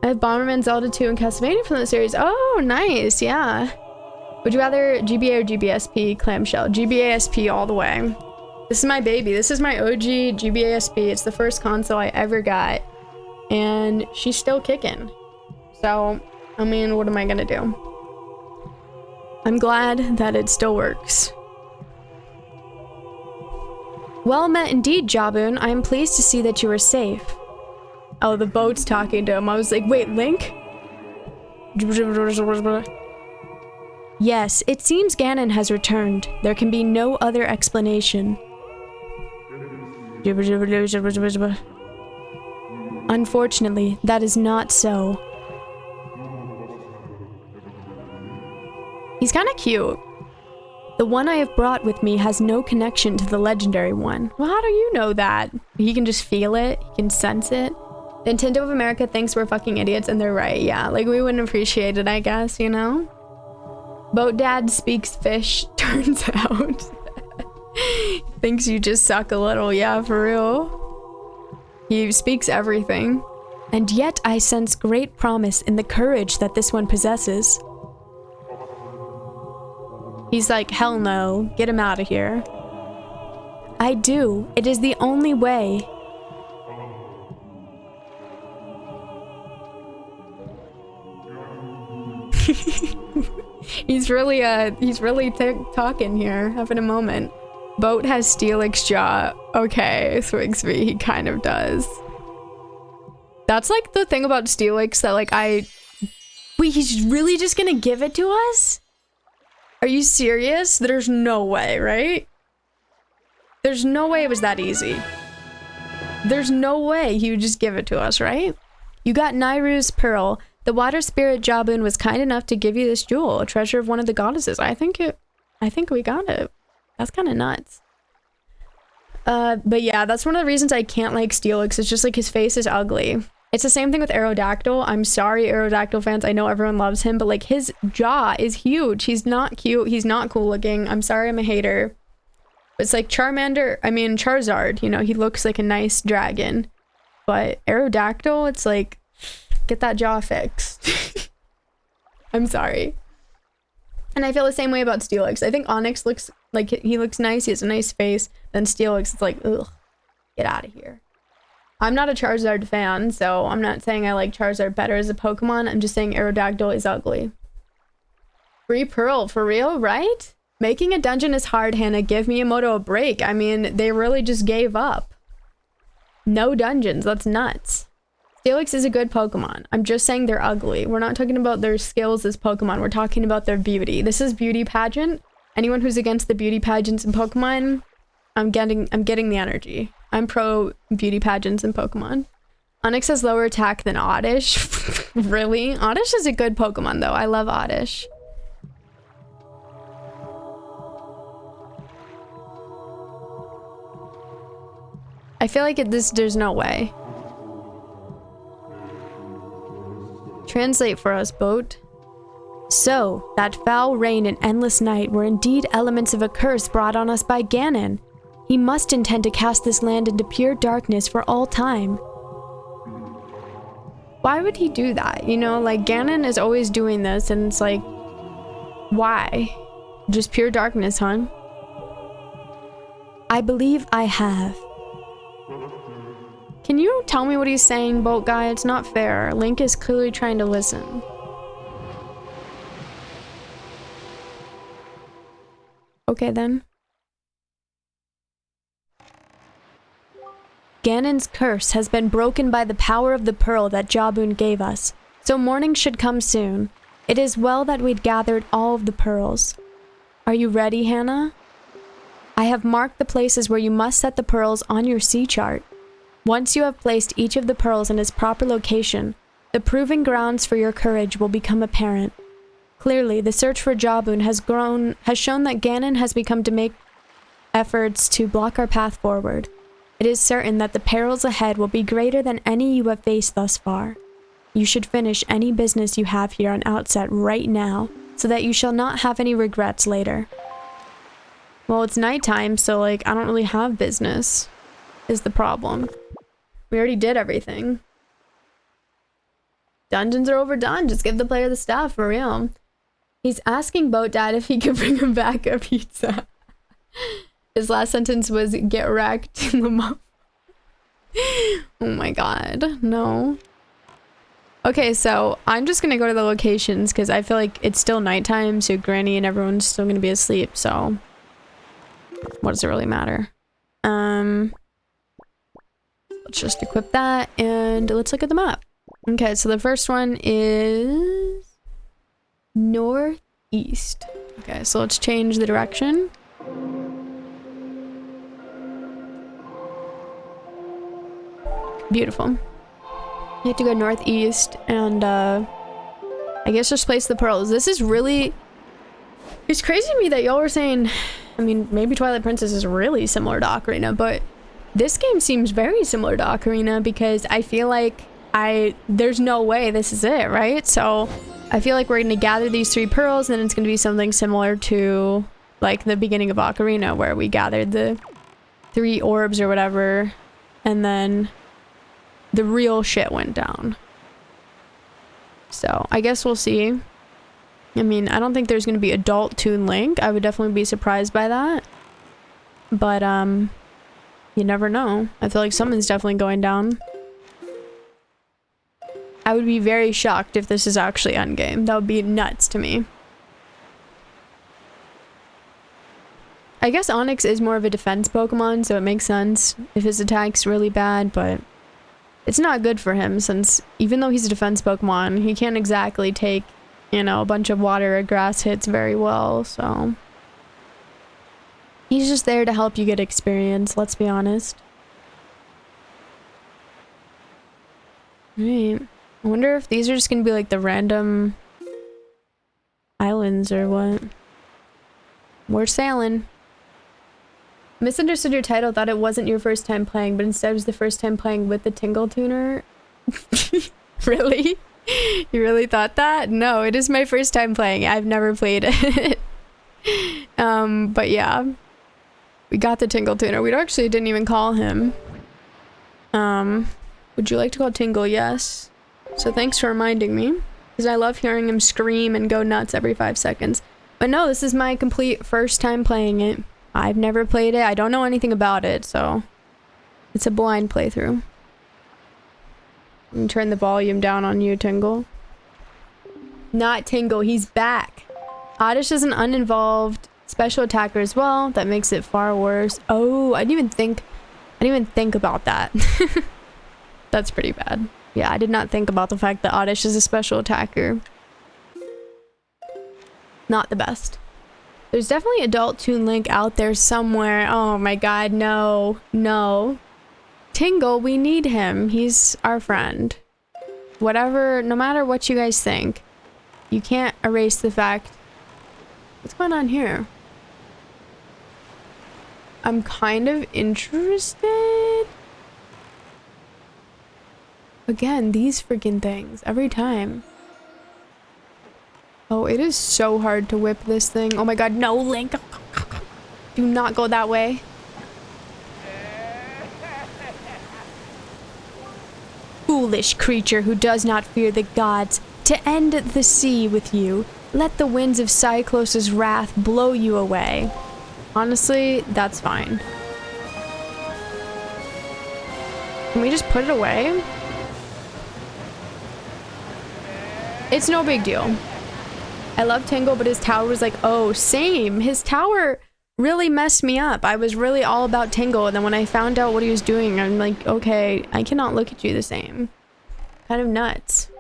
I have Bomberman, Zelda 2, and Castlevania from the series. Oh, nice. Yeah. Would you rather GBA or GBSP clamshell? GBASP all the way. This is my baby. This is my OG GBASP. It's the first console I ever got. And she's still kicking. So, I mean, what am I gonna do? I'm glad that it still works. Well met indeed, Jaboon. I am pleased to see that you are safe. Oh, the boat's talking to him. I was like, wait, Link? Yes, it seems Ganon has returned. There can be no other explanation. Unfortunately, that is not so. He's kind of cute. The one I have brought with me has no connection to the legendary one. Well, how do you know that? He can just feel it. He can sense it. Nintendo of America thinks we're fucking idiots, and they're right. Yeah, like we wouldn't appreciate it, I guess, you know? Boat Dad speaks fish, turns out. Thinks you just suck a little. Yeah, for real. He speaks everything. And yet I sense great promise in the courage that this one possesses. He's like, hell no, get him out of here. I do. It is the only way. he's really talking here, having a moment. Boat has Steelix jaw. Okay, Swigsby, he kind of does. That's like the thing about Steelix that like wait, he's really just gonna give it to us? Are you serious? There's no way, right? There's no way it was that easy. There's no way he would just give it to us, right? You got Nairu's pearl. The water spirit Jaboon was kind enough to give you this jewel, a treasure of one of the goddesses. I think we got it. That's kind of nuts. But yeah, that's one of the reasons I can't like Steelix. It's just like his face is ugly. It's the same thing with Aerodactyl. I'm sorry, Aerodactyl fans. I know everyone loves him, but like his jaw is huge. He's not cute. He's not cool looking. I'm sorry, I'm a hater. It's like Charizard, you know, he looks like a nice dragon. But Aerodactyl, it's like, get that jaw fixed. I'm sorry. And I feel the same way about Steelix. I think Onyx looks like he looks nice. He has a nice face. Then Steelix, it's like, ugh, get out of here. I'm not a Charizard fan, so I'm not saying I like Charizard better as a Pokemon. I'm just saying Aerodactyl is ugly. Free Pearl, for real, right? Making a dungeon is hard, Hannah. Give Miyamoto a break. I mean, they really just gave up. No dungeons, that's nuts. Steelix is a good Pokemon. I'm just saying they're ugly. We're not talking about their skills as Pokemon. We're talking about their beauty. This is beauty pageant. Anyone who's against the beauty pageants in Pokemon, I'm getting the energy. I'm pro beauty pageants in Pokemon. Onyx has lower attack than Oddish. Really? Oddish is a good Pokemon though. I love Oddish. I feel like there's no way. Translate for us, boat. So, that foul rain and endless night were indeed elements of a curse brought on us by Ganon. He must intend to cast this land into pure darkness for all time. Why would he do that? You know, like, Ganon is always doing this, and it's like, why? Just pure darkness, huh? I believe I have. Can you tell me what he's saying, boat guy? It's not fair. Link is clearly trying to listen. Okay, then. Ganon's curse has been broken by the power of the pearl that Jabun gave us, so morning should come soon. It is well that we'd gathered all of the pearls. Are you ready, Hannah? I have marked the places where you must set the pearls on your sea chart. Once you have placed each of the pearls in its proper location, the proving grounds for your courage will become apparent. Clearly, the search for Jabun has shown that Ganon has begun to make efforts to block our path forward. It is certain that the perils ahead will be greater than any you have faced thus far. You should finish any business you have here on Outset right now, so that you shall not have any regrets later. Well, it's nighttime, so, like, I don't really have business, is the problem. We already did everything. Dungeons are overdone. Just give the player the stuff, for real. He's asking Boat Dad if he could bring him back a pizza. His last sentence was, get wrecked. Oh my god, no. Okay, so I'm just gonna go to the locations because I feel like it's still nighttime, so Granny and everyone's still gonna be asleep, so what does it really matter? Let's just equip that and let's look at the map. Okay, so the first one is northeast. Okay, so let's change the direction. Beautiful. You have to go northeast and I guess just place the pearls. This is really... It's crazy to me that y'all were saying... I mean, maybe Twilight Princess is really similar to Ocarina, but this game seems very similar to Ocarina because I feel like there's no way this is it, right? So I feel like we're going to gather these 3 pearls and then it's going to be something similar to like the beginning of Ocarina where we gathered the 3 orbs or whatever and then the real shit went down. So I guess we'll see. I mean, I don't think there's going to be adult Toon Link. I would definitely be surprised by that. But, you never know. I feel like something's definitely going down. I would be very shocked if this is actually endgame. That would be nuts to me. I guess Onyx is more of a defense Pokemon, so it makes sense if his attack's really bad, but it's not good for him since even though he's a defense Pokemon, he can't exactly take, you know, a bunch of water or grass hits very well, so... He's just there to help you get experience, let's be honest. Right. I wonder if these are just gonna be like the random islands or what. We're sailing. Misunderstood your title, thought it wasn't your first time playing, but instead it was the first time playing with the Tingle Tuner. Really? You really thought that? No, it is my first time playing. I've never played it. But yeah. We got the Tingle Tuner. We actually didn't even call him. Would you like to call Tingle? Yes. So thanks for reminding me. Because I love hearing him scream and go nuts every 5 seconds. But no, this is my complete first time playing it. I've never played it. I don't know anything about it, so... It's a blind playthrough. And turn the volume down on you, Tingle. Not Tingle, he's back. Oddish is an uninvolved special attacker as well. That makes it far worse. Oh, I didn't even think about that. That's pretty bad. Yeah, I did not think about the fact that Oddish is a special attacker. Not the best. There's definitely adult Toon Link out there somewhere. Oh my god, no. No. Tingle, we need him. He's our friend. Whatever, no matter what you guys think, you can't erase the fact. What's going on here? I'm kind of interested. Again, these freaking things every time. Oh, it is so hard to whip this thing. Oh my god, no, Link. Do not go that way. Foolish creature who does not fear the gods, to end the sea with you, let the winds of Cyclos' wrath blow you away. Honestly, that's fine. Can we just put it away? It's no big deal. I love Tingle, but his tower was like, oh, same. His tower really messed me up. I was really all about Tingle, and then when I found out what he was doing, I'm like, okay, I cannot look at you the same. Kind of nuts.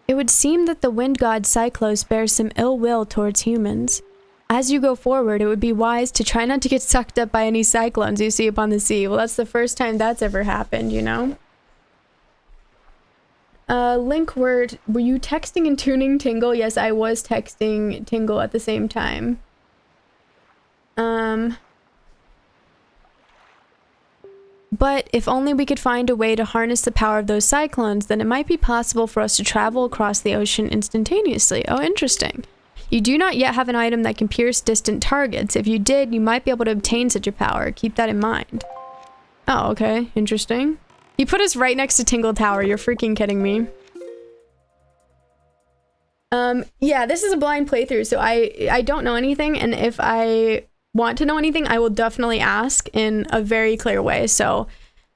It would seem that the wind god Cyclos bears some ill will towards humans. As you go forward, it would be wise to try not to get sucked up by any cyclones you see upon the sea. Well, that's the first time that's ever happened, you know? Link, were you texting and tuning Tingle? Yes, I was texting Tingle at the same time. But if only we could find a way to harness the power of those cyclones, then it might be possible for us to travel across the ocean instantaneously. Oh, interesting. You do not yet have an item that can pierce distant targets. If you did, you might be able to obtain such a power. Keep that in mind. Oh, okay. Interesting. You put us right next to Tingle Tower. You're freaking kidding me. Yeah, this is a blind playthrough, so I don't know anything, and if I want to know anything, I will definitely ask in a very clear way. So,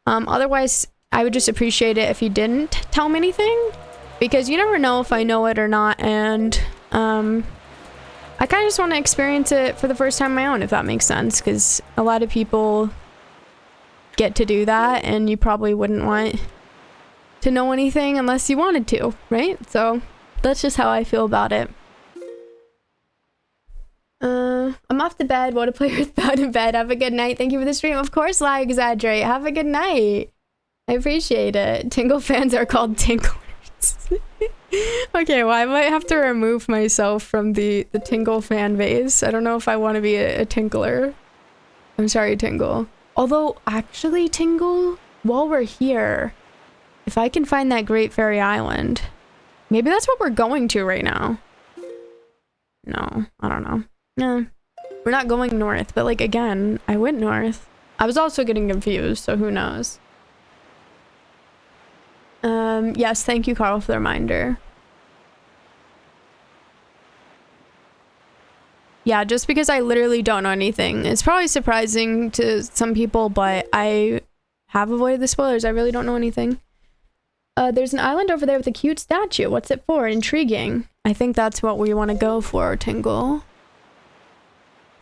otherwise, I would just appreciate it if you didn't tell me anything, because you never know if I know it or not, and, I kind of just want to experience it for the first time on my own, if that makes sense, because a lot of people get to do that, and you probably wouldn't want to know anything unless you wanted to, right? So that's just how I feel about it. I'm off to bed. Want to play with Bad in bed. Have a good night. Thank you for the stream. Of course, lie exaggerate. Have a good night. I appreciate it. Tingle fans are called tinklers. Okay, well, I might have to remove myself from the Tingle fan base. I don't know if I want to be a tinkler. I'm sorry, Tingle. Although, actually, Tingle, while we're here, if I can find that Great Fairy Island, maybe that's what we're going to right now. No, I don't know. No, we're not going north, but like, again, I went north. I was also getting confused, so who knows? Yes, thank you, Carl, for the reminder. Yeah, just because I literally don't know anything. It's probably surprising to some people, but I have avoided the spoilers. I really don't know anything. There's an island over there with a cute statue. What's it for? Intriguing. I think that's what we want to go for, Tingle.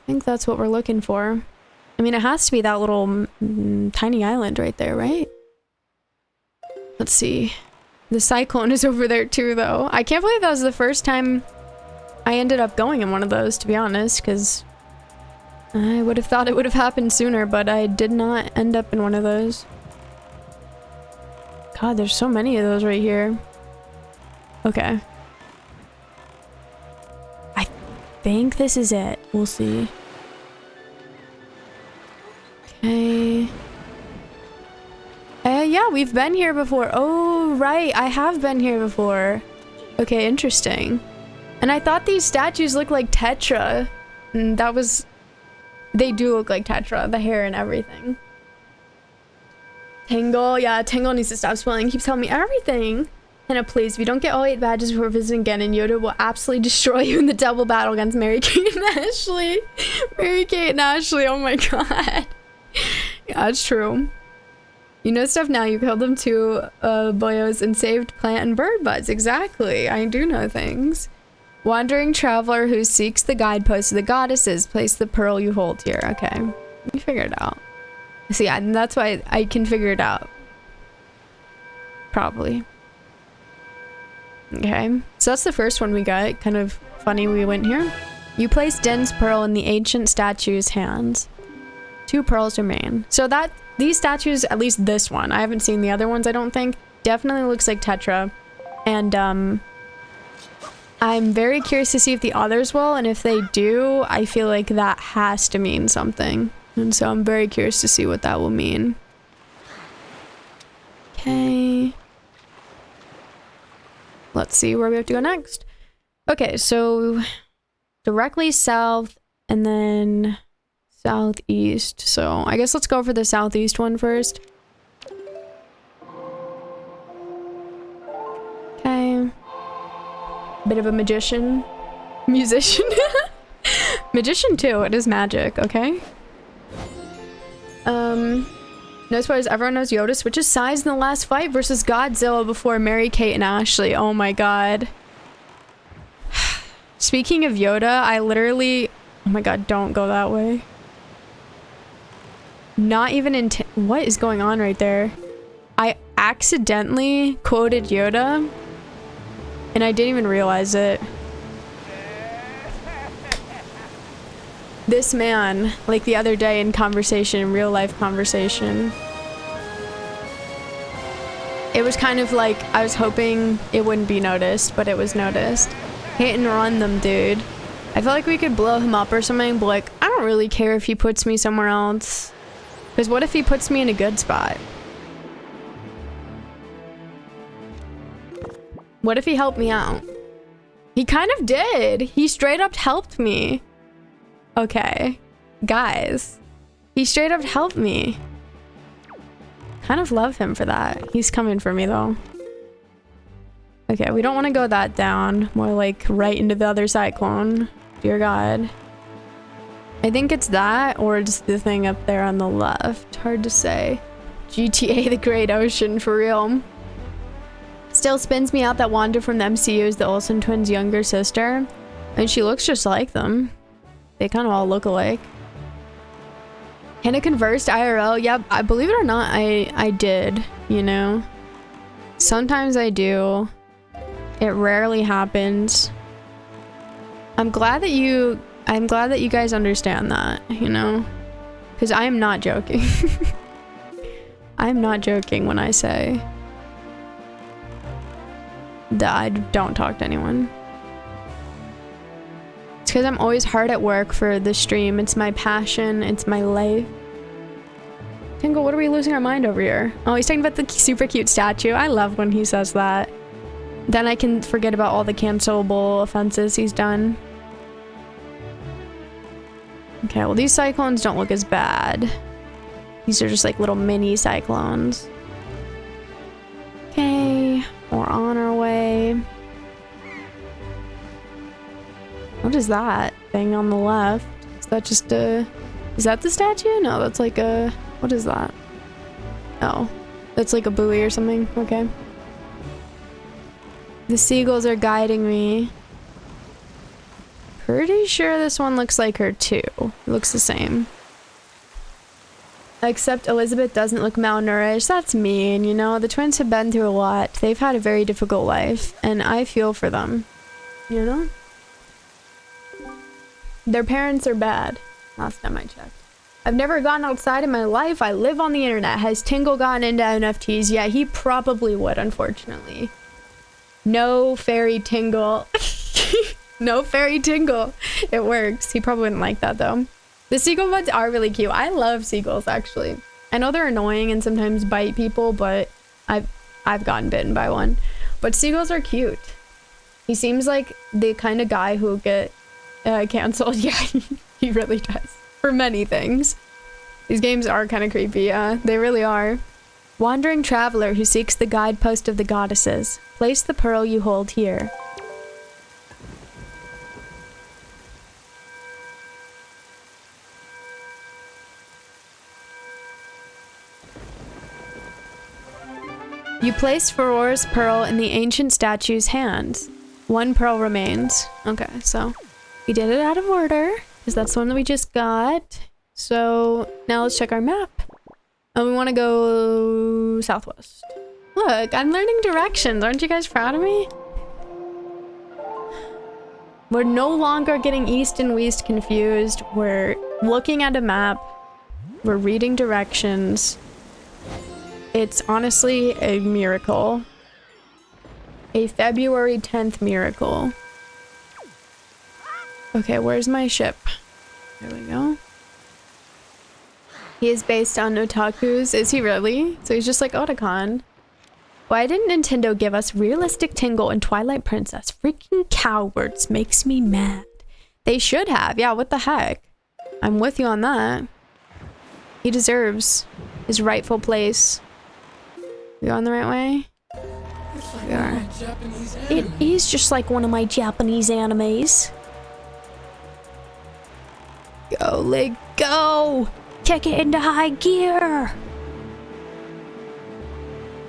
I think that's what we're looking for. I mean, it has to be that little tiny island right there, right? Let's see. The cyclone is over there too, though. I can't believe that was the first time I ended up going in one of those, to be honest, because I would have thought it would have happened sooner, but I did not end up in one of those. God, there's so many of those right here. Okay. I think this is it. We'll see. Okay. Yeah, we've been here before. Oh, right. I have been here before. Okay, interesting. And I thought these statues looked like Tetra. And that was... They do look like Tetra, the hair and everything. Tingle, yeah, Tingle needs to stop spoiling. He keeps telling me everything. Hannah, please, if you don't get all 8 badges before visiting again, and Yoda will absolutely destroy you in the double battle against Mary Kate and Ashley. Mary Kate and Ashley, oh my god. Yeah, that's true. You know stuff now. You killed them 2 boyos and saved plant and bird buds. Exactly. I do know things. Wandering traveler who seeks the guideposts of the goddesses. Place the pearl you hold here. Okay. You figure it out. See, yeah, and that's why I can figure it out. Probably. Okay. So that's the first one we got. Kind of funny we went here. You place Den's pearl in the ancient statue's hands. 2 pearls remain. So that these statues, at least this one, I haven't seen the other ones, I don't think, definitely looks like Tetra. And I'm very curious to see if the others will, and if they do, I feel like that has to mean something. And so I'm very curious to see what that will mean. Okay. Let's see where we have to go next. Okay, so directly south and then southeast. So I guess let's go for the southeast one first. Okay. Bit of a magician. Musician. Magician too. It is magic, okay? No spoilers, everyone knows Yoda switches sides in the last fight versus Godzilla before Mary Kate and Ashley. Oh my god. Speaking of Yoda, I literally... Oh my god, don't go that way. Not even in... What is going on right there? I accidentally quoted Yoda, and I didn't even realize it. This man, like the other day in conversation, in real life conversation, it was kind of like, I was hoping it wouldn't be noticed, but it was noticed. Hit and run them, dude. I feel like we could blow him up or something, but like, I don't really care if he puts me somewhere else. Because what if he puts me in a good spot? What if he helped me out? He kind of did. He straight up helped me. Okay, guys, he straight up helped me. Kind of love him for that. He's coming for me though. Okay, we don't want to go that down. More like right into the other cyclone. Dear God. I think it's that or it's the thing up there on the left. Hard to say. GTA the Great Ocean for real. Still spins me out that Wanda from the MCU is the Olsen twins' younger sister. And she looks just like them. They kind of all look alike. Hannah conversed IRL. Yep, I believe it or not, I did, you know. Sometimes I do. It rarely happens. I'm glad that you guys understand that, you know. Because I am not joking. I'm not joking when I say that I don't talk to anyone. It's because I'm always hard at work for the stream. It's my passion. It's my life. Tingle, what are we losing our mind over here? Oh, he's talking about the super cute statue. I love when he says that. Then I can forget about all the cancelable offenses he's done. Okay, well these cyclones don't look as bad. These are just like little mini cyclones. Okay, we're on our way. What is that thing on the left? Is that just a... Is that the statue? No, that's like a... What is that? Oh, that's like a buoy or something. Okay. The seagulls are guiding me. Pretty sure this one looks like her too. It looks the same. Except Elizabeth doesn't look malnourished. That's mean, you know? The twins have been through a lot. They've had a very difficult life, and I feel for them. You know? Their parents are bad. Last time I checked. I've never gone outside in my life. I live on the internet. Has Tingle gotten into NFTs? Yeah, he probably would, unfortunately. No fairy Tingle. No fairy Tingle. It works. He probably wouldn't like that, though. The seagull buds are really cute. I love seagulls, actually. I know they're annoying and sometimes bite people, but I've gotten bitten by one. But seagulls are cute. He seems like the kind of guy who will get canceled. Yeah, he really does. For many things. These games are kind of creepy, yeah. They really are. Wandering traveler who seeks the guidepost of the goddesses. Place the pearl you hold here. You place Farore's pearl in the ancient statue's hands. 1 pearl remains. Okay, so we did it out of order, because that's the one that we just got. So now let's check our map. And we want to go southwest. Look, I'm learning directions. Aren't you guys proud of me? We're no longer getting east and west confused. We're looking at a map We're reading directions. It's honestly a miracle. A February 10th miracle. Okay, where's my ship? There we go. He is based on otakus. Is he really? So he's just like Otakon. Why didn't Nintendo give us realistic Tingle and Twilight Princess? Freaking cowards. Makes me mad. They should have. Yeah, what the heck? I'm with you on that. He deserves his rightful place. We on the right way? We are. It is just like one of my Japanese animes. Go, Lig, go! Kick it into high gear!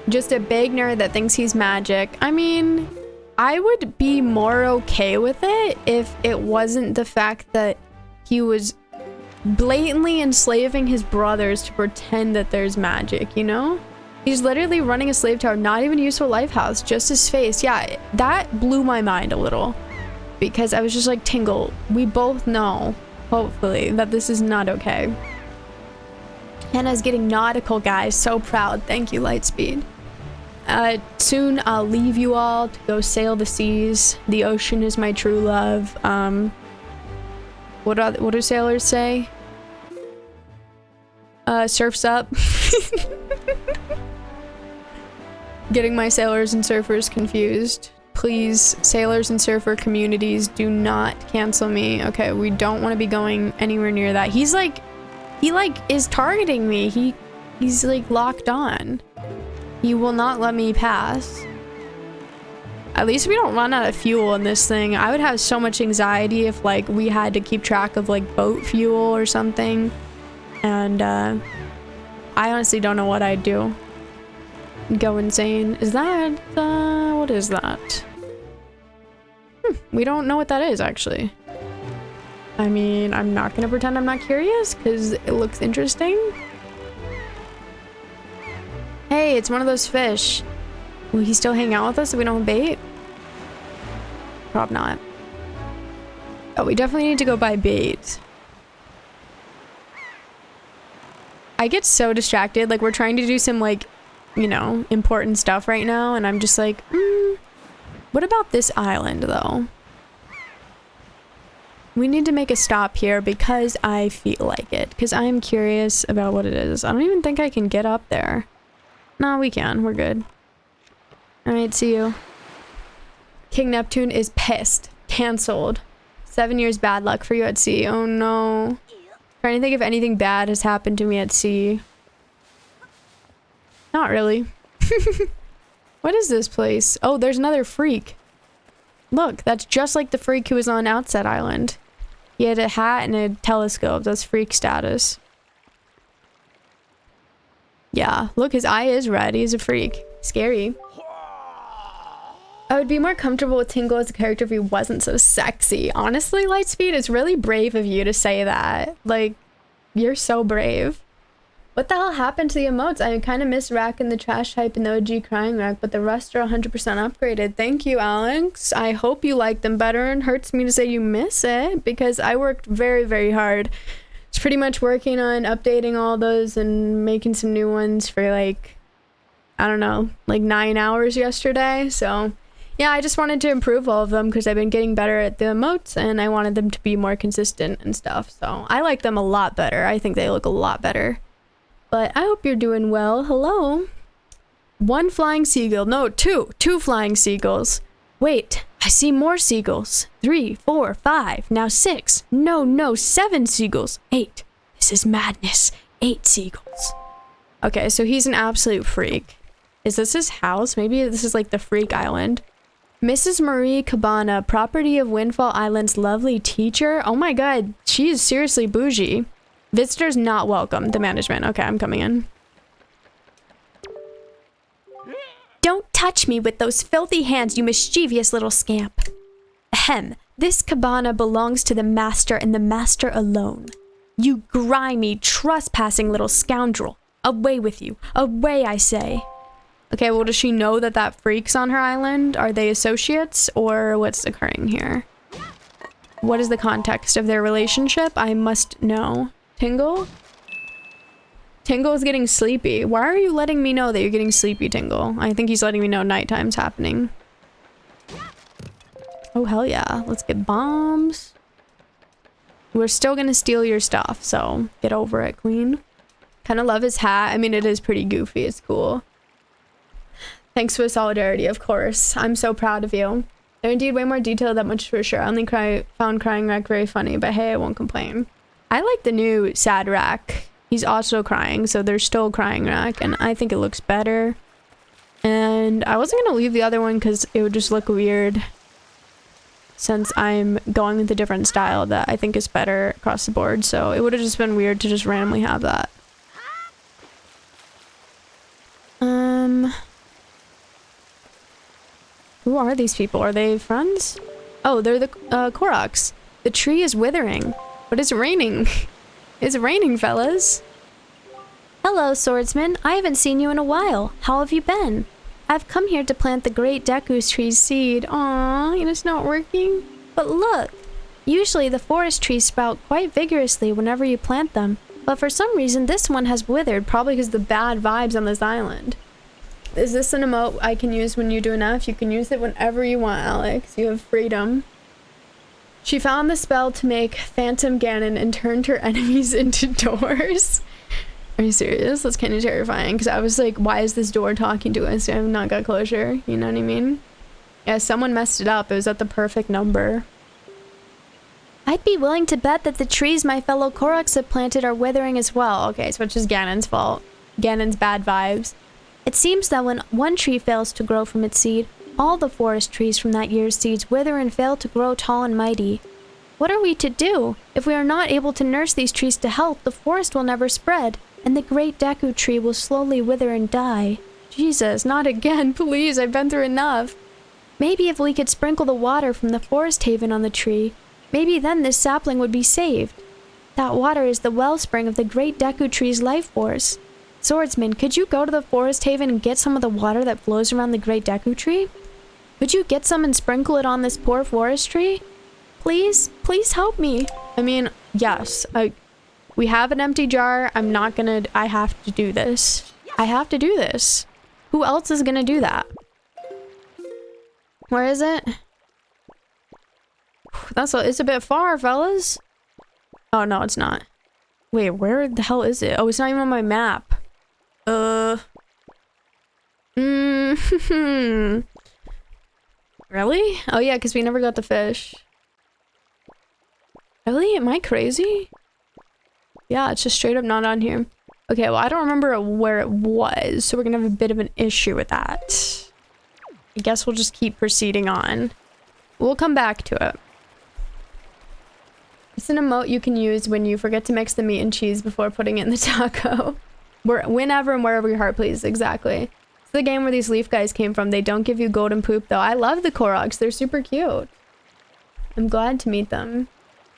Just a big nerd that thinks he's magic. I mean, I would be more okay with it if it wasn't the fact that he was blatantly enslaving his brothers to pretend that there's magic, you know? He's literally running a slave tower, not even a useful life house, just his face. Yeah, that blew my mind a little. Because I was just like, Tingle, we both know, hopefully, that this is not okay. Hannah's getting nautical, guys. So proud. Thank you, Lightspeed. Soon I'll leave you all to go sail the seas. The ocean is my true love. What do sailors say? Surf's up. Getting my sailors and surfers confused. Please, sailors and surfer communities, do not cancel me. Okay, we don't want to be going anywhere near that. He is targeting me. He's like locked on. He will not let me pass. At least we don't run out of fuel in this thing. I would have so much anxiety if like we had to keep track of like boat fuel or something. And I honestly don't know what I'd do. Go insane. Is that what is that? We don't know what that is actually. I mean, I'm not gonna pretend I'm not curious because it looks interesting. Hey, it's one of those fish. Will he still hang out with us if we don't have bait? Probably not. Oh, we definitely need to go buy bait. I get so distracted. Like, we're trying to do some, like, you know, important stuff right now. And I'm just like, what about this island, though? We need to make a stop here because I feel like it. Because I'm curious about what it is. I don't even think I can get up there. No, we can. We're good. Alright, see you. King Neptune is pissed. Cancelled. 7 years bad luck for you at sea. Oh no. Trying to think if anything bad has happened to me at sea. Not really. What is this place? Oh, there's another freak. Look, that's just like the freak who was on Outset Island. He had a hat and a telescope. That's freak status. Yeah, look, his eye is red. He's a freak. Scary. I would be more comfortable with Tingle as a character if he wasn't so sexy. Honestly, Lightspeed, it's really brave of you to say that. Like, you're so brave. What the hell happened to the emotes? I kind of miss Rack and the trash type and the OG crying Rack, but the rest are 100% upgraded. Thank you, Alex. I hope you like them better, and hurts me to say you miss it because I worked very, very hard. It's pretty much working on updating all those and making some new ones for like, I don't know, like 9 hours yesterday. So yeah, I just wanted to improve all of them because I've been getting better at the emotes and I wanted them to be more consistent and stuff. So I like them a lot better. I think they look a lot better. But I hope you're doing well. Hello. 1 flying seagull. No, 2. 2 flying seagulls. Wait, I see more seagulls. 3, 4, 5. Now 6. No, 7 seagulls. 8. This is madness. 8 seagulls. Okay, so he's an absolute freak. Is this his house? Maybe this is like the freak island. Mrs. Marie Cabana, property of Windfall Island's lovely teacher. Oh my god, she is seriously bougie. Visitors not welcome. The management. Okay, I'm coming in. Don't touch me with those filthy hands, you mischievous little scamp. Ahem. This cabana belongs to the master and the master alone. You grimy, trespassing little scoundrel. Away with you. Away, I say. Okay, well, does she know that that freak's on her island? Are they associates, or what's occurring here? What is the context of their relationship? I must know. Tingle? Tingle is getting sleepy. Why are you letting me know that you're getting sleepy, Tingle? I think he's letting me know nighttime's happening. Oh, hell yeah. Let's get bombs. We're still gonna steal your stuff, so get over it, Queen. Kind of love his hat. I mean, it is pretty goofy. It's cool. Thanks for the solidarity, of course. I'm so proud of you. They're indeed way more detailed, that much for sure. I only found Crying Rack very funny, but hey, I won't complain. I like the new Sad Rack. He's also crying, so there's still Crying Rack, and I think it looks better. And I wasn't gonna leave the other one because it would just look weird, since I'm going with a different style that I think is better across the board, so it would have just been weird to just randomly have that. Who are these people? Are they friends? Oh, they're the Koroks. The tree is withering, but it's raining. It's raining, fellas. Hello, swordsman. I haven't seen you in a while. How have you been? I've come here to plant the great Deku tree's seed. Aww, and it's not working. But look, usually the forest trees sprout quite vigorously whenever you plant them, but for some reason this one has withered, probably because the bad vibes on this island. Is this an emote I can use when you do enough? You can use it whenever you want, Alex. You have freedom. She found the spell to make Phantom Ganon and turned her enemies into doors. Are you serious? That's kind of terrifying, because I was like, why is this door talking to us? I have not got closure. You know what I mean? Yeah, someone messed it up. It was at the perfect number. I'd be willing to bet that the trees my fellow Koroks have planted are withering as well. Okay, so it's just Ganon's fault. Ganon's bad vibes. It seems that when one tree fails to grow from its seed, all the forest trees from that year's seeds wither and fail to grow tall and mighty. What are we to do? If we are not able to nurse these trees to health, the forest will never spread, and the great Deku tree will slowly wither and die. Jesus, not again, please, I've been through enough. Maybe if we could sprinkle the water from the forest haven on the tree, maybe then this sapling would be saved. That water is the wellspring of the great Deku tree's life force. Swordsman, could you go to the forest haven and get some of the water that flows around the great Deku tree? Could you get some and sprinkle it on this poor forest tree? Please? Please help me. I mean, yes. We have an empty jar. I have to do this. I have to do this. Who else is gonna do that? Where is it? It's a bit far, fellas. Oh, no, it's not. Wait, where the hell is it? Oh, it's not even on my map. Really? Oh yeah, because we never got the fish. Really? Am I crazy? Yeah, it's just straight up not on here. Okay, well, I don't remember where it was, so we're gonna have a bit of an issue with that. I guess we'll just keep proceeding on. We'll come back to it. It's an emote you can use when you forget to mix the meat and cheese before putting it in the taco. Whenever and wherever your heart pleases, exactly. It's the game where these leaf guys came from. They don't give you golden poop, though. I love the Koroks. They're super cute. I'm glad to meet them.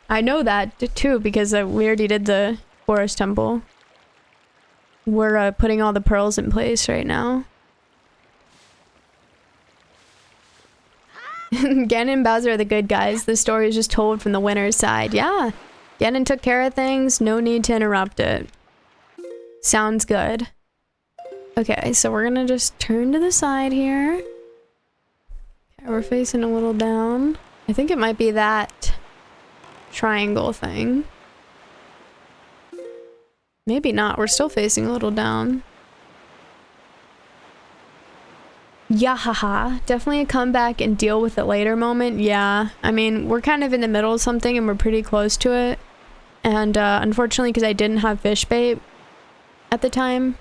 I know that, too, because we already did the forest temple. We're putting all the pearls in place right now. Ganon and Bowser are the good guys. The story is just told from the winner's side. Yeah, Ganon took care of things. No need to interrupt it. Sounds good. Okay, so we're gonna just turn to the side here. Okay, we're facing a little down. I think it might be that triangle thing. Maybe not. We're still facing a little down. Yeah, haha. Definitely a comeback and deal with it later moment. Yeah, I mean, we're kind of in the middle of something and we're pretty close to it. And unfortunately, because I didn't have fish bait at the time,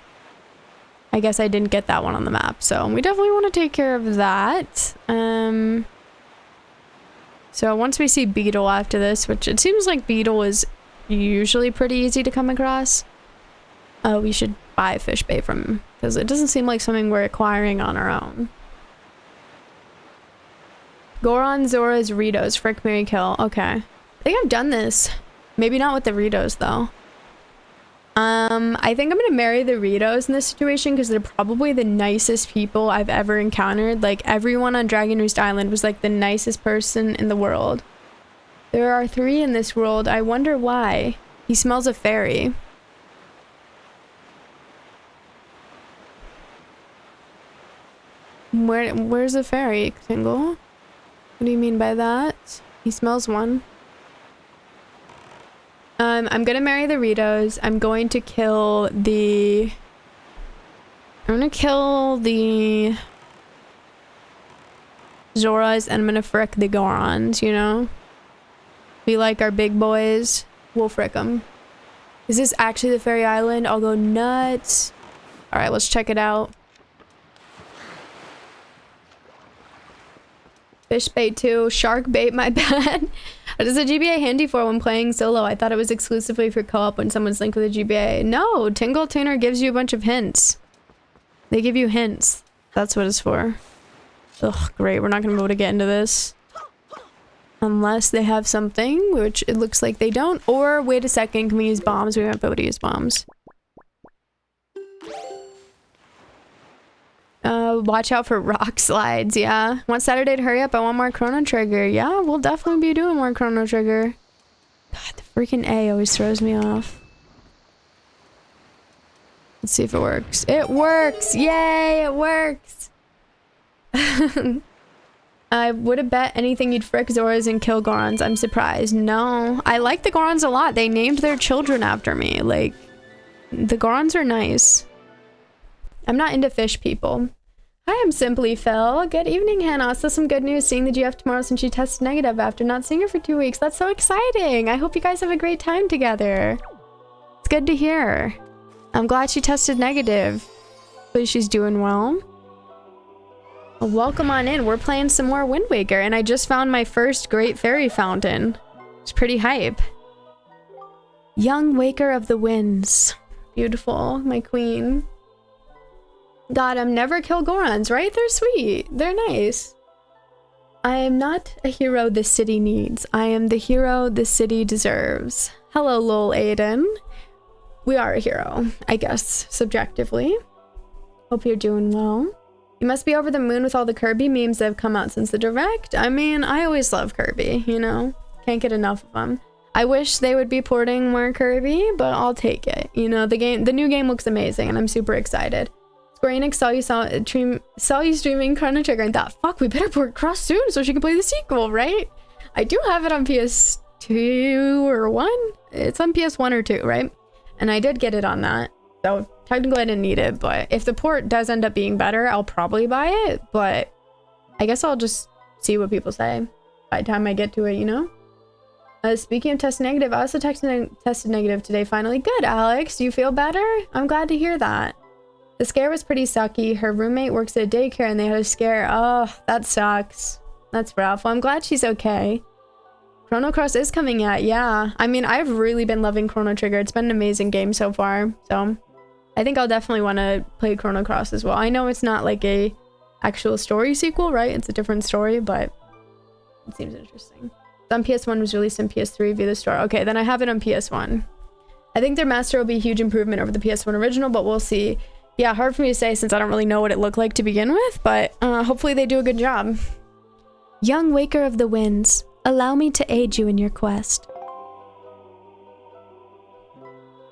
I guess I didn't get that one on the map. So we definitely want to take care of that. So once we see Beetle after this, which it seems like Beetle is usually pretty easy to come across, we should buy fish bait from him, because it doesn't seem like something we're acquiring on our own. Goron, Zora's, Ritos, Frick, Marry, Kill. Okay. I think I've done this. Maybe not with the Ritos, though. I think I'm gonna marry the Ritos in this situation, because they're probably the nicest people I've ever encountered. Like, everyone on Dragon Roost Island was like the nicest person in the world. There are 3 in this world. I wonder why. He smells a fairy. Where's the fairy, Tingle? What do you mean by that? He smells one. I'm gonna marry the Ritos. I'm going to kill the... I'm gonna kill the... Zoras, and I'm gonna frick the Gorons, you know? We like our big boys. We'll frick them. Is this actually the fairy island? I'll go nuts. Alright, let's check it out. Fish bait too. Shark bait, my bad. What is a GBA handy for when playing solo? I thought it was exclusively for co-op when someone's linked with a GBA. No, Tingle Tuner gives you a bunch of hints. They give you hints. That's what it's for. Ugh, great. We're not gonna be able to get into this. Unless they have something, which it looks like they don't. Or, wait a second, can we use bombs? We won't be able to use bombs. Watch out for rock slides, yeah. Want Saturday to hurry up? I want more Chrono Trigger. Yeah, we'll definitely be doing more Chrono Trigger. God, the freaking A always throws me off. Let's see if it works. It works! Yay, it works! I would have bet anything you'd frick Zoras and kill Gorons. I'm surprised. No, I like the Gorons a lot. They named their children after me. Like, the Gorons are nice. I'm not into fish people. Hi, I'm Simply Phil. Good evening, Hannah. So some good news seeing the GF tomorrow since she tested negative after not seeing her for 2 weeks. That's so exciting. I hope you guys have a great time together. It's good to hear. I'm glad she tested negative. Hopefully she's doing well. Well, welcome on in. We're playing some more Wind Waker, and I just found my first Great Fairy Fountain. It's pretty hype. Young Waker of the Winds. Beautiful, my queen. God, I'm never kill Gorons, right? They're sweet. They're nice. I am not a hero the city needs. I am the hero the city deserves. Hello, lol Aiden. We are a hero, I guess, subjectively. Hope you're doing well. You must be over the moon with all the Kirby memes that have come out since the direct. I mean, I always love Kirby, you know? Can't get enough of them. I wish they would be porting more Kirby, but I'll take it. You know, the new game looks amazing, and I'm super excited. Square Enix saw you streaming Chrono Trigger and thought, fuck, we better port Cross soon so she can play the sequel, right? I do have it on PS2 or 1. It's on PS1 or 2, right? And I did get it on that. So technically I didn't need it, but if the port does end up being better, I'll probably buy it. But I guess I'll just see what people say by the time I get to it, you know? Speaking of test negative, I also tested negative today finally. Good, Alex. Do you feel better? I'm glad to hear that. The scare was pretty sucky. Her roommate works at a daycare and they had a scare. Oh, that sucks. That's rough. Well, I'm glad she's okay. Chrono Cross is coming out, yeah. I mean, I've really been loving Chrono Trigger. It's been an amazing game so far. So I think I'll definitely want to play Chrono Cross as well. I know it's not like a actual story sequel, right? It's a different story, but it seems interesting. It's on PS1, was released on PS3 via the store. Okay, then I have it on PS1. I think their master will be a huge improvement over the PS1 original, but we'll see. Yeah, hard for me to say since I don't really know what it looked like to begin with, but hopefully they do a good job. Young Waker of the Winds, allow me to aid you in your quest.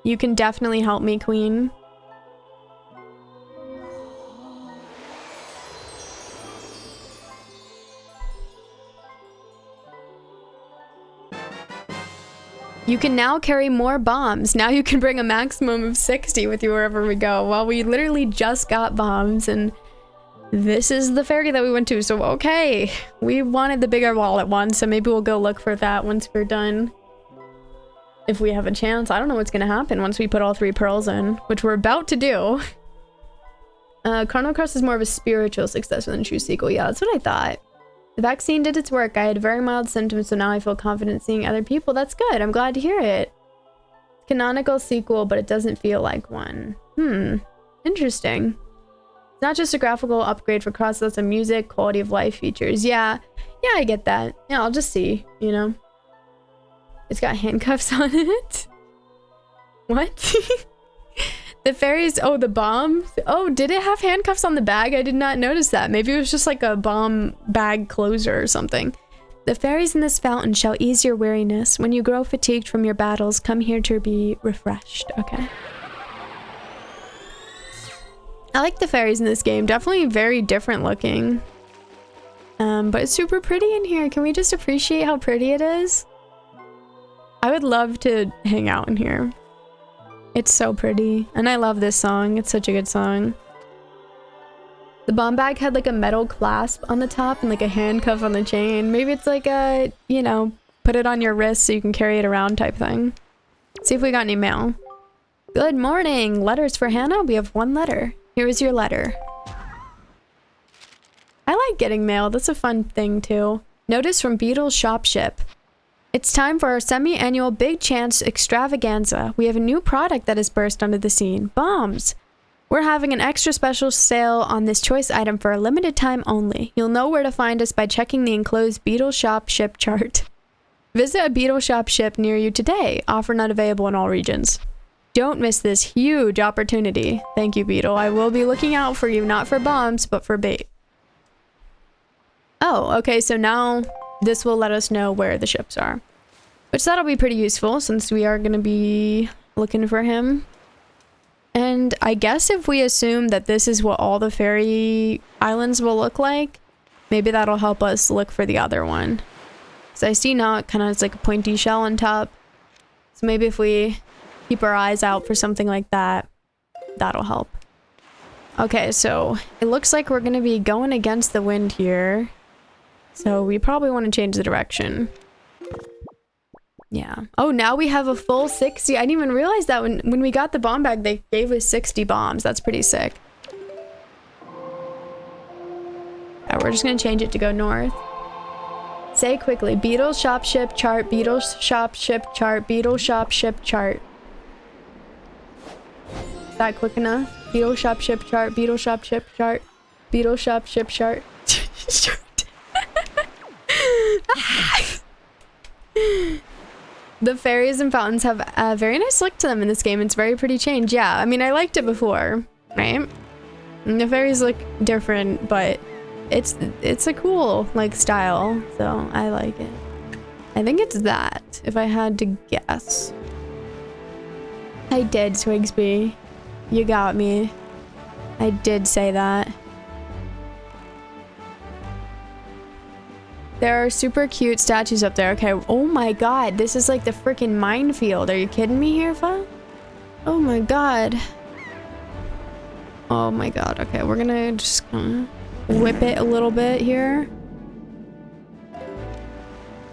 You can definitely help me, Queen. You can now carry more bombs. Now you can bring a maximum of 60 with you wherever we go. Well, we literally just got bombs, and this is the ferry that we went to, so okay. We wanted the bigger wallet one, so maybe we'll go look for that once we're done. If we have a chance. I don't know what's gonna happen once we put all 3 pearls in, which we're about to do. Chrono Cross is more of a spiritual successor than a true sequel. Yeah, that's what I thought. The vaccine did its work. I had very mild symptoms, so now I feel confident seeing other people. That's good. I'm glad to hear it. Canonical sequel, but it doesn't feel like one. Interesting. It's not just a graphical upgrade for Cross, that's a music, quality of life features. Yeah, I get that. Yeah, I'll just see, you know. It's got handcuffs on it. What? The fairies, oh, the bombs. Oh, did it have handcuffs on the bag? I did not notice that. Maybe it was just like a bomb bag closer or something. The fairies in this fountain shall ease your weariness. When you grow fatigued from your battles, come here to be refreshed. Okay. I like the fairies in this game. Definitely very different looking. But it's super pretty in here. Can we just appreciate how pretty it is? I would love to hang out in here. It's so pretty. And I love this song. It's such a good song. The bomb bag had like a metal clasp on the top and like a handcuff on the chain. Maybe it's like a, you know, put it on your wrist so you can carry it around type thing. See if we got any mail. Good morning. Letters for Hannah? We have one letter. Here is your letter. I like getting mail. That's a fun thing too. Notice from Beetle's shop ship. It's time for our semi-annual Big Chance extravaganza. We have a new product that has burst onto the scene. Bombs. We're having an extra special sale on this choice item for a limited time only. You'll know where to find us by checking the enclosed Beetle shop ship chart. Visit a Beetle shop ship near you today. Offer not available in all regions. Don't miss this huge opportunity. Thank you, Beetle. I will be looking out for you, not for bombs, but for bait. Oh, okay, so now this will let us know where the ships are. Which that'll be pretty useful since we are going to be looking for him. And I guess if we assume that this is what all the fairy islands will look like, maybe that'll help us look for the other one. So I see now it kind of has like a pointy shell on top. So maybe if we keep our eyes out for something like that, that'll help. Okay, so it looks like we're going to be going against the wind here. So we probably want to change the direction. Yeah. Oh, now we have a full 60. I didn't even realize that when we got the bomb bag, they gave us 60 bombs. That's pretty sick. Yeah, we're just going to change it to go north. Say quickly. Beetle shop ship chart. Beetle shop ship chart. Beetle shop ship chart. Is that quick enough? Beetle shop ship chart. Beetle shop ship chart. Beetle shop ship chart. The fairies and fountains have a very nice look to them in this game. It's very pretty change. Yeah, I mean, I liked it before, right? And the fairies look different, but it's a cool, like, style. So I like it. I think it's that, if I had to guess. I did, Swigsby. You got me. I did say that. There are super cute statues up there. Okay, oh my god, this is like the freaking minefield. Are you kidding me here, fam? Oh my god. Oh my god, okay, we're gonna just whip it a little bit here.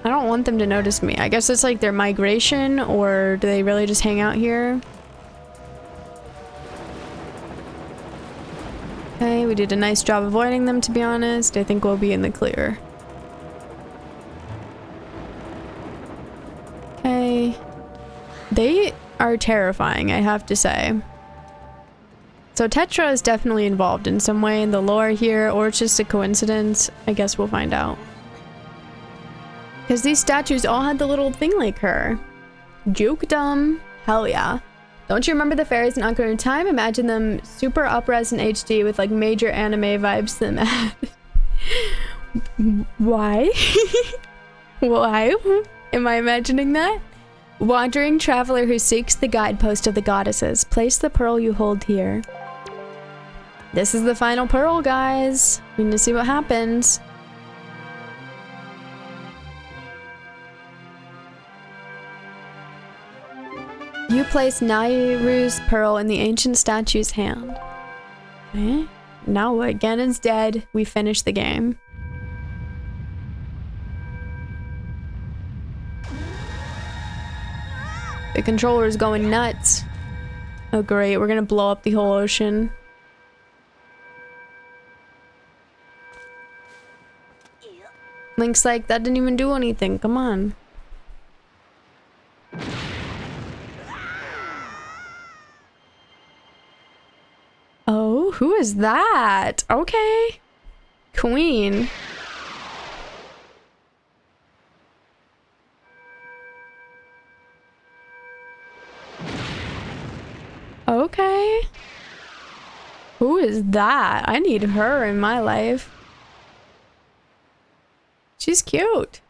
I don't want them to notice me. I guess it's like their migration, or do they really just hang out here? Okay, we did a nice job avoiding them, to be honest. I think we'll be in the clear. Okay. They are terrifying, I have to say. So Tetra is definitely involved in some way in the lore here, or it's just a coincidence. I guess we'll find out. Because these statues all had the little thing like her. Jukedom. Hell yeah. Don't you remember the fairies in Ocarina of Time? Imagine them super up-res in HD with like major anime vibes to them. Why? Why? Am I imagining that? Wandering traveler who seeks the guidepost of the goddesses. Place the pearl you hold here. This is the final pearl, guys. We need to see what happens. You place Nairu's pearl in the ancient statue's hand. Okay. Now what? Ganon's dead. We finish the game. The controller's going nuts. Oh great, we're gonna blow up the whole ocean. Link's like, that didn't even do anything, come on. Oh, who is that? Okay. Queen. Okay. Who is that? I need her in my life. She's cute.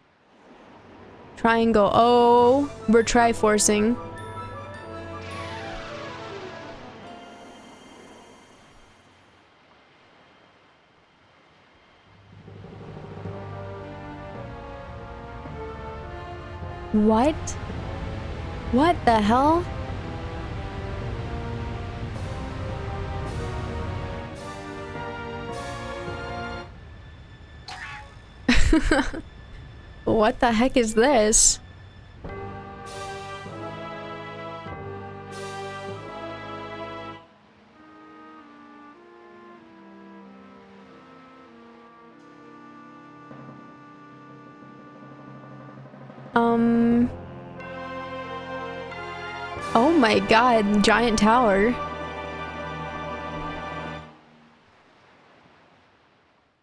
Triangle. Oh, we're triforcing. What? What the hell? What the heck is this? Oh my god, giant tower.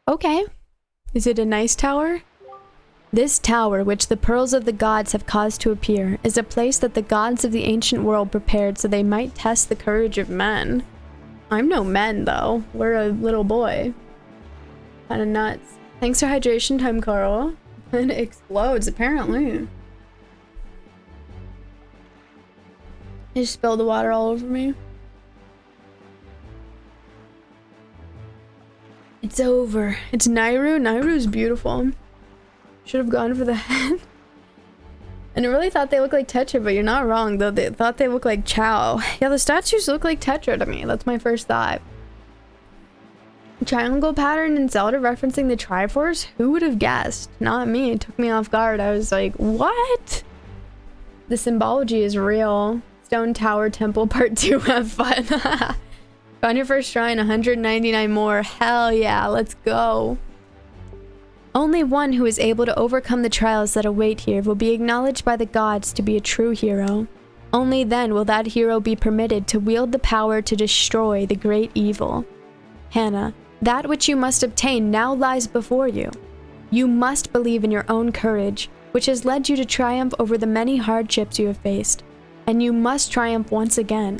Okay. Is it a nice tower? This tower, which the pearls of the gods have caused to appear, is a place that the gods of the ancient world prepared so they might test the courage of men. I'm no men, though. We're a little boy. Kinda nuts. Thanks for hydration time, Carl. And it explodes, apparently. I just spilled the water all over me. It's over. It's Nairu. Nairu's beautiful. Should have gone for the head. And I really thought they looked like Tetra, but you're not wrong, though. They thought they looked like Chao. Yeah, the statues look like Tetra to me. That's my first thought. Triangle pattern in Zelda referencing the Triforce? Who would have guessed? Not me. It took me off guard. I was like, what? The symbology is real. Stone Tower Temple Part 2. Have fun. Found your first shrine. 199 more. Hell yeah. Let's go. Only one who is able to overcome the trials that await here will be acknowledged by the gods to be a true hero. Only then will that hero be permitted to wield the power to destroy the great evil. Hannah, that which you must obtain now lies before you. You must believe in your own courage, which has led you to triumph over the many hardships you have faced. And you must triumph once again.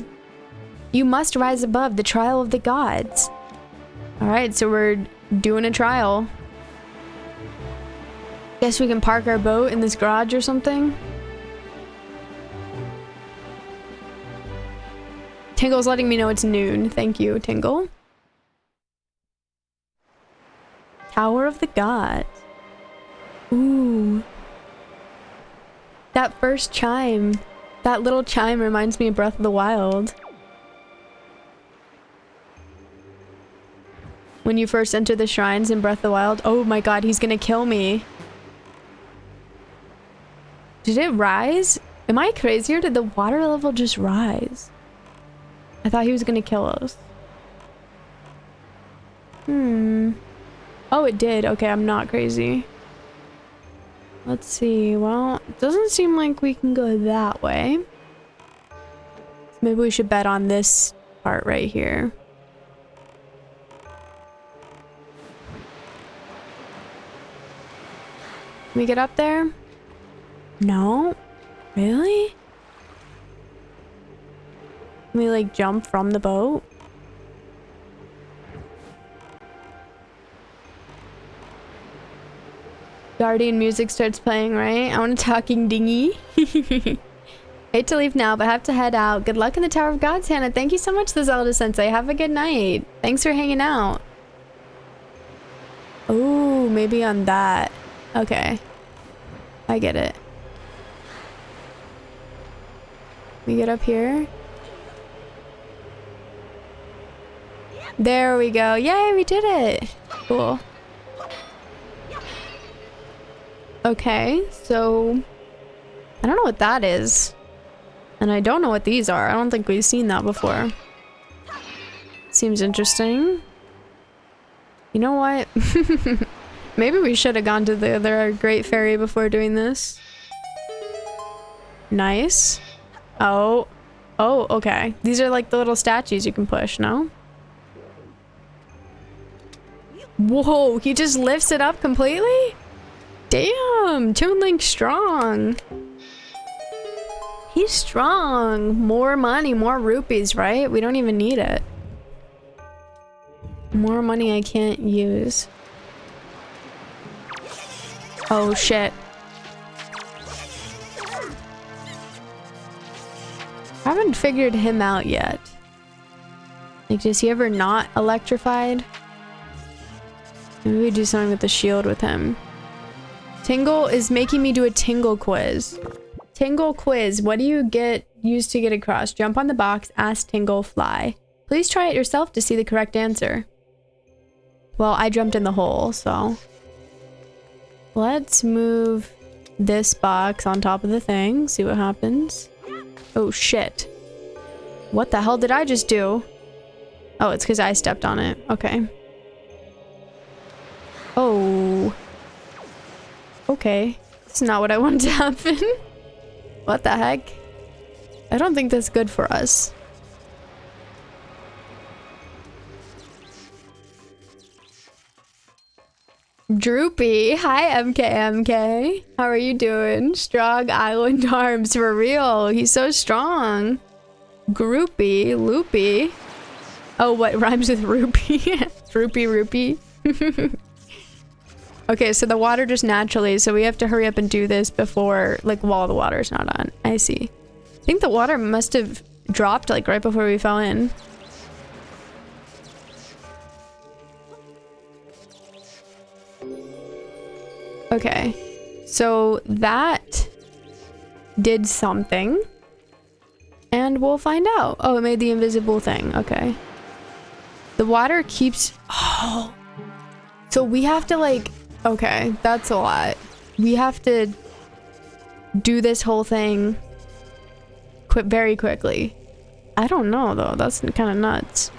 You must rise above the trial of the gods. Alright, so we're doing a trial. Guess we can park our boat in this garage or something. Tingle's letting me know it's noon. Thank you, Tingle. Tower of the Gods. Ooh. That first chime. That little chime reminds me of Breath of the Wild. When you first enter the shrines in Breath of the Wild. Oh my god, he's gonna kill me. Did it rise? Am I crazy or did the water level just rise? I thought he was gonna kill us. Oh, it did. Okay, I'm not crazy. Let's see. Well, it doesn't seem like we can go that way. So maybe we should bet on this part right here. Can we get up there? No? Really? Can we like jump from the boat? Guardian music starts playing, right? I want a talking dinghy. Hate to leave now, but have to head out. Good luck in the Tower of Gods, Hannah. Thank you so much, the Zelda Sensei. Have a good night. Thanks for hanging out. Ooh, maybe on that. Okay. I get it. We get up here. There we go. Yay, we did it. Cool. Okay, so I don't know what that is. And I don't know what these are. I don't think we've seen that before. Seems interesting. You know what? Maybe we should have gone to the other Great Fairy before doing this. Nice. Oh. Oh, okay. These are like the little statues you can push, no? Whoa, he just lifts it up completely? Damn, Toon Link's strong. He's strong. More money, more rupees, right? We don't even need it. More money I can't use. Oh shit. I haven't figured him out yet. Like, is he ever not electrified? Maybe we do something with the shield with him. Tingle is making me do a Tingle quiz. Tingle quiz. What do you use to get across? Jump on the box, ask Tingle, fly. Please try it yourself to see the correct answer. Well, I jumped in the hole, so. Let's move this box on top of the thing, see what happens. Oh shit. What the hell did I just do? Oh, it's because I stepped on it. Okay. Oh. Okay. It's not what I wanted to happen. What the heck? I don't think that's good for us. Droopy. Hi, MKMK. How are you doing? Strong Island Arms, for real. He's so strong. Groupie. Loopy. Oh, what rhymes with rupee? Droopy rupee. Okay, so the water just naturally, so we have to hurry up and do this before, like, while the water's not on. I see. I think the water must have dropped, like, right before we fell in. Okay, so that did something, and we'll find out. Oh, it made the invisible thing. Okay. The water keeps... Oh. So we have to, like... Okay, that's a lot. We have to do this whole thing very quickly. I don't know, though. That's kind of nuts.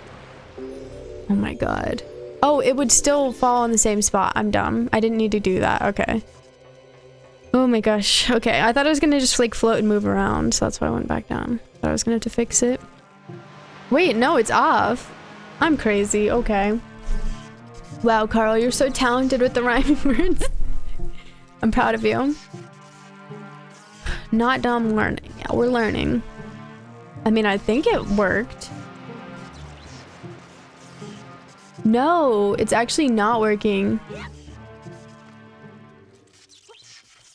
Oh my god. Oh, it would still fall in the same spot. I'm dumb. I didn't need to do that. Okay. Oh my gosh. Okay, I thought I was gonna just like float and move around, so that's why I went back down. Thought I was gonna have to fix it. Wait, no, it's off. I'm crazy. Okay. Wow, Carl, you're so talented with the rhyming words. I'm proud of you. Not dumb learning. Yeah, we're learning. I mean, I think it worked. No, it's actually not working.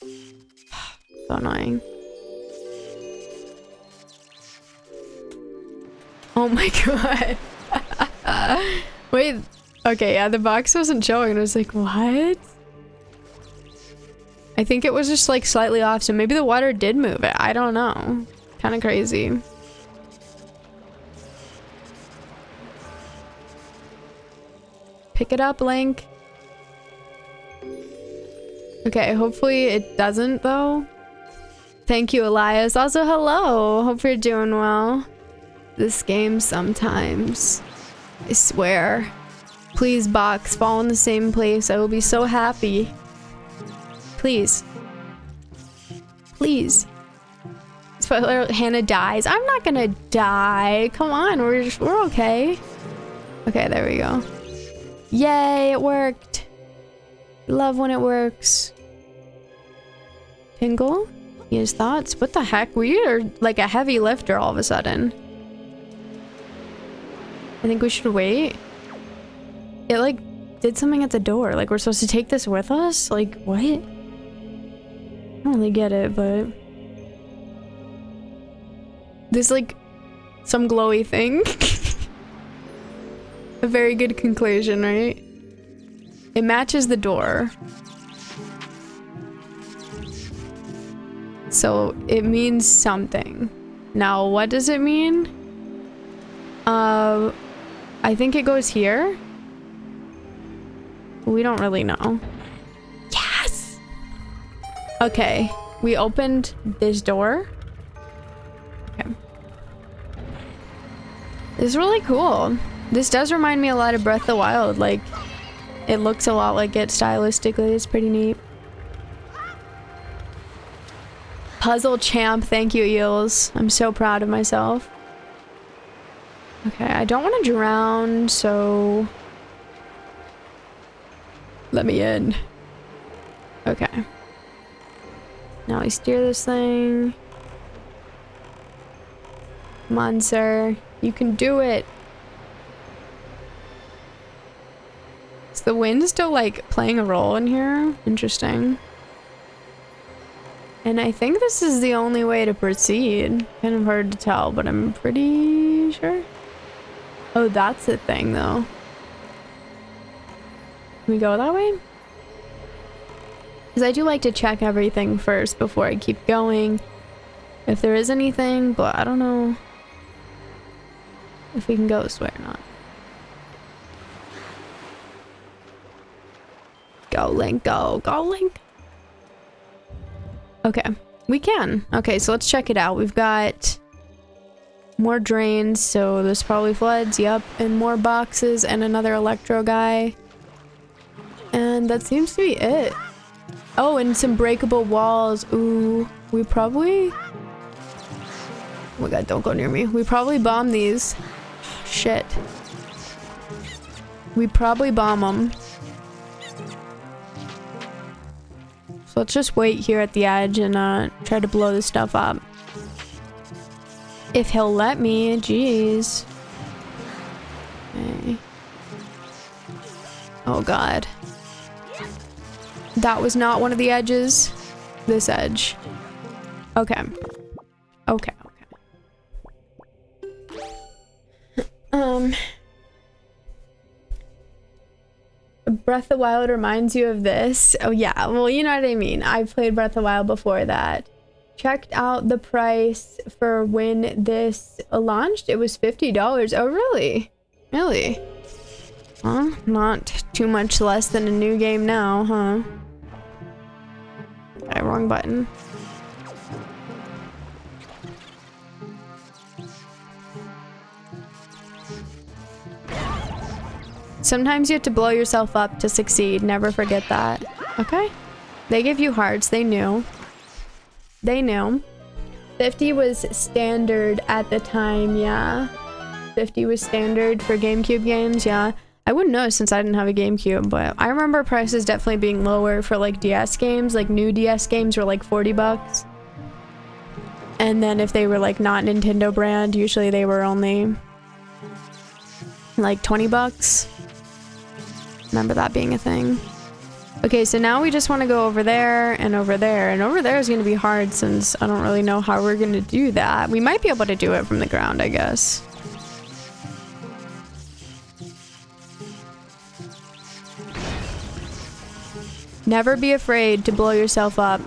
So annoying. Oh my god. Wait. Okay, yeah, the box wasn't showing. I was like, what? I think it was just like slightly off, so maybe the water did move it. I don't know. Kind of crazy. Pick it up, Link. Okay, hopefully it doesn't, though. Thank you, Elias. Also, hello. Hope you're doing well. This game sometimes. I swear. Please, box, fall in the same place. I will be so happy. Please. Please. Spoiler, Hannah dies. I'm not gonna die. Come on, we're okay. Okay, there we go. Yay, it worked. Love when it works. Tingle? He has thoughts? What the heck? We are like a heavy lifter all of a sudden. I think we should wait. It like did something at the door. Like we're supposed to take this with us? Like what? I don't really get it, but... There's like some glowy thing. A very good conclusion, right? It matches the door. So it means something. Now, what does it mean? I think it goes here. We don't really know. Yes! Okay, we opened this door. Okay. This is really cool. This does remind me a lot of Breath of the Wild. Like, it looks a lot like it stylistically. It's pretty neat. Puzzle champ. Thank you, Eels. I'm so proud of myself. Okay, I don't want to drown, so... Let me in. Okay. Now we steer this thing. Come on, sir. You can do it. Is the wind still, like, playing a role in here? Interesting. And I think this is the only way to proceed. Kind of hard to tell, but I'm pretty sure. Oh, that's the thing, though. Can we go that way? Because I do like to check everything first before I keep going. if there is anything, but I don't know if we can go this way or not. Go, Link, go. Go, Link. Okay, we can. Okay, so let's check it out. We've got more drains, so there's probably floods, yep, and more boxes and another electro guy. And that seems to be it. Oh, and some breakable walls. Ooh, we probably... Oh my god, don't go near me. We probably bomb these. Shit. We probably bomb them. So let's just wait here at the edge and try to blow this stuff up. If he'll let me, jeez. Okay. Oh god. That was not one of the edges. This edge. Okay. Okay, okay. Breath of the Wild reminds you of this. Oh yeah, well, you know what I mean. I played Breath of the Wild before that. Checked out the price for when this launched. It was $50. Oh really? Really? Huh? Not too much less than a new game now, huh? Okay, wrong button. Sometimes you have to blow yourself up to succeed. Never forget that. Okay? They give you hearts. They knew. They knew. 50 was standard at the time, yeah. 50 was standard for GameCube games, yeah. I wouldn't know since I didn't have a GameCube, but I remember prices definitely being lower for like DS games. Like new DS games were like 40 bucks. And then if they were like not Nintendo brand, usually they were only like 20 bucks. Remember that being a thing. Okay, so now we just want to go over there and over there. And over there is going to be hard since I don't really know how we're going to do that. We might be able to do it from the ground, I guess. Never be afraid to blow yourself up.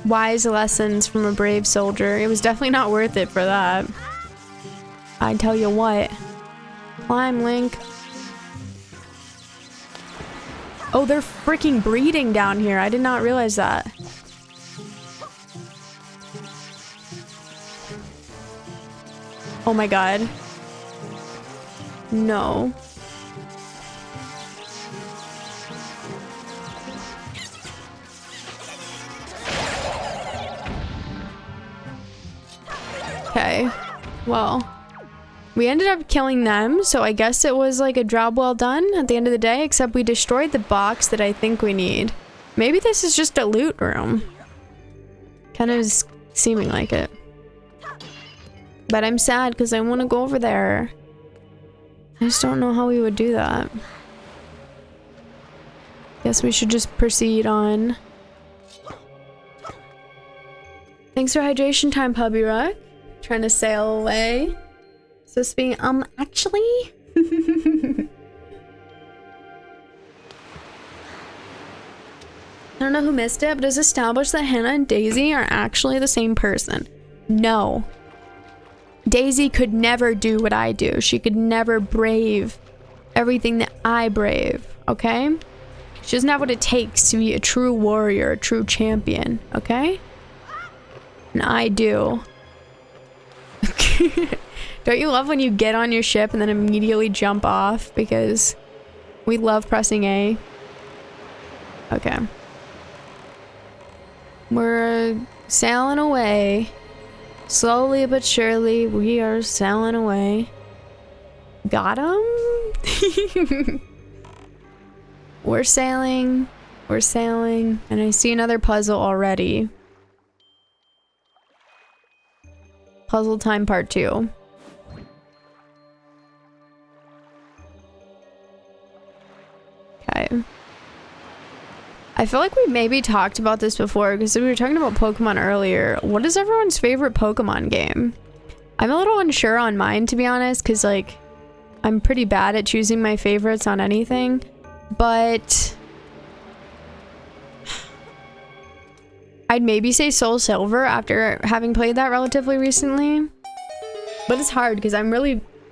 Wise lessons from a brave soldier. It was definitely not worth it for that. I tell you what. Climb, Link. Oh, they're freaking breeding down here. I did not realize that. Oh my god. No. Okay. Well. We ended up killing them, so I guess it was like a job well done at the end of the day, except we destroyed the box that I think we need. Maybe this is just a loot room. Kind of seeming like it. But I'm sad because I want to go over there. I just don't know how we would do that. Guess we should just proceed on. Thanks for hydration time, Puppy Rock. Trying to sail away. So speaking, actually? I don't know who missed it, but it's established that Hannah and Daisy are actually the same person. No. Daisy could never do what I do. She could never brave everything that I brave, okay? She doesn't have what it takes to be a true warrior, a true champion, okay? And I do. Don't you love when you get on your ship and then immediately jump off? Because we love pressing A. Okay. We're sailing away. Slowly but surely, we are sailing away. Got him? We're sailing. We're sailing. And I see another puzzle already. Puzzle time part 2. Okay. I feel like we maybe talked about this before because we were talking about Pokemon earlier. What is everyone's favorite Pokemon game? I'm a little unsure on mine, to be honest, because like I'm pretty bad at choosing my favorites on anything, but I'd maybe say Soul Silver after having played that relatively recently. But it's hard because I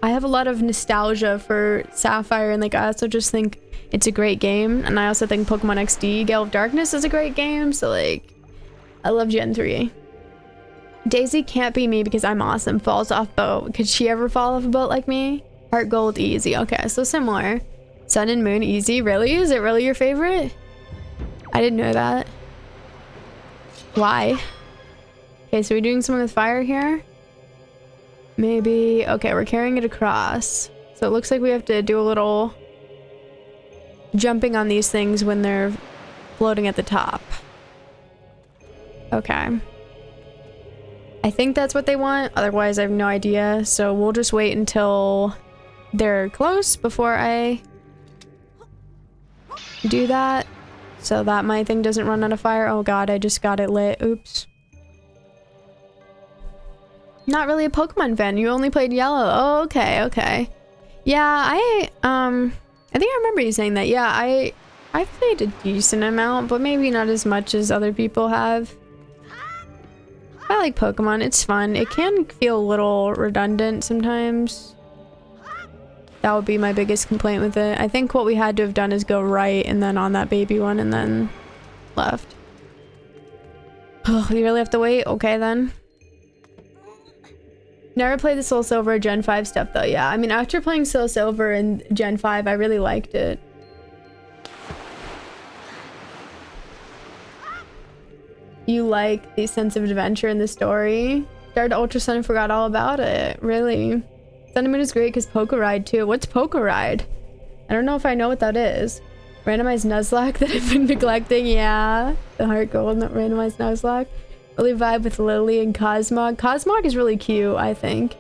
have a lot of nostalgia for Sapphire, and like I also just think it's a great game, and I also think Pokemon XD Gale of Darkness is a great game, so like I love Gen 3. Daisy can't be me because I'm awesome. Falls off boat. Could she ever fall off a boat like me? Heart Gold easy. Okay, so similar. Sun and Moon easy. Really? Is it really your favorite? I didn't know that. Why? Okay, so we're doing something with fire here. Maybe. Okay, we're carrying it across. So it looks like we have to do a little jumping on these things when they're floating at the top. Okay. I think that's what they want. Otherwise, I have no idea. So we'll just wait until they're close before I do that. So that my thing doesn't run out of fire. Oh god, I just got it lit. Oops. Not really a Pokemon fan. You only played Yellow. Oh, okay, okay. Yeah, I think I remember you saying that. Yeah, I've played a decent amount, but maybe not as much as other people have. I like Pokemon. It's fun. It can feel a little redundant sometimes. That would be my biggest complaint with it. I think what we had to have done is go right and then on that baby one and then left. Oh, we really have to wait? Okay then. Never played the Soul Silver Gen 5 stuff though. Yeah, I mean after playing Soul Silver and Gen 5, I really liked it. You like the sense of adventure in the story? Started Ultra Sun and forgot all about it. Really? Sun and Moon is great because Poké Ride too. What's Poké Ride? I don't know if I know what that is. Randomized Nuzlocke that I've been neglecting. Yeah. The Heart Gold, not randomized Nuzlocke. Really vibe with Lily and Cosmog. Cosmog is really cute, I think.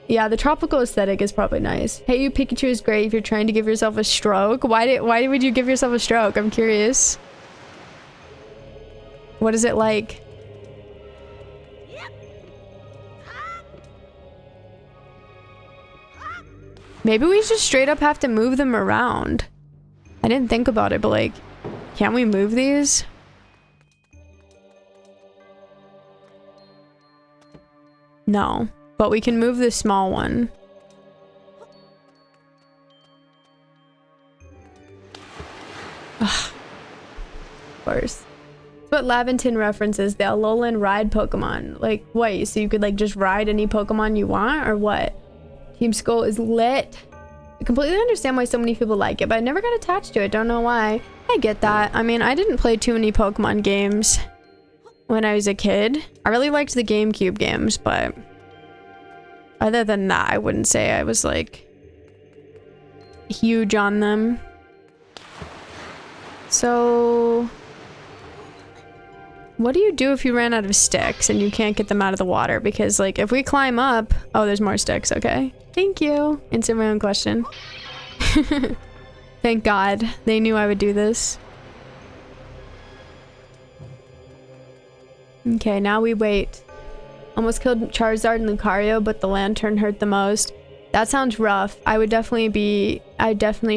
Yeah, the tropical aesthetic is probably nice. Hey You Pikachu is great if you're trying to give yourself a stroke. Why would you give yourself a stroke? I'm curious. What is it like? Maybe we just straight up have to move them around. I didn't think about it, but like, can't we move these? No, but we can move this small one. Ugh. Of course. That's what Laventon references, the Alolan ride Pokemon. Like, wait, so you could like just ride any Pokemon you want, or what? Team Skull is lit. I completely understand why so many people like it, but I never got attached to it. Don't know why. I get that. I mean, I didn't play too many Pokemon games when I was a kid. I really liked the GameCube games, but other than that, I wouldn't say I was like huge on them. So what do you do if you ran out of sticks and you can't get them out of the water? Because like if we climb up, oh, there's more sticks. Okay, thank you. Answer my own question. Thank God they knew I would do this. Okay, now we wait. Almost killed Charizard and Lucario, but the lantern hurt the most. That sounds rough. I'd definitely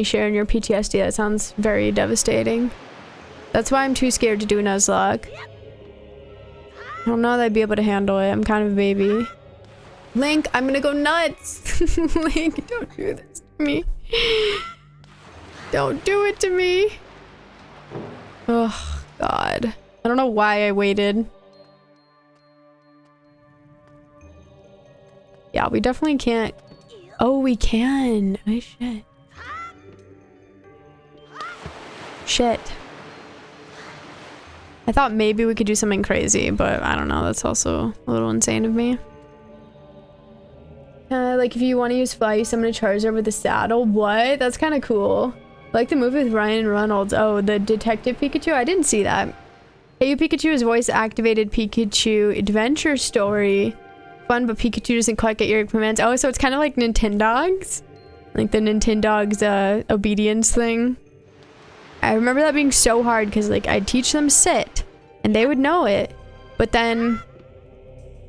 share in your PTSD. That sounds very devastating. That's why I'm too scared to do Nuzlocke. I don't know that I'd be able to handle it. I'm kind of a baby. Link, I'm gonna go nuts. Link, don't do this to me. Don't do it to me. Oh, God. I don't know why I waited. Yeah, we definitely can't. Oh, we can. Oh, shit. Shit. I thought maybe we could do something crazy, but I don't know. That's also a little insane of me. Like if you want to use Fly, you summon a Charizard with a saddle. What? That's kind of cool. I like the movie with Ryan Reynolds. Oh, the Detective Pikachu? I didn't see that. Hey You Pikachu is voice-activated Pikachu Adventure Story. Fun, but Pikachu doesn't quite get your commands. Oh, so it's kind of like Nintendogs? Like the Nintendogs obedience thing. I remember that being so hard because like I'd teach them sit and they would know it. But then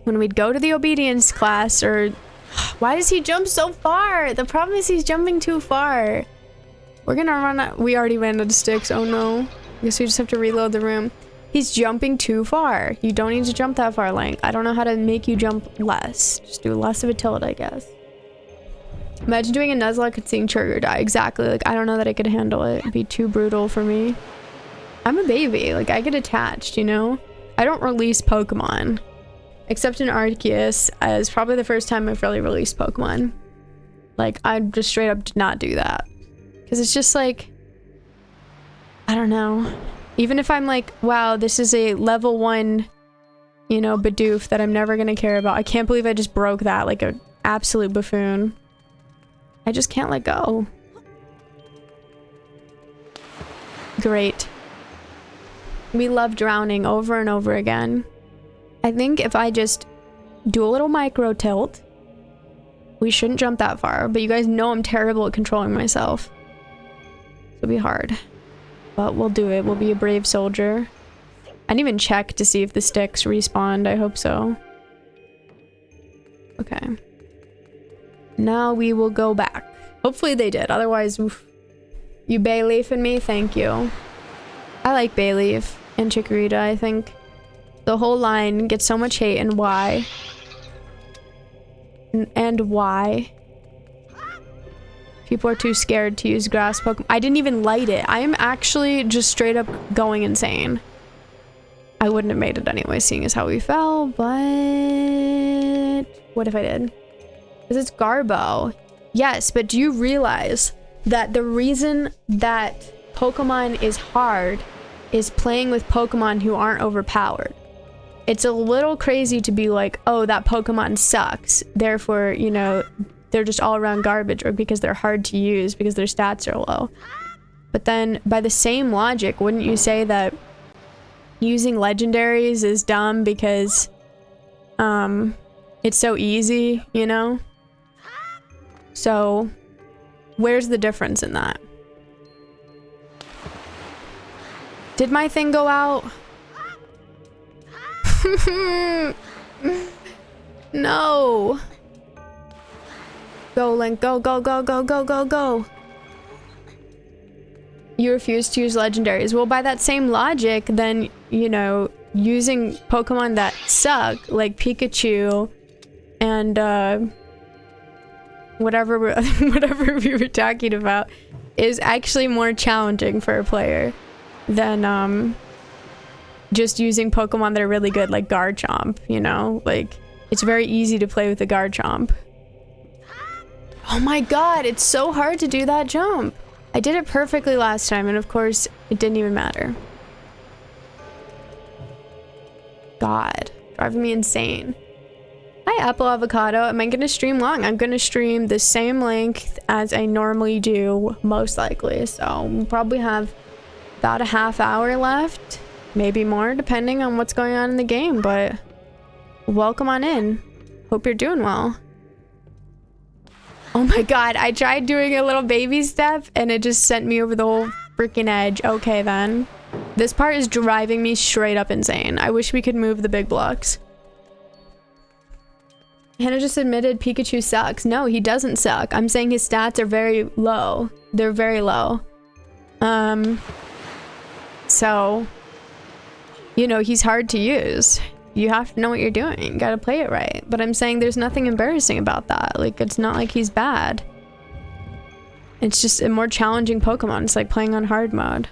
when we'd go to the obedience class, or why does he jump so far? The problem is he's jumping too far. We're gonna run out. We already ran out of sticks. Oh no. I guess we just have to reload the room. He's jumping too far. You don't need to jump that far, Link. I don't know how to make you jump less. Just do less of a tilt, I guess. Imagine doing a Nuzlocke and seeing Trigger die. Exactly. Like, I don't know that I could handle it. It'd be too brutal for me. I'm a baby. Like, I get attached, you know? I don't release Pokemon. Except in Arceus, as probably the first time I've really released Pokemon. Like, I just straight up did not do that. Because it's just like... I don't know. Even if I'm like, wow, this is a level 1, you know, Bidoof that I'm never gonna care about. I can't believe I just broke that like an absolute buffoon. I just can't let go. Great. We love drowning over and over again. I think if I just do a little micro tilt, we shouldn't jump that far, but you guys know I'm terrible at controlling myself. It'll be hard. But we'll do it. We'll be a brave soldier. I didn't even check to see if the sticks respawned. I hope so. Okay. Now we will go back. Hopefully they did. Otherwise, oof. You Bayleafing me? Thank you. I like Bayleaf and Chikorita. I think the whole line gets so much hate, and why? And why? People are too scared to use grass Pokemon. I didn't even light it. I am actually just straight up going insane. I wouldn't have made it anyway, seeing as how we fell, but... What if I did? Because it's Garbo. Yes, but do you realize that the reason that Pokemon is hard is playing with Pokemon who aren't overpowered? It's a little crazy to be like, oh, that Pokemon sucks, therefore, you know, they're just all around garbage, or because they're hard to use because their stats are low. But then by the same logic, wouldn't you say that using legendaries is dumb because it's so easy, you know? So where's the difference in that? Did my thing go out? No. Go, Link. Go, go, go, go, go, go, go. You refuse to use legendaries. Well, by that same logic, then, you know, using Pokemon that suck, like Pikachu and whatever we were talking about, is actually more challenging for a player than just using Pokemon that are really good, like Garchomp, you know? Like, it's very easy to play with the Garchomp. Oh my god, it's so hard to do that jump. I did it perfectly last time, and of course, it didn't even matter. God, driving me insane. Hi, Apple Avocado. Am I gonna stream long? I'm gonna stream the same length as I normally do, most likely. So we'll probably have about a half hour left, maybe more, depending on what's going on in the game, but welcome on in. Hope you're doing well. Oh my god, I tried doing a little baby step and it just sent me over the whole freaking edge. Okay then. This part is driving me straight up insane. I wish we could move the big blocks. Hannah just admitted Pikachu sucks. No, he doesn't suck. I'm saying his stats are very low. They're very low. So, you know, he's hard to use. You have to know what you're doing. You gotta play it right. But I'm saying there's nothing embarrassing about that. Like, it's not like he's bad. It's just a more challenging Pokemon. It's like playing on hard mode.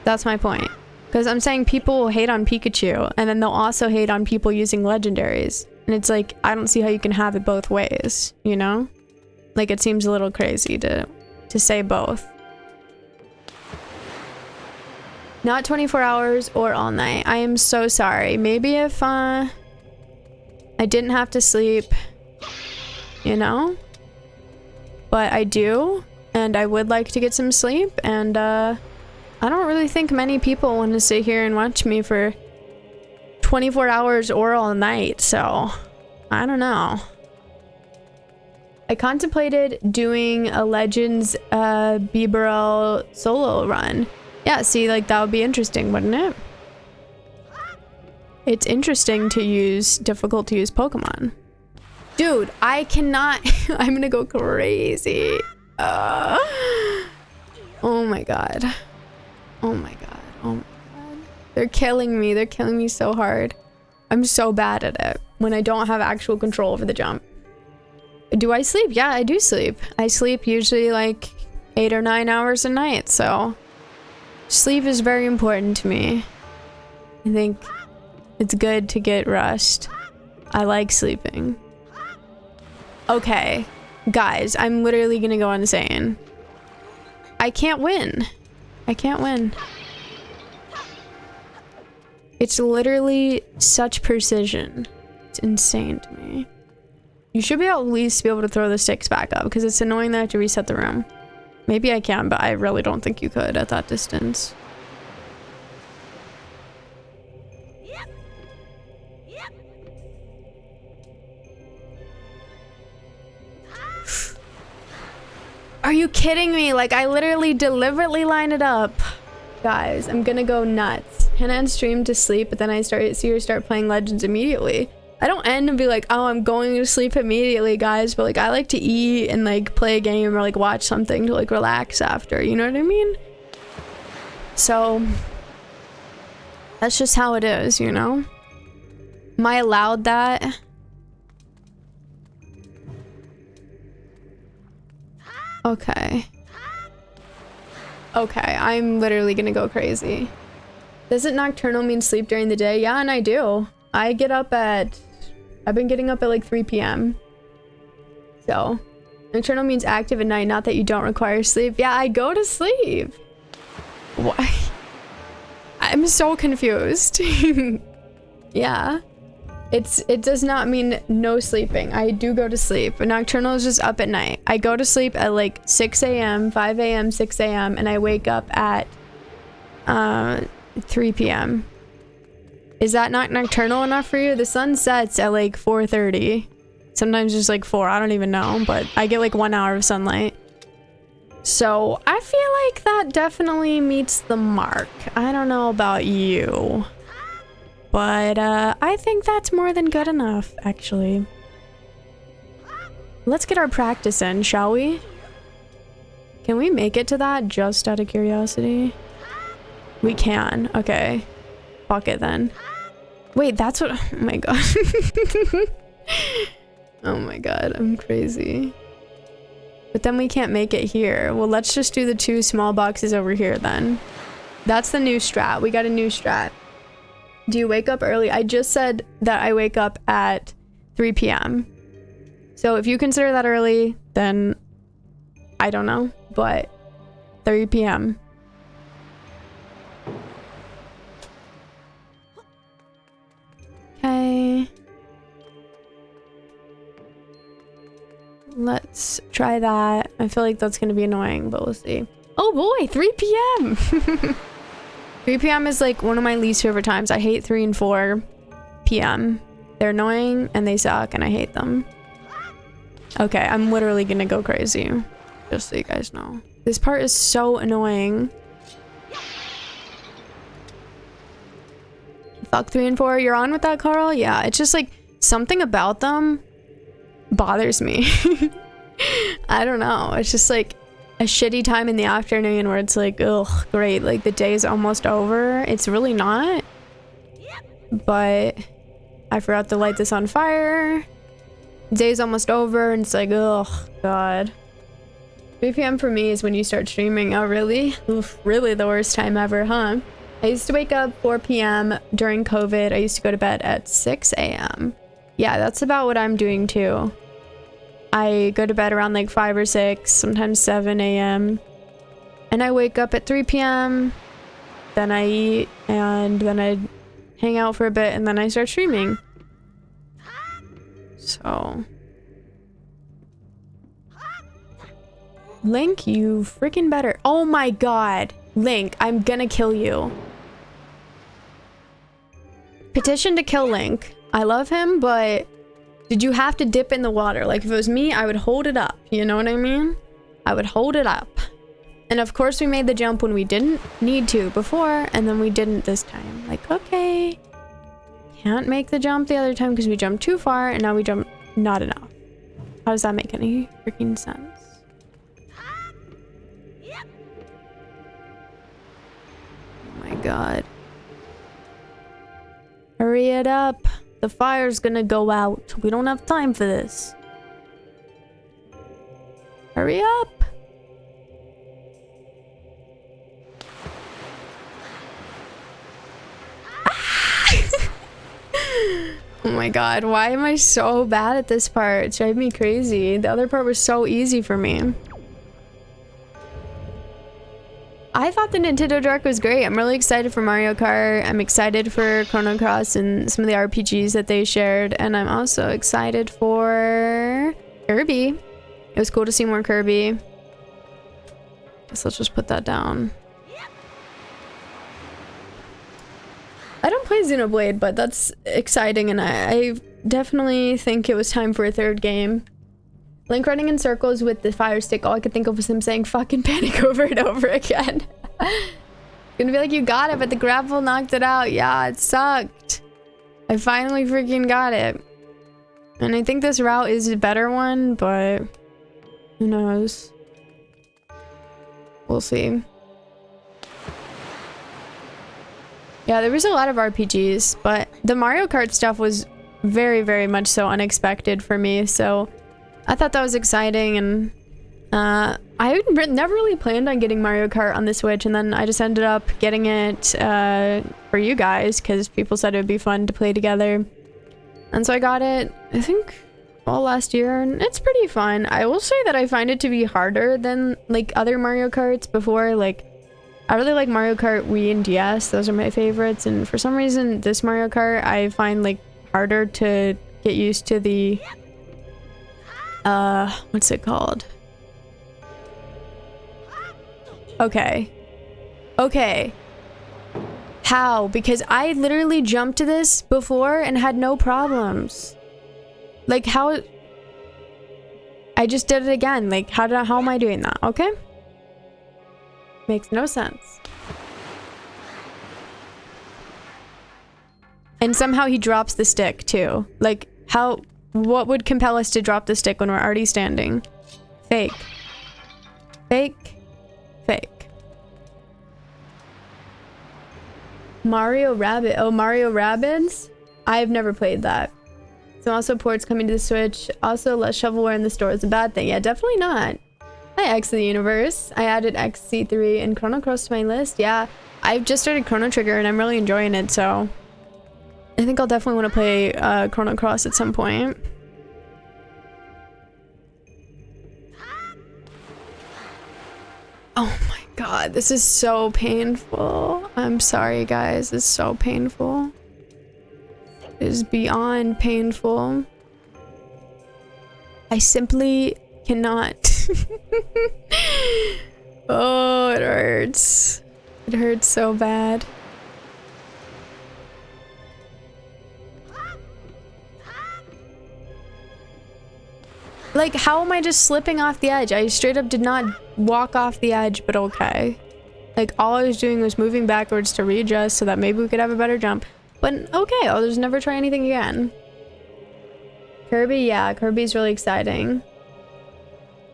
That's my point. Because I'm saying people will hate on Pikachu, and then they'll also hate on people using legendaries. And it's like, I don't see how you can have it both ways, you know? Like, it seems a little crazy to say both. Not 24 hours or all night. I am so sorry. Maybe if I didn't have to sleep, you know? But I do, and I would like to get some sleep, and I don't really think many people want to sit here and watch me for 24 hours or all night, so I don't know. I contemplated doing a Legends Bibarel solo run. Yeah, see, like, that would be interesting, wouldn't it? It's interesting to use difficult to use Pokemon. Dude, I cannot. I'm gonna go crazy. Oh my god. Oh my god. Oh my god. They're killing me. They're killing me so hard. I'm so bad at it when I don't have actual control over the jump. Do I sleep? Yeah, I do sleep. I sleep usually like 8 or 9 hours a night, so sleep is very important to me. I think it's good to get rest. I like sleeping. Okay, guys, I'm literally gonna go insane. I can't win. I can't win. It's literally such precision. It's insane to me. You should be at least be able to throw the sticks back up because it's annoying that I have to reset the room. Maybe I can, but I really don't think you could at that distance. Are you kidding me? Like, I literally deliberately line it up. Guys, I'm gonna go nuts. Hannah and stream to sleep, but then I see her start playing Legends immediately. I don't end and be like, oh, I'm going to sleep immediately, guys, but like I like to eat and like play a game or like watch something to like relax after, you know what I mean? So that's just how it is, you know? Am I allowed that? Okay. Okay, I'm literally gonna go crazy. Doesn't nocturnal mean sleep during the day? Yeah, and I do. I've been getting up at like 3 p.m. So, nocturnal means active at night, not that you don't require sleep. Yeah, I go to sleep. Why? I'm so confused. Yeah. It does not mean no sleeping. I do go to sleep, but nocturnal is just up at night. I go to sleep at like 6 a.m., 5 a.m., 6 a.m., and I wake up at 3 p.m. Is that not nocturnal enough for you? The sun sets at like 4:30. Sometimes just like 4, I don't even know, but I get like 1 hour of sunlight. So I feel like that definitely meets the mark. I don't know about you, but I think that's more than good enough, actually. Let's get our practice in, shall we? Can we make it to that just out of curiosity? We can. Okay. Fuck it then. Wait, that's what... Oh my god. Oh my god, I'm crazy. But then we can't make it here. Well, let's just do the 2 small boxes over here then. That's the new strat. We got a new strat. Do you wake up early? I just said that I wake up at 3 p.m. So if you consider that early, then I don't know, but 3 p.m. Okay. Let's try that. I feel like that's gonna be annoying, but we'll see. Oh boy, 3 p.m. 3 p.m. is like one of my least favorite times. I hate 3 and 4 p.m. They're annoying and they suck and I hate them. Okay, I'm literally gonna go crazy. Just so you guys know. This part is so annoying. Fuck 3 and 4. You're on with that, Carl? Yeah, it's just like something about them bothers me. I don't know. It's just like a shitty time in the afternoon where it's like, ugh, great. Like the day is almost over. It's really not. But I forgot to light this on fire. Day's almost over and it's like, ugh, God. 3 p.m. for me is when you start streaming. Oh, really? Oof, really the worst time ever, huh? I used to wake up 4 p.m. during COVID. I used to go to bed at 6 a.m. Yeah, that's about what I'm doing too. I go to bed around like 5 or 6, sometimes 7 a.m. And I wake up at 3 p.m. Then I eat and then I hang out for a bit and then I start streaming. So... Link, you freaking better. Oh my god. Link, I'm gonna kill you. Petition to kill Link. I love him, but did you have to dip in the water? Like, if it was me, I would hold it up. You know what I mean? I would hold it up. And of course, we made the jump when we didn't need to before, and then we didn't this time. Like, okay. Can't make the jump the other time because we jumped too far, and now we jumped not enough. How does that make any freaking sense? Oh my god. Hurry it up. The fire's gonna go out. We don't have time for this. Hurry up. Oh my god, why am I so bad at this part? It's driving me crazy. The other part was so easy for me. I thought the Nintendo Direct was great. I'm really excited for Mario Kart. I'm excited for Chrono Cross and some of the RPGs that they shared. And I'm also excited for Kirby. It was cool to see more Kirby. Guess let's just put that down. I don't play Xenoblade, but that's exciting, and I definitely think it was time for a third game. Link running in circles with the fire stick, all I could think of was him saying fucking panic over and over again. Gonna be like, you got it, but the grapple knocked it out. Yeah, it sucked. I finally freaking got it. And I think this route is a better one, but who knows? We'll see. Yeah, there was a lot of RPGs, but the Mario Kart stuff was very, very much so unexpected for me, so I thought that was exciting, and I never really planned on getting Mario Kart on the Switch, and then I just ended up getting it for you guys, because people said it would be fun to play together. And so I got it, I think, all last year, and it's pretty fun. I will say that I find it to be harder than, like, other Mario Karts before. Like, I really like Mario Kart Wii and DS. Those are my favorites. And for some reason, this Mario Kart, I find, like, harder to get used to the... what's it called? Okay. Okay. How? Because I literally jumped to this before and had no problems. Like, how... I just did it again. Like, how am I doing that? Okay? Makes no sense. And somehow he drops the stick, too. Like, how... What would compel us to drop the stick when we're already standing? Fake. Fake. Fake. Mario Rabbids. Oh, Mario Rabbids? I've never played that. So also ports coming to the Switch. Also, less shovelware in the store is a bad thing. Yeah, definitely not. Hi, X of the Universe. I added XC3 and Chrono Cross to my list. Yeah, I've just started Chrono Trigger and I'm really enjoying it, so... I think I'll definitely want to play Chrono Cross at some point. Oh my god, this is so painful. I'm sorry, guys. It's so painful. It is beyond painful. I simply cannot. Oh, it hurts. It hurts so bad. Like, how am I just slipping off the edge? I straight up did not walk off the edge, but okay. Like, all I was doing was moving backwards to readjust so that maybe we could have a better jump. But okay, I'll just never try anything again. Kirby, yeah, Kirby's really exciting.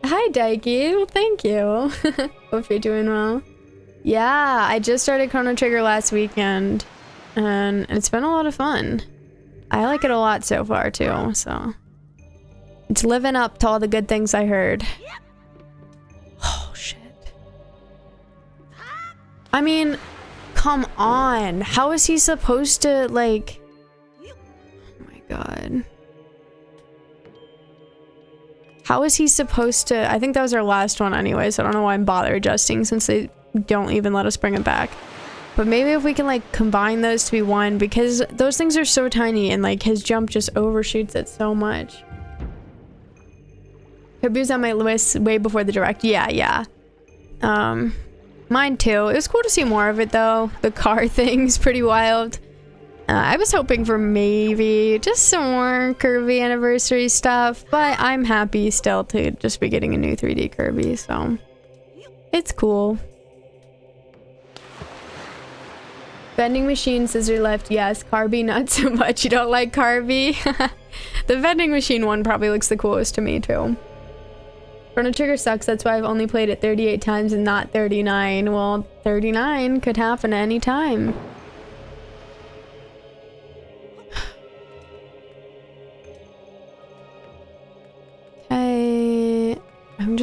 Hi, Daiki. Well, thank you. Hope you're doing well. Yeah, I just started Chrono Trigger last weekend, and it's been a lot of fun. I like it a lot so far, too, so... It's living up to all the good things I heard. Oh, shit. I mean, come on. How is he supposed to, like... Oh my god. How is he supposed to... I think that was our last one anyway, so I don't know why I'm bother adjusting since they don't even let us bring it back. But maybe if we can, like, combine those to be one, because those things are so tiny and, like, his jump just overshoots it so much. Kirby was on my list way before the Direct. Yeah. Mine too. It was cool to see more of it though. The car thing's pretty wild. I was hoping for maybe just some more Kirby anniversary stuff, but I'm happy still to just be getting a new 3D Kirby, so it's cool. Vending machine, scissor lift, yes. Kirby, not so much. You don't like Kirby? The vending machine one probably looks the coolest to me too. Chrono Trigger sucks, that's why I've only played it 38 times and not 39. Well, 39 could happen at any time.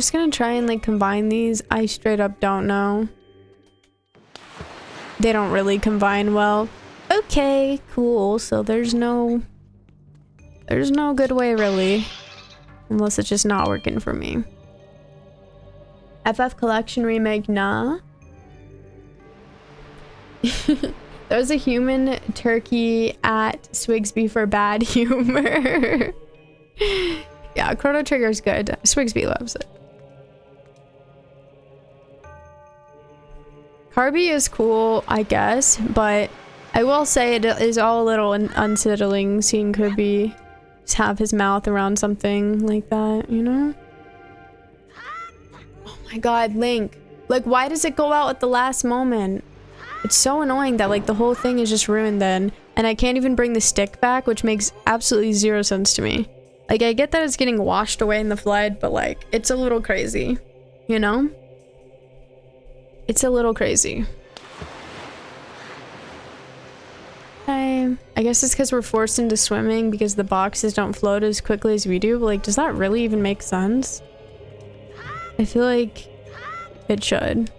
just gonna try and like combine these. I straight up don't know. They don't really combine well. Okay, cool. So there's no good way really. Unless it's just not working for me. FF Collection remake, nah. There was a human turkey at Swigsby for bad humor. Yeah, Chrono Trigger's good. Swigsby loves it. Kirby is cool, I guess, but I will say it is all a little unsettling seeing Kirby just have his mouth around something like that, you know? Oh my god, Link. Like, why does it go out at the last moment? It's so annoying that, like, the whole thing is just ruined then. And I can't even bring the stick back, which makes absolutely zero sense to me. Like, I get that it's getting washed away in the flood, but, like, it's a little crazy. You know? It's a little crazy. I guess it's because we're forced into swimming because the boxes don't float as quickly as we do, but, like, does that really even make sense? I feel like it should.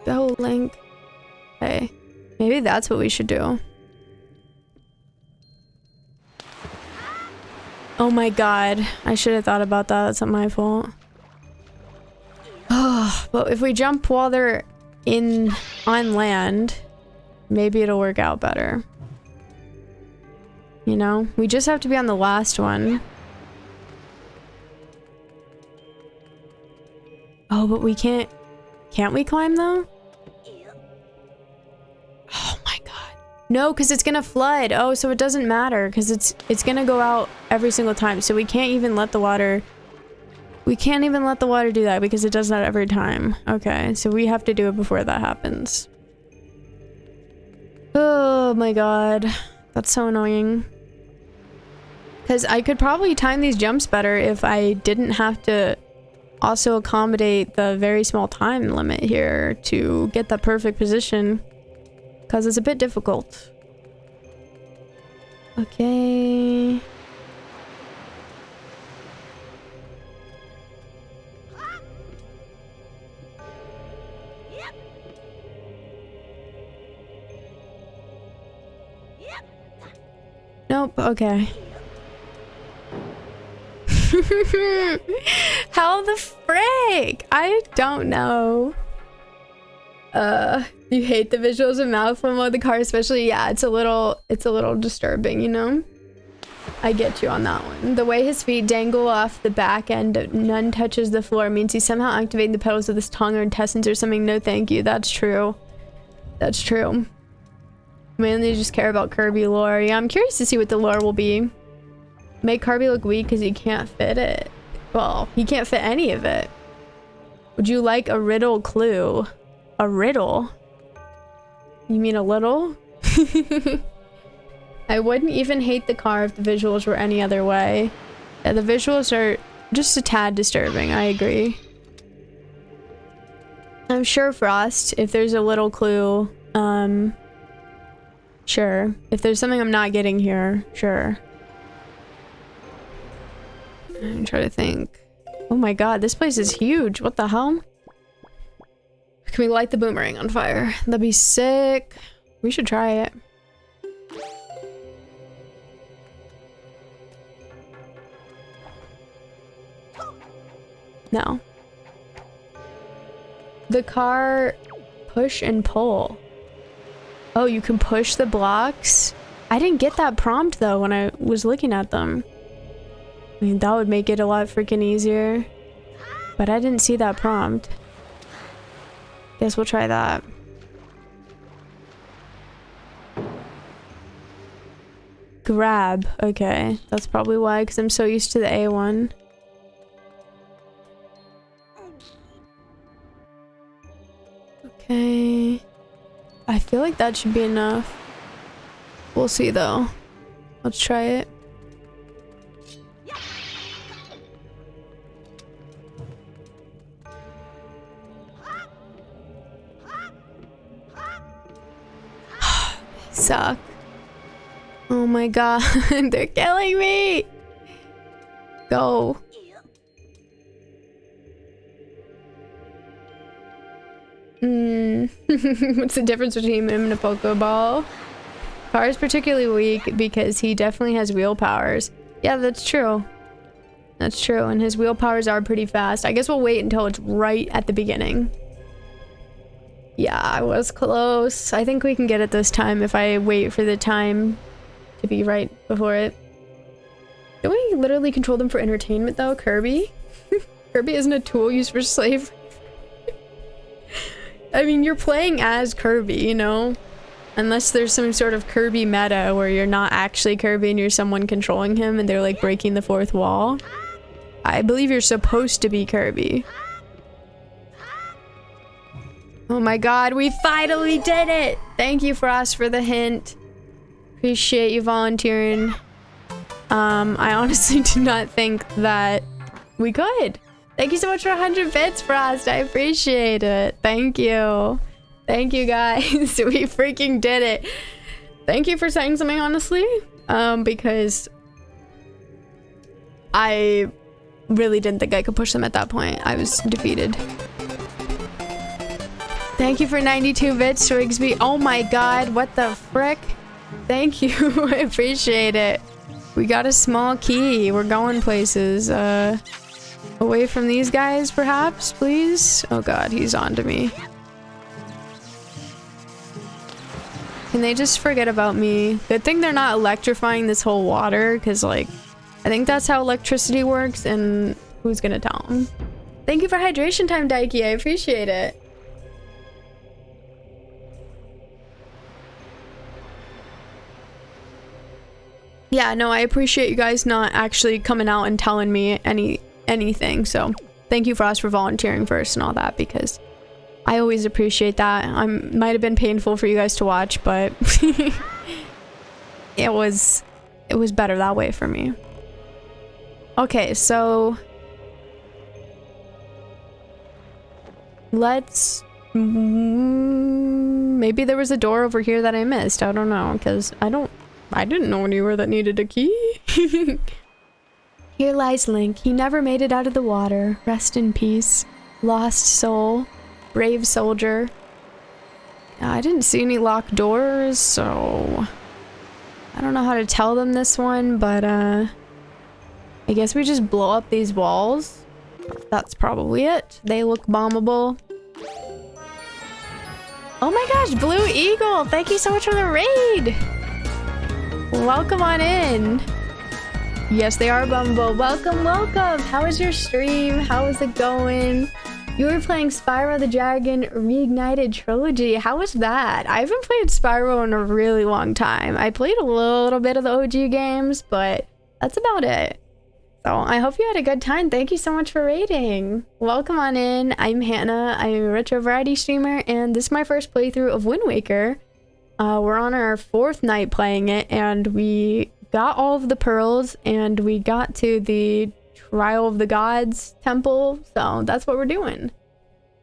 Go, Link. Hey, maybe that's what we should do. Oh my god, I should have thought about that. That's not my fault. Oh, but if we jump while they're on land, maybe it'll work out better. You know? We just have to be on the last one. Oh, but we can't... Can't we climb though? Oh my god. No, because it's gonna flood. Oh, so it doesn't matter because it's gonna go out every single time. So we can't even let the water... We can't even let the water do that because it does that every time. Okay, so we have to do it before that happens. Oh my god. That's so annoying. Because I could probably time these jumps better if I didn't have to also accommodate the very small time limit here to get that perfect position. Because it's a bit difficult. Okay. Nope, okay. How the frick? I don't know. You hate the visuals of mouthful mode, the car especially. Yeah, it's a little disturbing, you know? I get you on that one. The way his feet dangle off the back end, none touches the floor, means he's somehow activating the pedals of his tongue or intestines or something. No thank you. That's true. That's true. Mainly just care about Kirby lore. Yeah, I'm curious to see what the lore will be. Make Kirby look weak because he can't fit it. Well, he can't fit any of it. Would you like a riddle clue? A riddle? You mean a little? I wouldn't even hate the car if the visuals were any other way. Yeah, the visuals are just a tad disturbing, I agree. I'm sure, Frost, if there's a little clue, sure. If there's something I'm not getting here, sure. I'm trying to think. Oh my god, this place is huge. What the hell? Can we light the boomerang on fire? That'd be sick. We should try it. No. The car push and pull. Oh, you can push the blocks? I didn't get that prompt though when I was looking at them. I mean, that would make it a lot freaking easier. But I didn't see that prompt. Guess we'll try that. Grab. Okay. That's probably why, because I'm so used to the A one. Okay. I feel like that should be enough. We'll see though. Let's try it. suck. Oh my god, they're killing me! Go. What's the difference between him and a Pokeball? Car's particularly weak because he definitely has wheel powers. Yeah, that's true. That's true, and his wheel powers are pretty fast. I guess we'll wait until it's right at the beginning. Yeah, I was close. I think we can get it this time if I wait for the time to be right before it. Don't we literally control them for entertainment though, Kirby? Kirby isn't a tool used for slavery. I mean, you're playing as Kirby, you know? Unless there's some sort of Kirby meta where you're not actually Kirby and you're someone controlling him and they're like breaking the fourth wall. I believe you're supposed to be Kirby. Oh my god, we finally did it! Thank you, Frost, for the hint. Appreciate you volunteering. I honestly did not think that we could. Thank you so much for 100 bits, Frost. I appreciate it. Thank you. Thank you, guys. We freaking did it. Thank you for saying something, honestly. Because I really didn't think I could push them at that point. I was defeated. Thank you for 92 bits, Twigsby. Oh my god, what the frick? Thank you. I appreciate it. We got a small key. We're going places. Away from these guys, perhaps, please? Oh god, he's on to me. Can they just forget about me? Good thing they're not electrifying this whole water, because, like, I think that's how electricity works, and who's gonna tell them? Thank you for hydration time, Daiki. I appreciate it. Yeah, no, I appreciate you guys not actually coming out and telling me anything, so thank you, Frost, for volunteering first and all that, because I always appreciate that. Might have been painful for you guys to watch, but it was better that way for me. Okay, so let's maybe there was a door over here that I missed. I don't know, because I didn't know anywhere that needed a key. Here lies Link. He never made it out of the water. Rest in peace. Lost soul. Brave soldier. I didn't see any locked doors, so I don't know how to tell them this one, but I guess we just blow up these walls. That's probably it. They look bombable. Oh my gosh, Blue Eagle! Thank you so much for the raid! Welcome on in. Yes, they are bombable. Welcome, welcome! How was your stream? How is it going? You were playing Spyro the Dragon Reignited Trilogy. How was that? I haven't played Spyro in a really long time. I played a little bit of the OG games, but that's about it. So I hope you had a good time. Thank you so much for raiding. Welcome on in. I'm Hannah. I'm a retro variety streamer, and this is my first playthrough of Wind Waker. We're on our 4th night playing it, and we got all of the pearls, and we got to the Trial of the Gods temple, so that's what we're doing.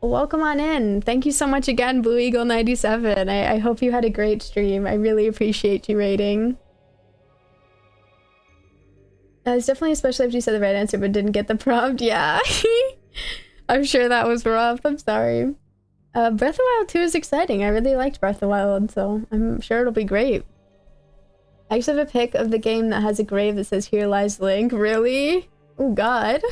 Welcome on in. Thank you so much again, Blue Eagle 97. I hope you had a great stream. I really appreciate you raiding. It's definitely especially if you said the right answer but didn't get the prompt. Yeah. I'm sure that was rough. I'm sorry. Breath of the Wild 2 is exciting. I really liked Breath of the Wild, so I'm sure it'll be great. I actually have a pic of the game that has a grave that says, "Here lies Link." Really? Oh god.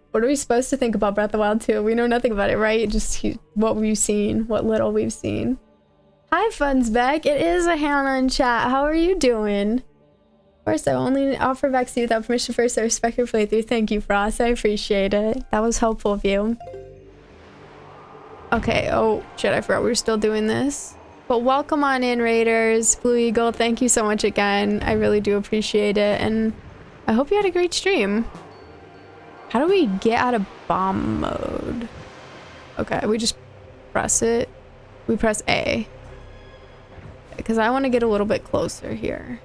What are we supposed to think about Breath of the Wild 2? We know nothing about it, right? Just what we've seen, what little we've seen. Hi, Funsbeck. It is a Hannah in chat. How are you doing? Of course, I only offer vaccine without permission first. I respect your playthrough. Thank you, Frost. I appreciate it. That was helpful of you. Okay, oh shit, I forgot we were still doing this. But welcome on in, Raiders. Blue Eagle, thank you so much again. I really do appreciate it, and I hope you had a great stream. How do we get out of bomb mode? Okay, we just press it. We press A. Because I want to get a little bit closer here.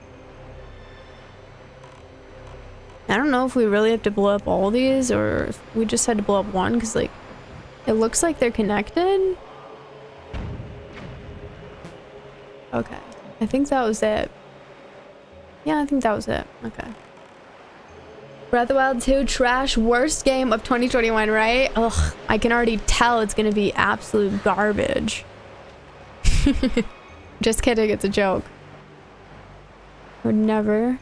I don't know if we really have to blow up all these, or if we just had to blow up one, because, like, it looks like they're connected. Okay. I think that was it. Yeah, I think that was it. Okay. Breath of the Wild 2, trash, worst game of 2021, right? Ugh, I can already tell it's gonna be absolute garbage. Just kidding, it's a joke. Would never.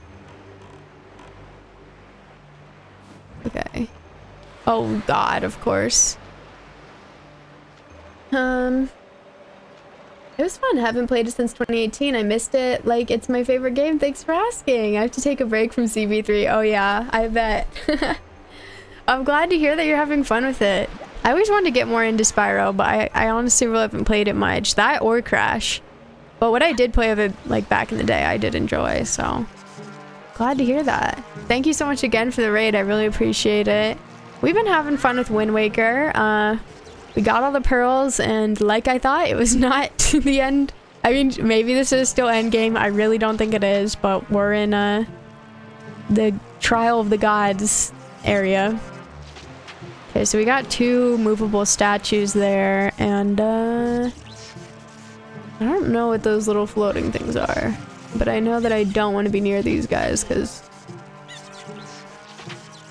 Okay. Oh god, of course. It was fun. I haven't played it since 2018. I missed it. Like, it's my favorite game. Thanks for asking. I have to take a break from CB3. Oh yeah, I bet. I'm glad to hear that you're having fun with it. I always wanted to get more into Spyro, but I honestly really haven't played it much. That or Crash. But what I did play of it, like, back in the day, I did enjoy, so... Glad to hear that. Thank you so much again for the raid. I really appreciate it. We've been having fun with Wind Waker. We got all the pearls, and like I thought, it was not the end. I mean, maybe this is still end game. I really don't think it is, but we're in the Trial of the Gods area. Okay, so we got 2 movable statues there, and I don't know what those little floating things are, but I know that I don't want to be near these guys, because...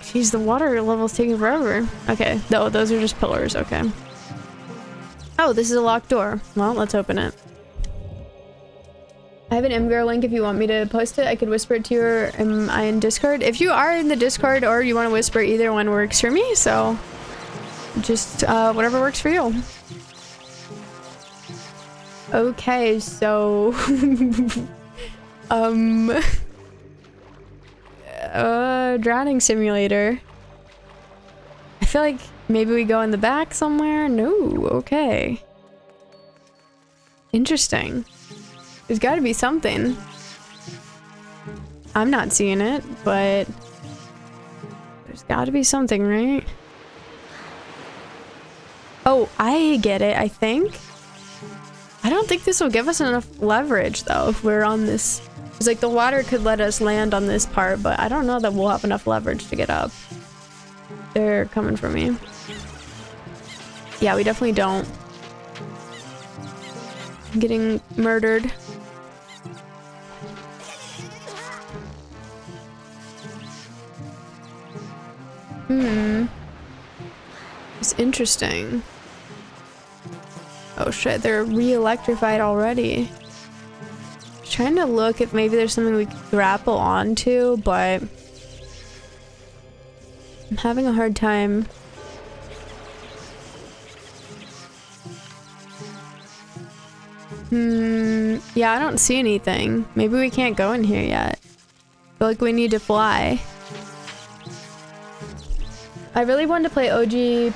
Jeez, the water level's taking forever. Okay, no, those are just pillars, okay. Oh, this is a locked door. Well, let's open it. I have an MGR link if you want me to post it. I could whisper it to you, or am I in Discord? If you are in the Discord or you want to whisper, either one works for me, so... Just, whatever works for you. Okay, so... drowning simulator. I feel like maybe we go in the back somewhere? No, okay. Interesting. There's gotta be something. I'm not seeing it, but... There's gotta be something, right? Oh, I get it, I think. I don't think this will give us enough leverage, though, if we're on this... It's like the water could let us land on this part, but I don't know that we'll have enough leverage to get up. They're coming for me. Yeah, we definitely don't. I'm getting murdered. It's interesting. Oh shit, they're re-electrified already. Trying to look if maybe there's something we could grapple onto, but I'm having a hard time. Yeah, I don't see anything. Maybe we can't go in here yet. I feel like we need to fly. I really wanted to play OG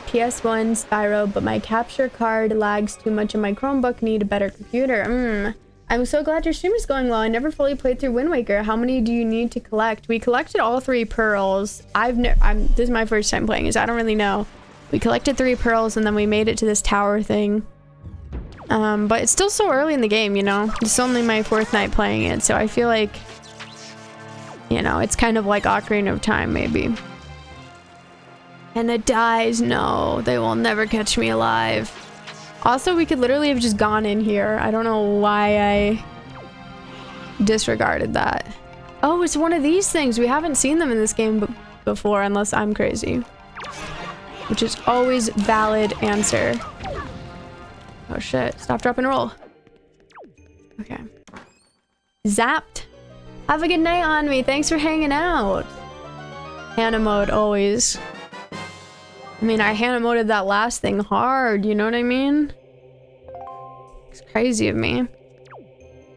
PS1 Spyro, but my capture card lags too much and my Chromebook need a better computer. I'm so glad your stream is going well. I never fully played through Wind Waker. How many do you need to collect? We collected all 3 pearls. This is my first time playing, so I don't really know. We collected 3 pearls and then we made it to this tower thing. But it's still so early in the game, you know? It's only my 4th night playing it, so I feel like, you know, it's kind of like Ocarina of Time, maybe. And it dies. No, they will never catch me alive. Also, we could literally have just gone in here. I don't know why I disregarded that. Oh, it's one of these things. We haven't seen them in this game before, unless I'm crazy. Which is always valid answer. Oh shit. Stop, drop, and roll. Okay. Zapped. Have a good night on me. Thanks for hanging out. Hannah mode, always. I mean, I Hannah moded that last thing hard, you know what I mean? It's crazy of me.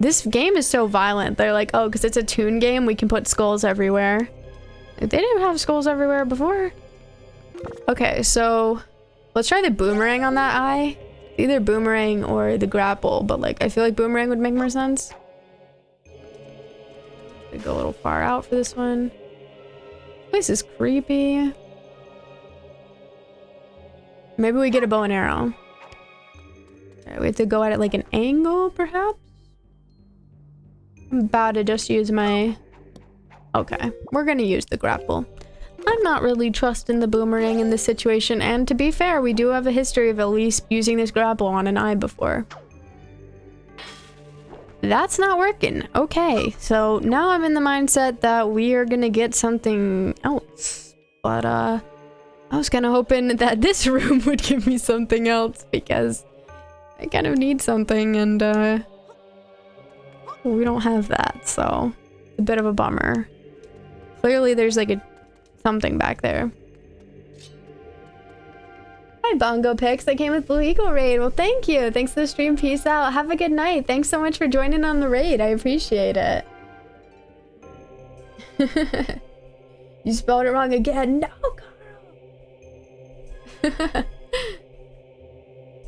This game is so violent. They're like, oh, because it's a toon game, we can put skulls everywhere. They didn't have skulls everywhere before. Okay, so let's try the boomerang on that eye. Either boomerang or the grapple, but like, I feel like boomerang would make more sense. I go a little far out for this one. This is creepy. Maybe we get a bow and arrow. Okay, we have to go at it like an angle, perhaps? I'm about to just use my... Okay, we're gonna use the grapple. I'm not really trusting the boomerang in this situation, and to be fair, we do have a history of at least using this grapple on an eye before. that's not working. Okay, so now I'm in the mindset that we are gonna get something else. But I was kind of hoping that this room would give me something else because I kind of need something, and we don't have that, so a bit of a bummer. Clearly there's like something back there. Hi, Bongo Pix. I came with Blue Eagle Raid. Well, thank you. Thanks for the stream. Peace out. Have a good night. Thanks so much for joining on the raid. I appreciate it. You spelled it wrong again. No, Carl.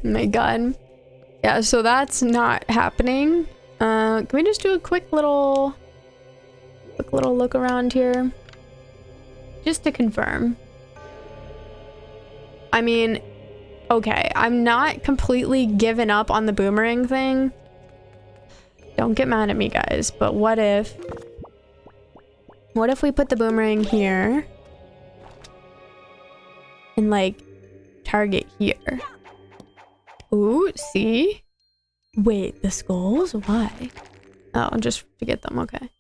My God. Yeah, so that's not happening. Can we just do a quick little look around here? Just to confirm. I mean, okay, I'm not completely given up on the boomerang thing. Don't get mad at me, guys, but what if we put the boomerang here and like target here? Ooh, see? Wait, the skulls? Why? Oh, just to get them, okay.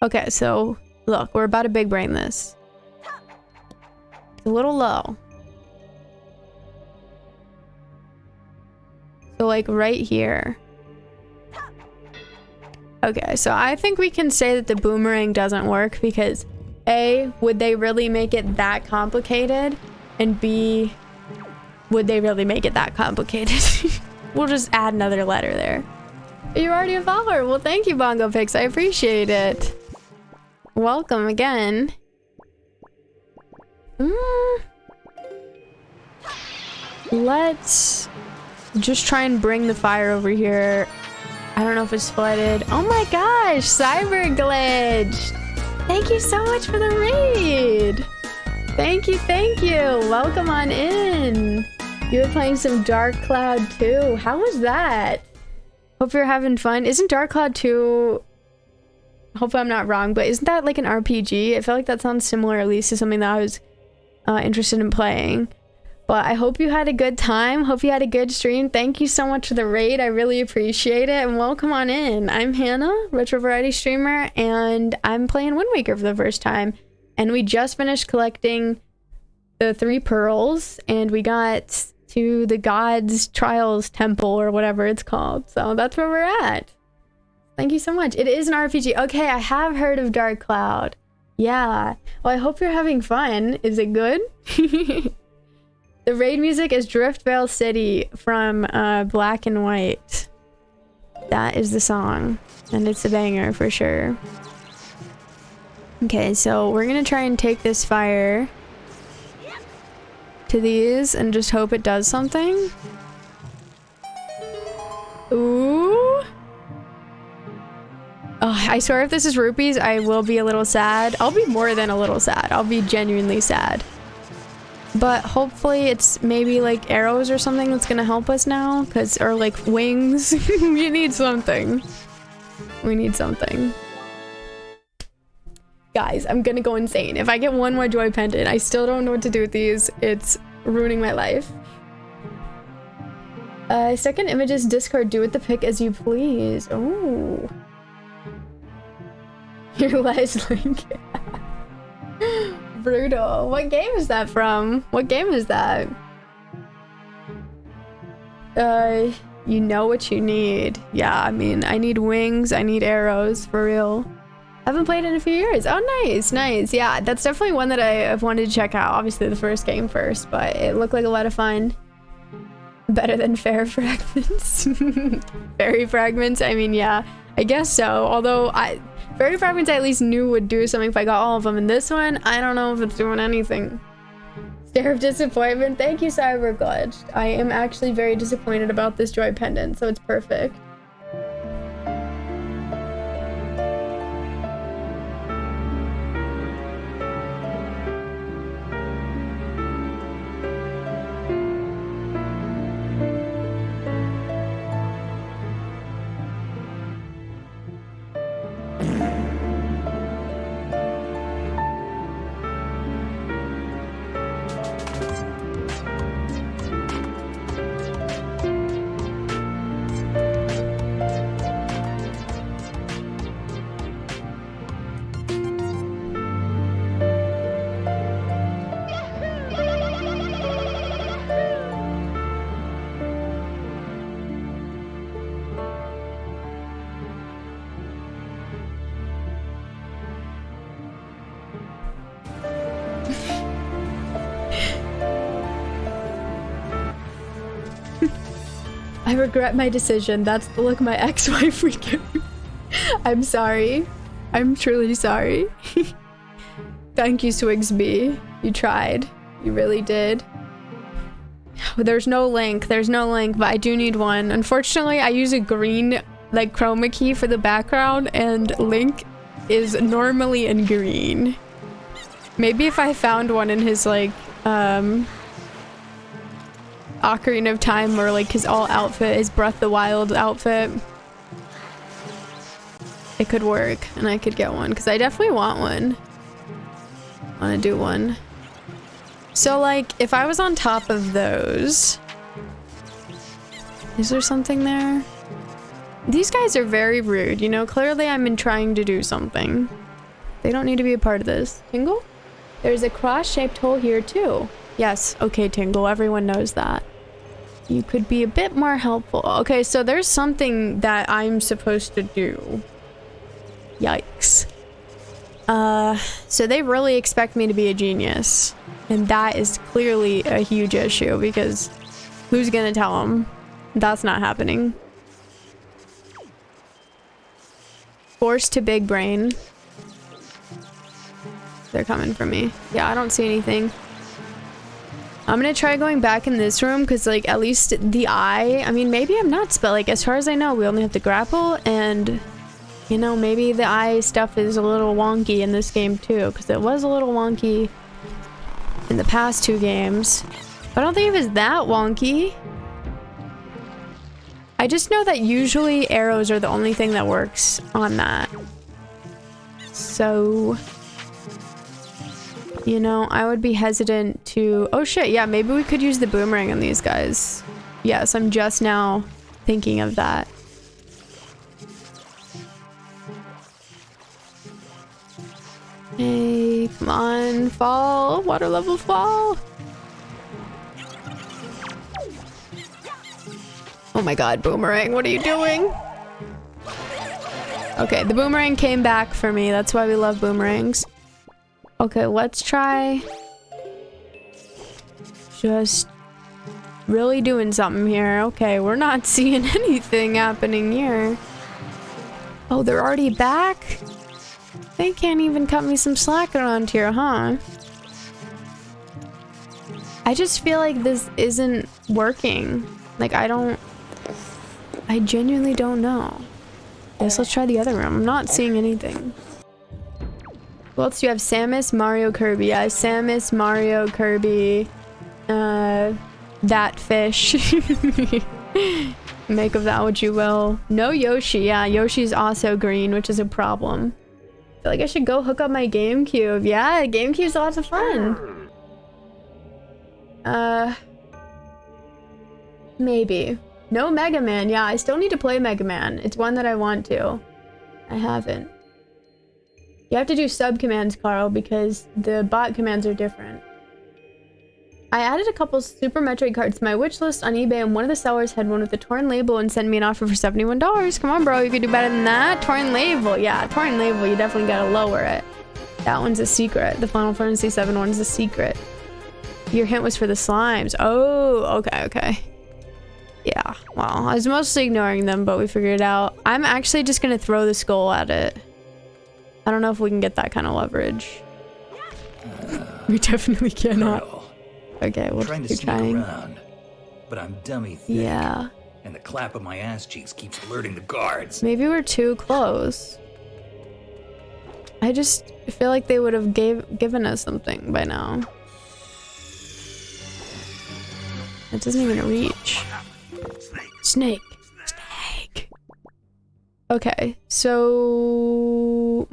Okay, so look, we're about to big brain this. It's a little low. So like right here. Okay, so I think we can say that the boomerang doesn't work because A, would they really make it that complicated? And B, would they really make it that complicated? We'll just add another letter there. You're already a follower. Well, thank you, Bongo Pix. I appreciate it. Welcome again. Let's just try and bring the fire over here. I don't know if it's flooded. Oh my gosh, Cyber Glitch. Thank you so much for the raid. Thank you, thank you. Welcome on in. You were playing some Dark Cloud 2. How was that? Hope you're having fun. Isn't Dark Cloud 2... Hope I'm not wrong, but isn't that like an RPG? I feel like that sounds similar at least to something that I was interested in playing. But I hope you had a good time. Hope you had a good stream. Thank you so much for the raid. I really appreciate it. And welcome on in. I'm Hannah, Retro Variety Streamer, and I'm playing Wind Waker for the first time. And we just finished collecting the 3 pearls, and we got to the God's Trials Temple, or whatever it's called. So that's where we're at. Thank you so much. It is an RPG. Okay, I have heard of Dark Cloud. Yeah. Well, I hope you're having fun. Is it good? The raid music is Driftvale City from Black and White. That is the song. And it's a banger for sure. Okay, so we're gonna try and take this fire to these and just hope it does something. Ooh. Oh, I swear if this is rupees, I will be a little sad. I'll be more than a little sad. I'll be genuinely sad. But hopefully it's maybe like arrows or something that's gonna help us now. Or like wings. We need something. We need something. Guys, I'm gonna go insane. If I get one more joy pendant, I still don't know what to do with these. It's ruining my life. Second images Discord, do with the pick as you please. Oh. Your last link. Brutal. What game is that from? What game is that? You know what you need. Yeah, I mean, I need wings, I need arrows, for real. I haven't played in a few years. Oh, nice, nice. Yeah, that's definitely one that I've wanted to check out. Obviously the first game first, but it looked like a lot of fun. Better than Fair Fragments. Fairy Fragments, I mean, yeah, I guess so. Although, Fairy Fragments I at least knew would do something if I got all of them. And this one, I don't know if it's doing anything. Stare of disappointment. Thank you, Cyber Glitch. I am actually very disappointed about this joy pendant, so it's perfect. I regret my decision. That's the look my ex-wife would give me. I'm sorry. I'm truly sorry. Thank you, Swigsby. You tried. You really did. There's no link. There's no link, but I do need one. Unfortunately, I use a green, like, chroma key for the background, and Link is normally in green. Maybe if I found one in his, like, Ocarina of Time, or, like, his alt outfit, his Breath of the Wild outfit, it could work, and I could get one, because I definitely want one. I want to do one. So, like, if I was on top of those... Is there something there? These guys are very rude, you know? Clearly I'm in trying to do something. They don't need to be a part of this. Tingle? There's a cross-shaped hole here, too. Yes, okay, Tingle. Everyone knows that. You could be a bit more helpful. Okay, so there's something that I'm supposed to do. Yikes. So they really expect me to be a genius. And that is clearly a huge issue, because who's gonna tell them? That's not happening. Forced to big brain. They're coming for me. Yeah, I don't see anything. I'm gonna try going back in this room, because, like, at least the eye... I mean, maybe I'm nuts, but, like, as far as I know, we only have to grapple, and... You know, maybe the eye stuff is a little wonky in this game, too, because it was a little wonky in the past 2 games. But I don't think it was that wonky. I just know that usually arrows are the only thing that works on that. So... You know, I would be hesitant to... Oh shit, yeah, maybe we could use the boomerang on these guys. Yes, I'm just now thinking of that. Hey, come on, fall. Water level fall. Oh my god, boomerang, what are you doing? Okay, the boomerang came back for me. That's why we love boomerangs. Okay, let's try just really doing something here. Okay, we're not seeing anything happening here. Oh, they're already back? They can't even cut me some slack around here, huh? I just feel like this isn't working. Like, I genuinely don't know. Guess let's try the other room. I'm not seeing anything. What else do you have? Samus, Mario, Kirby. Yeah, Samus, Mario, Kirby. That fish. Make of that what you will. No Yoshi. Yeah, Yoshi's also green, which is a problem. I feel like I should go hook up my GameCube. Yeah, GameCube's lots of fun. Maybe. No Mega Man. Yeah, I still need to play Mega Man. It's one that I want to. I haven't. You have to do sub commands, Carl, because the bot commands are different. I added a couple Super Metroid cards to my wish list on eBay, and one of the sellers had one with a torn label and sent me an offer for $71. Come on, bro, you could do better than that. Torn label. Yeah, torn label, you definitely gotta lower it. That one's a secret. The Final Fantasy VII one's a secret. Your hint was for the slimes. Oh, okay, okay. Yeah, well, I was mostly ignoring them, but we figured it out. I'm actually just gonna throw the skull at it. I don't know if we can get that kind of leverage. We definitely cannot. Colonel, Okay, we'll trying to keep sneak trying. around, but I'm dummy thick. Yeah. And the clap of my ass cheeks keeps alerting the guards. Maybe we're too close. I just feel like they would have given us something by now. It doesn't even reach. Snake. Snake. Okay, so...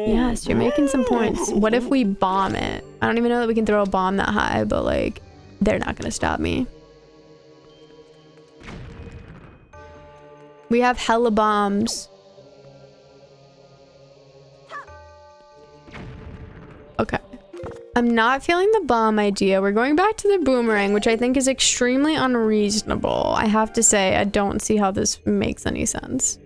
Yes, you're making some points. What if we bomb it? I don't even know that we can throw a bomb that high, but, like, they're not gonna stop me. We have hella bombs. Okay. I'm not feeling the bomb idea. We're going back to the boomerang, which I think is extremely unreasonable. I have to say, I don't see how this makes any sense.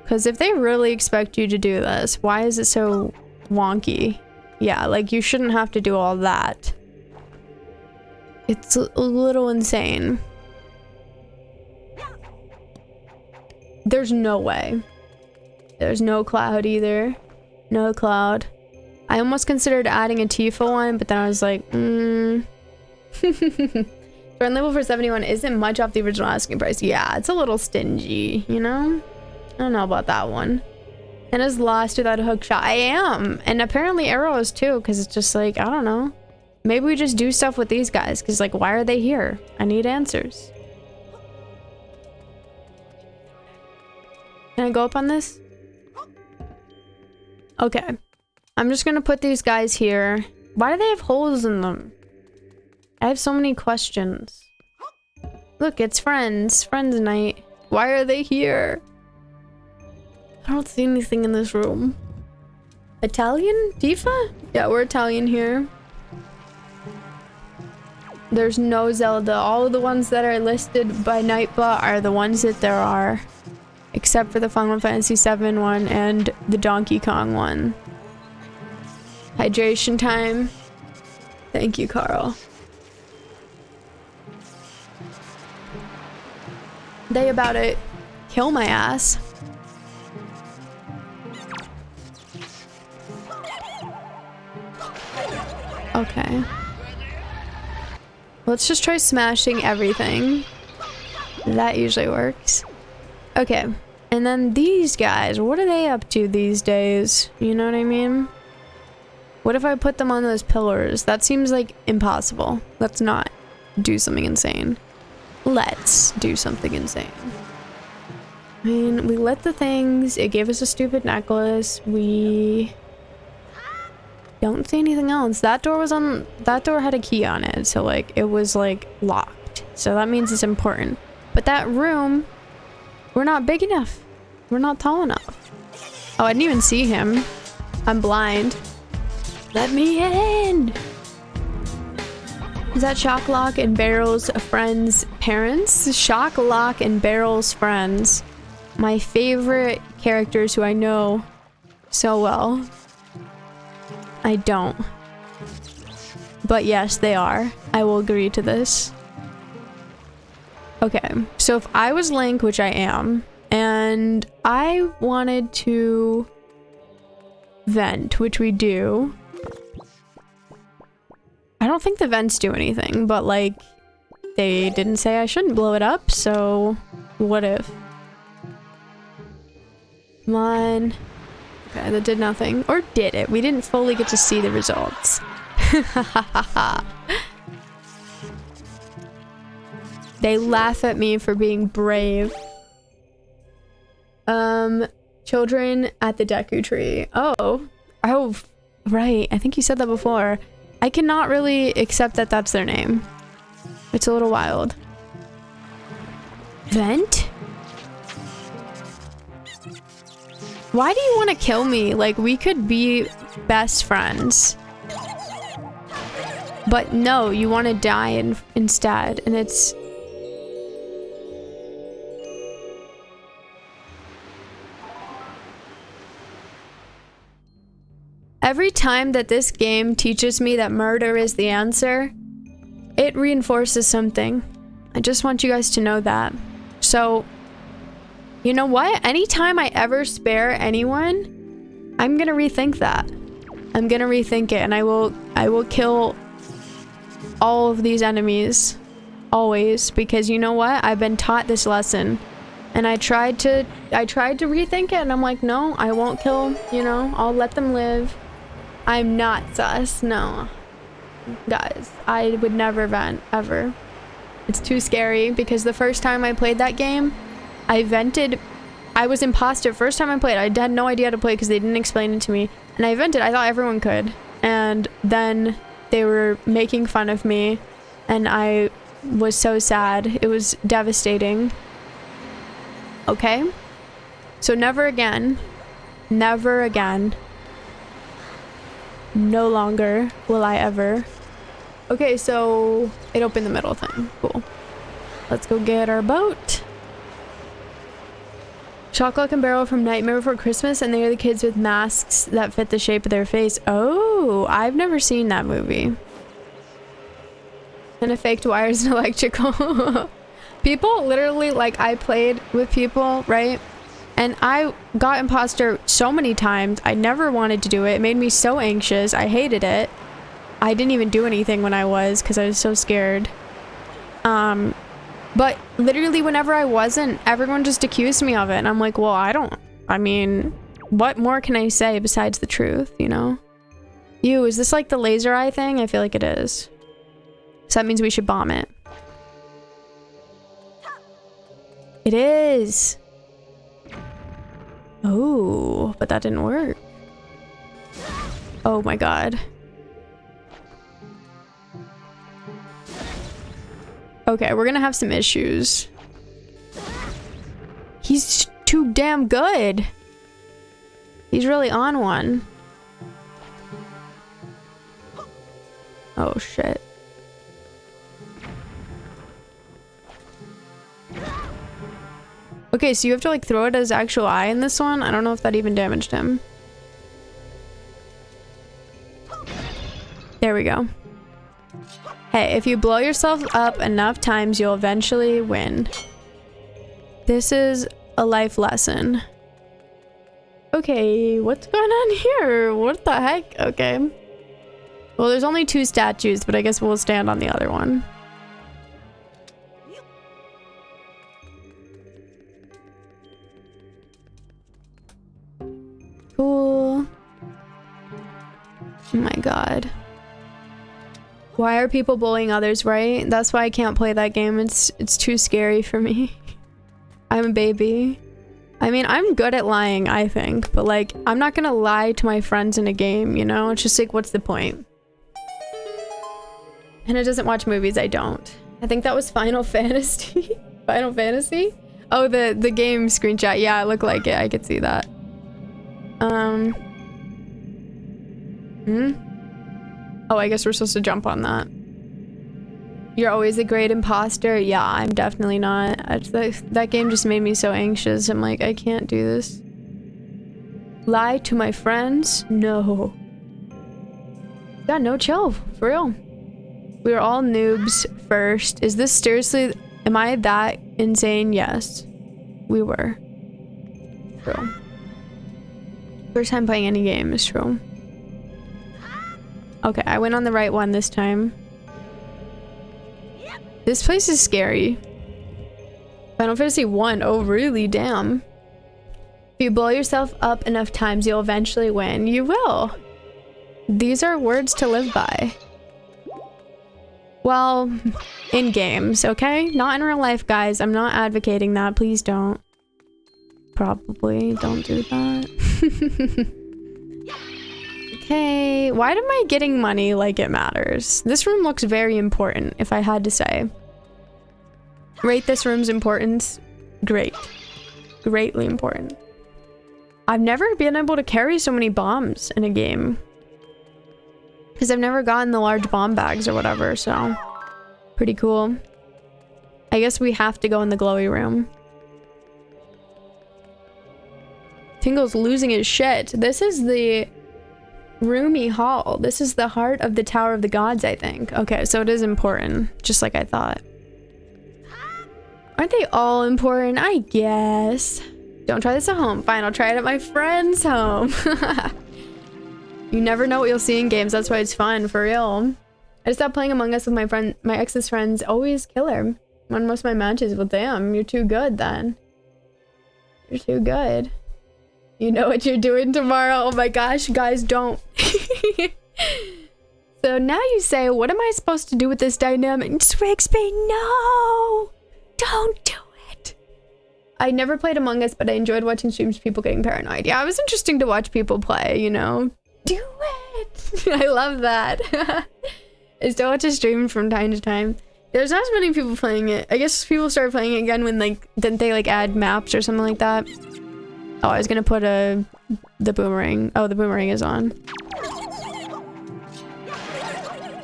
Because if they really expect you to do this, why is it so wonky? Yeah, like, you shouldn't have to do all that. It's a little insane. There's no way. There's no cloud either. No cloud. I almost considered adding a Tifa one, but then I was like, Friend label for 71 isn't much off the original asking price. Yeah, it's a little stingy, you know? I don't know about that one. And is lost without a hook shot. I am. And apparently arrows too, because it's just like, I don't know. Maybe we just do stuff with these guys, because like, why are they here? I need answers. Can I go up on this? Okay. I'm just gonna put these guys here. Why do they have holes in them? I have so many questions. Look, it's friends. Friends night. Why are they here? I don't see anything in this room. Italian? Tifa? Yeah, we're Italian here. There's no Zelda. All of the ones that are listed by Nightbot are the ones that there are. Except for the Final Fantasy VII one and the Donkey Kong one. Hydration time. Thank you, Carl. They about to kill my ass. Okay. Let's just try smashing everything. That usually works. Okay. And then these guys, what are they up to these days? You know what I mean? What if I put them on those pillars? That seems like impossible. Let's not do something insane. Let's do something insane. I mean, we lit the things. It gave us a stupid necklace. We don't see anything else. That door was on... That door had a key on it. So, like, it was, like, locked. So that means it's important. But that room... We're not big enough. We're not tall enough. Oh, I didn't even see him. I'm blind. Let me in! Is that Shocklock and Barrel's friends' parents? Shocklock and Barrel's friends. My favorite characters who I know so well. I don't. But yes, they are. I will agree to this. Okay, so if I was Link, which I am, and I wanted to vent, which we do. I don't think the vents do anything, but like, they didn't say I shouldn't blow it up, so what if? Come on. Okay, that did nothing. Or did it? We didn't fully get to see the results. They laugh at me for being brave. Children at the Deku Tree. Oh, right. I think you said that before. I cannot really accept that that's their name. It's a little wild. Vent? Why do you want to kill me? Like, we could be best friends. But no, you want to die instead, and it's... Every time that this game teaches me that murder is the answer, it reinforces something. I just want you guys to know that. So, you know what? Anytime I ever spare anyone, I'm gonna rethink that. I'm gonna rethink it, and I will kill all of these enemies. Always. Because you know what? I've been taught this lesson. And I tried to rethink it, and I'm like, no, I won't kill, you know, I'll let them live. I'm not sus, no. Guys, I would never vent, ever. It's too scary, because the first time I played that game, I vented. I was imposter first time I played. I had no idea how to play because they didn't explain it to me. And I vented, I thought everyone could. And then they were making fun of me, and I was so sad. It was devastating. Okay? So never again. Never again. No longer will I ever. Okay, so it opened the middle thing. Cool. Let's go get our boat. Shocklock and Barrel from Nightmare Before Christmas, and they are the kids with masks that fit the shape of their face. Oh, I've never seen that movie. And a faked wires and electrical. People literally, like, I played with people, right? And I got imposter so many times. I never wanted to do it. It made me so anxious. I hated it. I didn't even do anything when I was because I was so scared. But literally whenever I wasn't, everyone just accused me of it. And I'm like, well, I mean, what more can I say besides the truth, you know? Is this like the laser eye thing? I feel like it is. So that means we should bomb it. It is. Oh, but that didn't work. Oh my god. Okay, we're gonna have some issues. He's too damn good. He's really on one. Oh shit. Okay, so you have to like throw it as actual eye in this one? I don't know if that even damaged him. There we go. Hey, if you blow yourself up enough times, you'll eventually win. This is a life lesson. Okay, what's going on here? What the heck? Okay. Well, there's only 2 statues, but I guess we'll stand on the other one. Cool. Oh my god. Why are people bullying others, right? That's why I can't play that game. It's too scary for me. I'm a baby. I mean, I'm good at lying, I think. But like, I'm not gonna lie to my friends in a game, you know? It's just like, what's the point? And it doesn't watch movies, I don't. I think that was Final Fantasy. Final Fantasy? Oh, the game screenshot. Yeah, it looked like it. I could see that. Oh, I guess we're supposed to jump on that. You're always a great imposter. Yeah, I'm definitely not. That game just made me so anxious. I'm like, I can't do this. Lie to my friends? No. Yeah, no, chill. For real. We were all noobs first. Is this seriously... Am I that insane? Yes. We were. True. First time playing any game is true. Okay, I went on the right one this time. This place is scary. Final Fantasy 1. Oh, really? Damn. If you blow yourself up enough times, you'll eventually win. You will. These are words to live by. Well, in games, okay? Not in real life, guys. I'm not advocating that. Please don't. Probably don't do that. Okay, why am I getting money like it matters? This room looks very important, if I had to say. Rate this room's importance. Great. Greatly important. I've never been able to carry so many bombs in a game. Because I've never gotten the large bomb bags or whatever, so... Pretty cool. I guess we have to go in the glowy room. Tingle's losing his shit. This is the... Roomy Hall. This is the heart of the Tower of the Gods, I think. Okay, so it is important, just like I thought. Aren't they all important? I guess. Don't try this at home. Fine, I'll try it at my friend's home. You never know what you'll see in games. That's why it's fun, for real. I just stopped playing Among Us with my ex's friends. Always killer. Won most of my matches. Well, damn, you're too good then. You're too good. You know what you're doing tomorrow. Oh my gosh, guys, don't. So now you say, what am I supposed to do with this dynamic? Swixby, no! Don't do it! I never played Among Us, but I enjoyed watching streams of people getting paranoid. Yeah, it was interesting to watch people play, you know? Do it! I love that. I still watch a stream from time to time. There's not as many people playing it. I guess people started playing it again when, like, didn't they, like, add maps or something like that? Oh, I was gonna put the boomerang. Oh, the boomerang is on.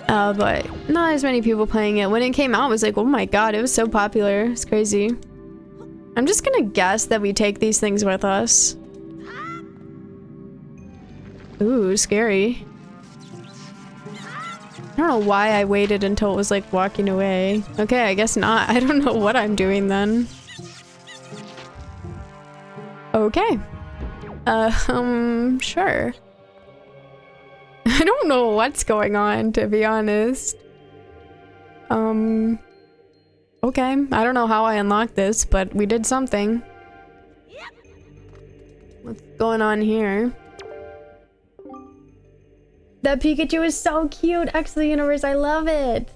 But not as many people playing it. When it came out, it was like, oh my god, it was so popular. It's crazy. I'm just gonna guess that we take these things with us. Ooh, scary. I don't know why I waited until it was like walking away. Okay, I guess not. I don't know what I'm doing then. Okay. Sure. I don't know what's going on, to be honest. Okay. I don't know how I unlocked this, but we did something. What's going on here? That Pikachu is so cute! X of the universe, I love it!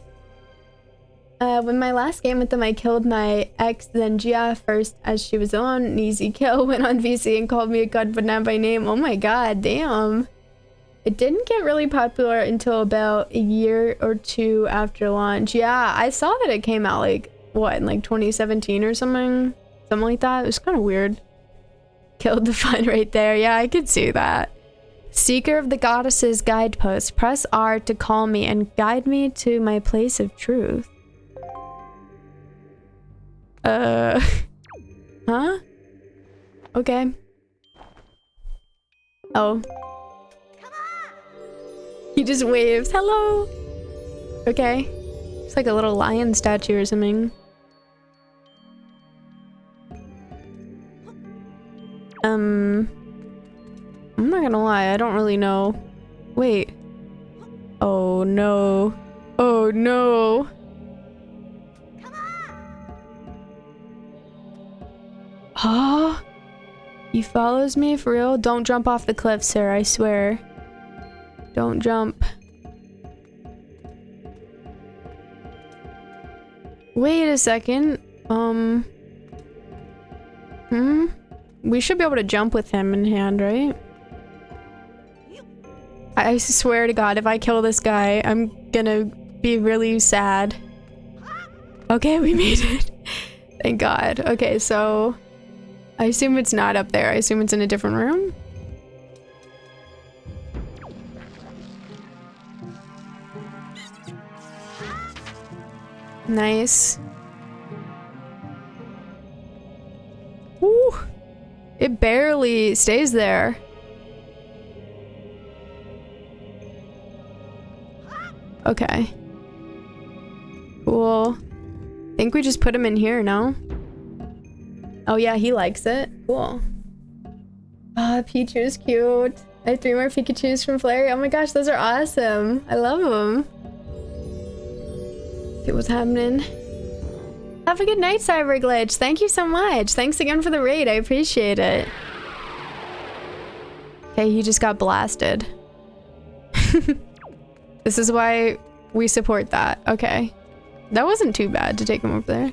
When my last game with them, I killed my ex, then Gia first as she was on an easy kill, went on VC and called me a god but not by name. Oh my god, damn. It didn't get really popular until about a year or two after launch. Yeah, I saw that it came out like, what, in like 2017 or something? Something like that. It was kind of weird. Killed the fun right there. Yeah, I could see that. Seeker of the Goddess's guidepost. Press R to call me and guide me to my place of truth. Huh? Okay. Oh. He just waves. Hello! Okay. It's like a little lion statue or something. I'm not gonna lie, I don't really know. Wait. Oh no. Oh no. Huh? He follows me for real? Don't jump off the cliff, sir, I swear. Don't jump. Wait a second. We should be able to jump with him in hand, right? I swear to God, if I kill this guy, I'm gonna be really sad. Okay, we made it. Thank God. Okay, so I assume it's not up there. I assume it's in a different room. Nice. Woo! It barely stays there. Okay. Cool. Think we just put him in here, no? Oh yeah, he likes it. Cool. Ah, Pichu's cute. I have 3 more Pikachus from Flary. Oh my gosh, those are awesome. I love them. See what's happening. Have a good night, Cyber Glitch. Thank you so much. Thanks again for the raid. I appreciate it. Okay, he just got blasted. This is why we support that. Okay. That wasn't too bad to take him over there.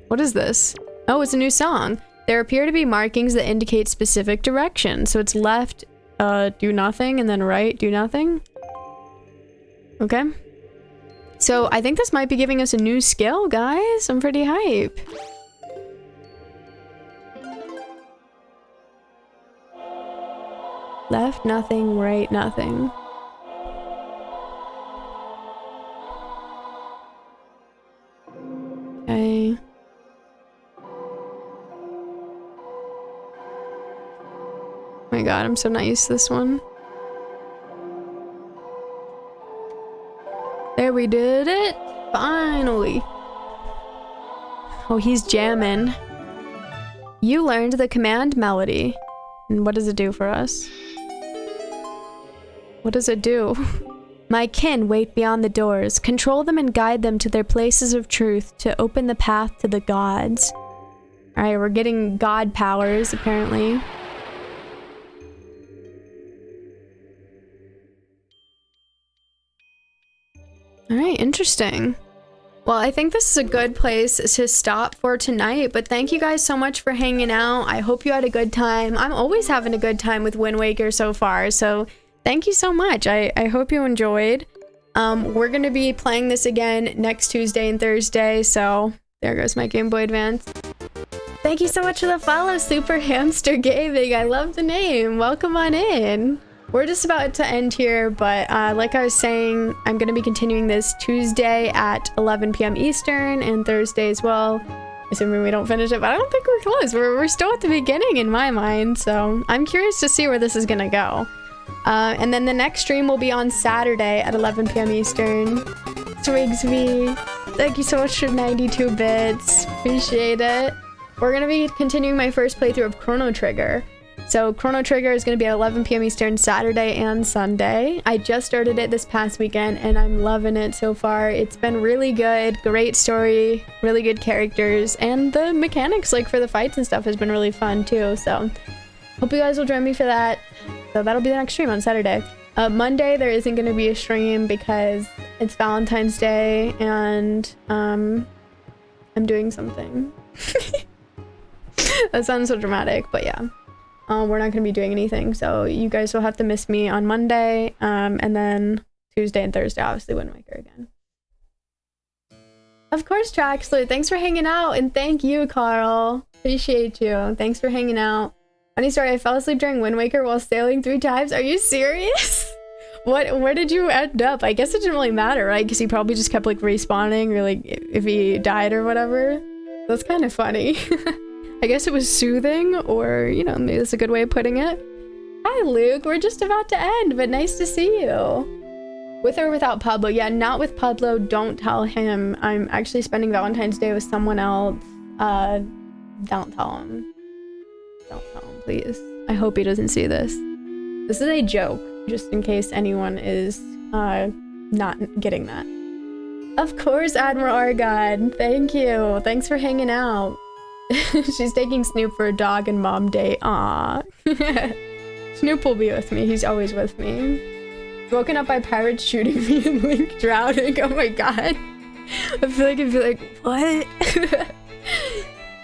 What is this? Oh, it's a new song. There appear to be markings that indicate specific direction. So it's left, do nothing, and then right, do nothing. Okay. So I think this might be giving us a new skill, guys. I'm pretty hype. Left, nothing, right, nothing. Okay. Oh my god, I'm so not used to this one. There, we did it! Finally! Oh, he's jamming. You learned the command melody. And what does it do for us? What does it do? My kin wait beyond the doors. Control them and guide them to their places of truth to open the path to the gods. Alright, we're getting god powers, apparently. Alright, interesting. Well, I think this is a good place to stop for tonight, but thank you guys so much for hanging out. I hope you had a good time. I'm always having a good time with Wind Waker so far, so thank you so much. I hope you enjoyed. We're going to be playing this again next Tuesday and Thursday, so there goes my Game Boy Advance. Thank you so much for the follow, Super Hamster Gaming. I love the name. Welcome on in. We're just about to end here, but like I was saying, I'm going to be continuing this Tuesday at 11 p.m. Eastern and Thursday as well, assuming we don't finish it, but I don't think we're close. We're still at the beginning in my mind, so I'm curious to see where this is going to go. And then the next stream will be on Saturday at 11 p.m. Eastern. Swigsby, thank you so much for 92 bits. Appreciate it. We're going to be continuing my first playthrough of Chrono Trigger. So Chrono Trigger is going to be at 11 p.m. Eastern Saturday and Sunday. I just started it this past weekend and I'm loving it so far. It's been really good, great story, really good characters, and the mechanics like for the fights and stuff has been really fun too. So hope you guys will join me for that. So that'll be the next stream on Saturday. Monday there isn't going to be a stream because it's Valentine's Day and I'm doing something. That sounds so dramatic, but yeah. We're not going to be doing anything, so you guys will have to miss me on Monday, and then Tuesday and Thursday, obviously, Wind Waker again. Of course, Traxler, thanks for hanging out, and thank you, Carl. Appreciate you. Thanks for hanging out. Funny story, I fell asleep during Wind Waker while sailing 3 times. Are you serious? Where did you end up? I guess it didn't really matter, right? Because he probably just kept, like, respawning, or, like, if he died or whatever. That's kind of funny. I guess it was soothing, or, you know, maybe that's a good way of putting it. Hi, Luke. We're just about to end, but nice to see you. With or without Pablo? Yeah, not with Pablo. Don't tell him. I'm actually spending Valentine's Day with someone else. Don't tell him. Don't tell him, please. I hope he doesn't see this. This is a joke, just in case anyone is not getting that. Of course, Admiral Argon. Thank you. Thanks for hanging out. She's taking Snoop for a dog and mom date. Aww. Snoop will be with me. He's always with me. Woken up by pirates shooting me and Link drowning. Oh my god. I feel like I'd be like, what?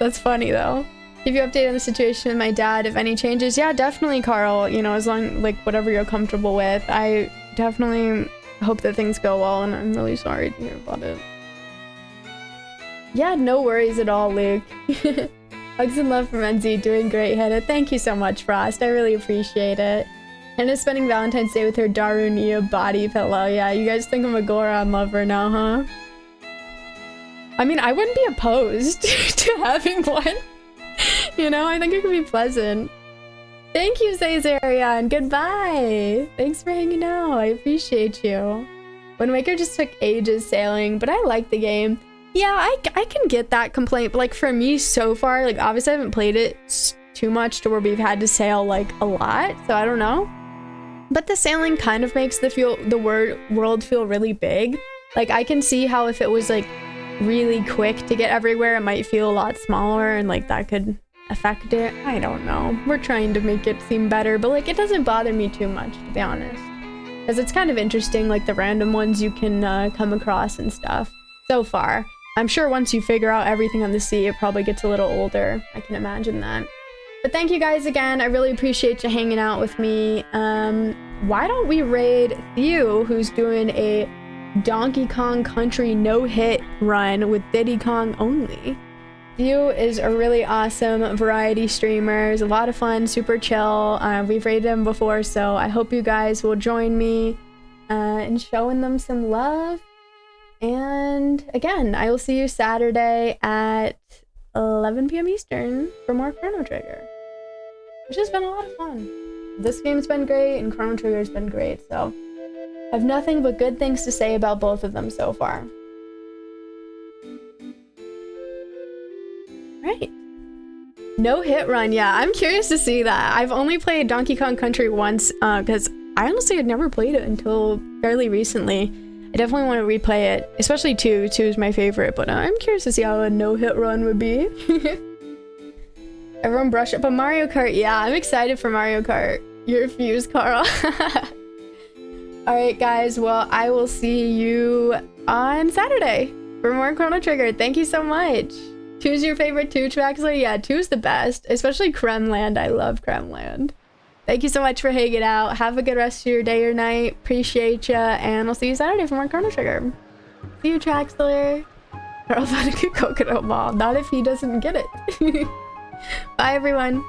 That's funny though. Keep you updated on the situation with my dad. If any changes, yeah, definitely, Carl. You know, as long, like, whatever you're comfortable with. I definitely hope that things go well, and I'm really sorry to hear about it. Yeah, no worries at all, Luke. Hugs and love from Enzi. Doing great, Hannah. Thank you so much, Frost. I really appreciate it. Hannah's spending Valentine's Day with her Darunia body pillow. Yeah, you guys think I'm a Goron lover now, huh? I mean, I wouldn't be opposed to having one. You know, I think it could be pleasant. Thank you, Zazarian. Goodbye. Thanks for hanging out. I appreciate you. Wind Waker just took ages sailing, but I like the game. Yeah, I can get that complaint, but like for me so far, like obviously I haven't played it too much to where we've had to sail like a lot, so I don't know. But the sailing kind of makes the world feel really big. Like I can see how if it was like really quick to get everywhere, it might feel a lot smaller and like that could affect it. I don't know. We're trying to make it seem better, but like it doesn't bother me too much, to be honest. Because it's kind of interesting, like the random ones you can come across and stuff so far. I'm sure once you figure out everything on the sea, it probably gets a little older. I can imagine that. But thank you guys again. I really appreciate you hanging out with me. Why don't we raid Theo, who's doing a Donkey Kong Country no-hit run with Diddy Kong only. Theo is a really awesome variety streamer. He's a lot of fun, super chill. We've raided him before, so I hope you guys will join me in showing them some love. And again, I will see you Saturday at 11 p.m. Eastern for more Chrono Trigger, which has been a lot of fun. This game's been great and Chrono Trigger's been great, so I have nothing but good things to say about both of them so far. Right. No hit run, yeah, I'm curious to see that. I've only played Donkey Kong Country once because I honestly had never played it until fairly recently. I definitely want to replay it, especially 2. 2 is my favorite, but I'm curious to see how a no-hit run would be. Everyone brush up on Mario Kart. Yeah, I'm excited for Mario Kart. You're fused, Carl. Alright, guys, well, I will see you on Saturday for more Chrono Trigger. Thank you so much. 2's your favorite 2 tracks? Yeah, 2's the best, especially Kremland. I love Kremland. Thank you so much for hanging out. Have a good rest of your day or night. Appreciate ya, and I'll see you Saturday for more Chrono Trigger. See you, Traxler. Carl thought it could coconut ball. Not if he doesn't get it. Bye, everyone.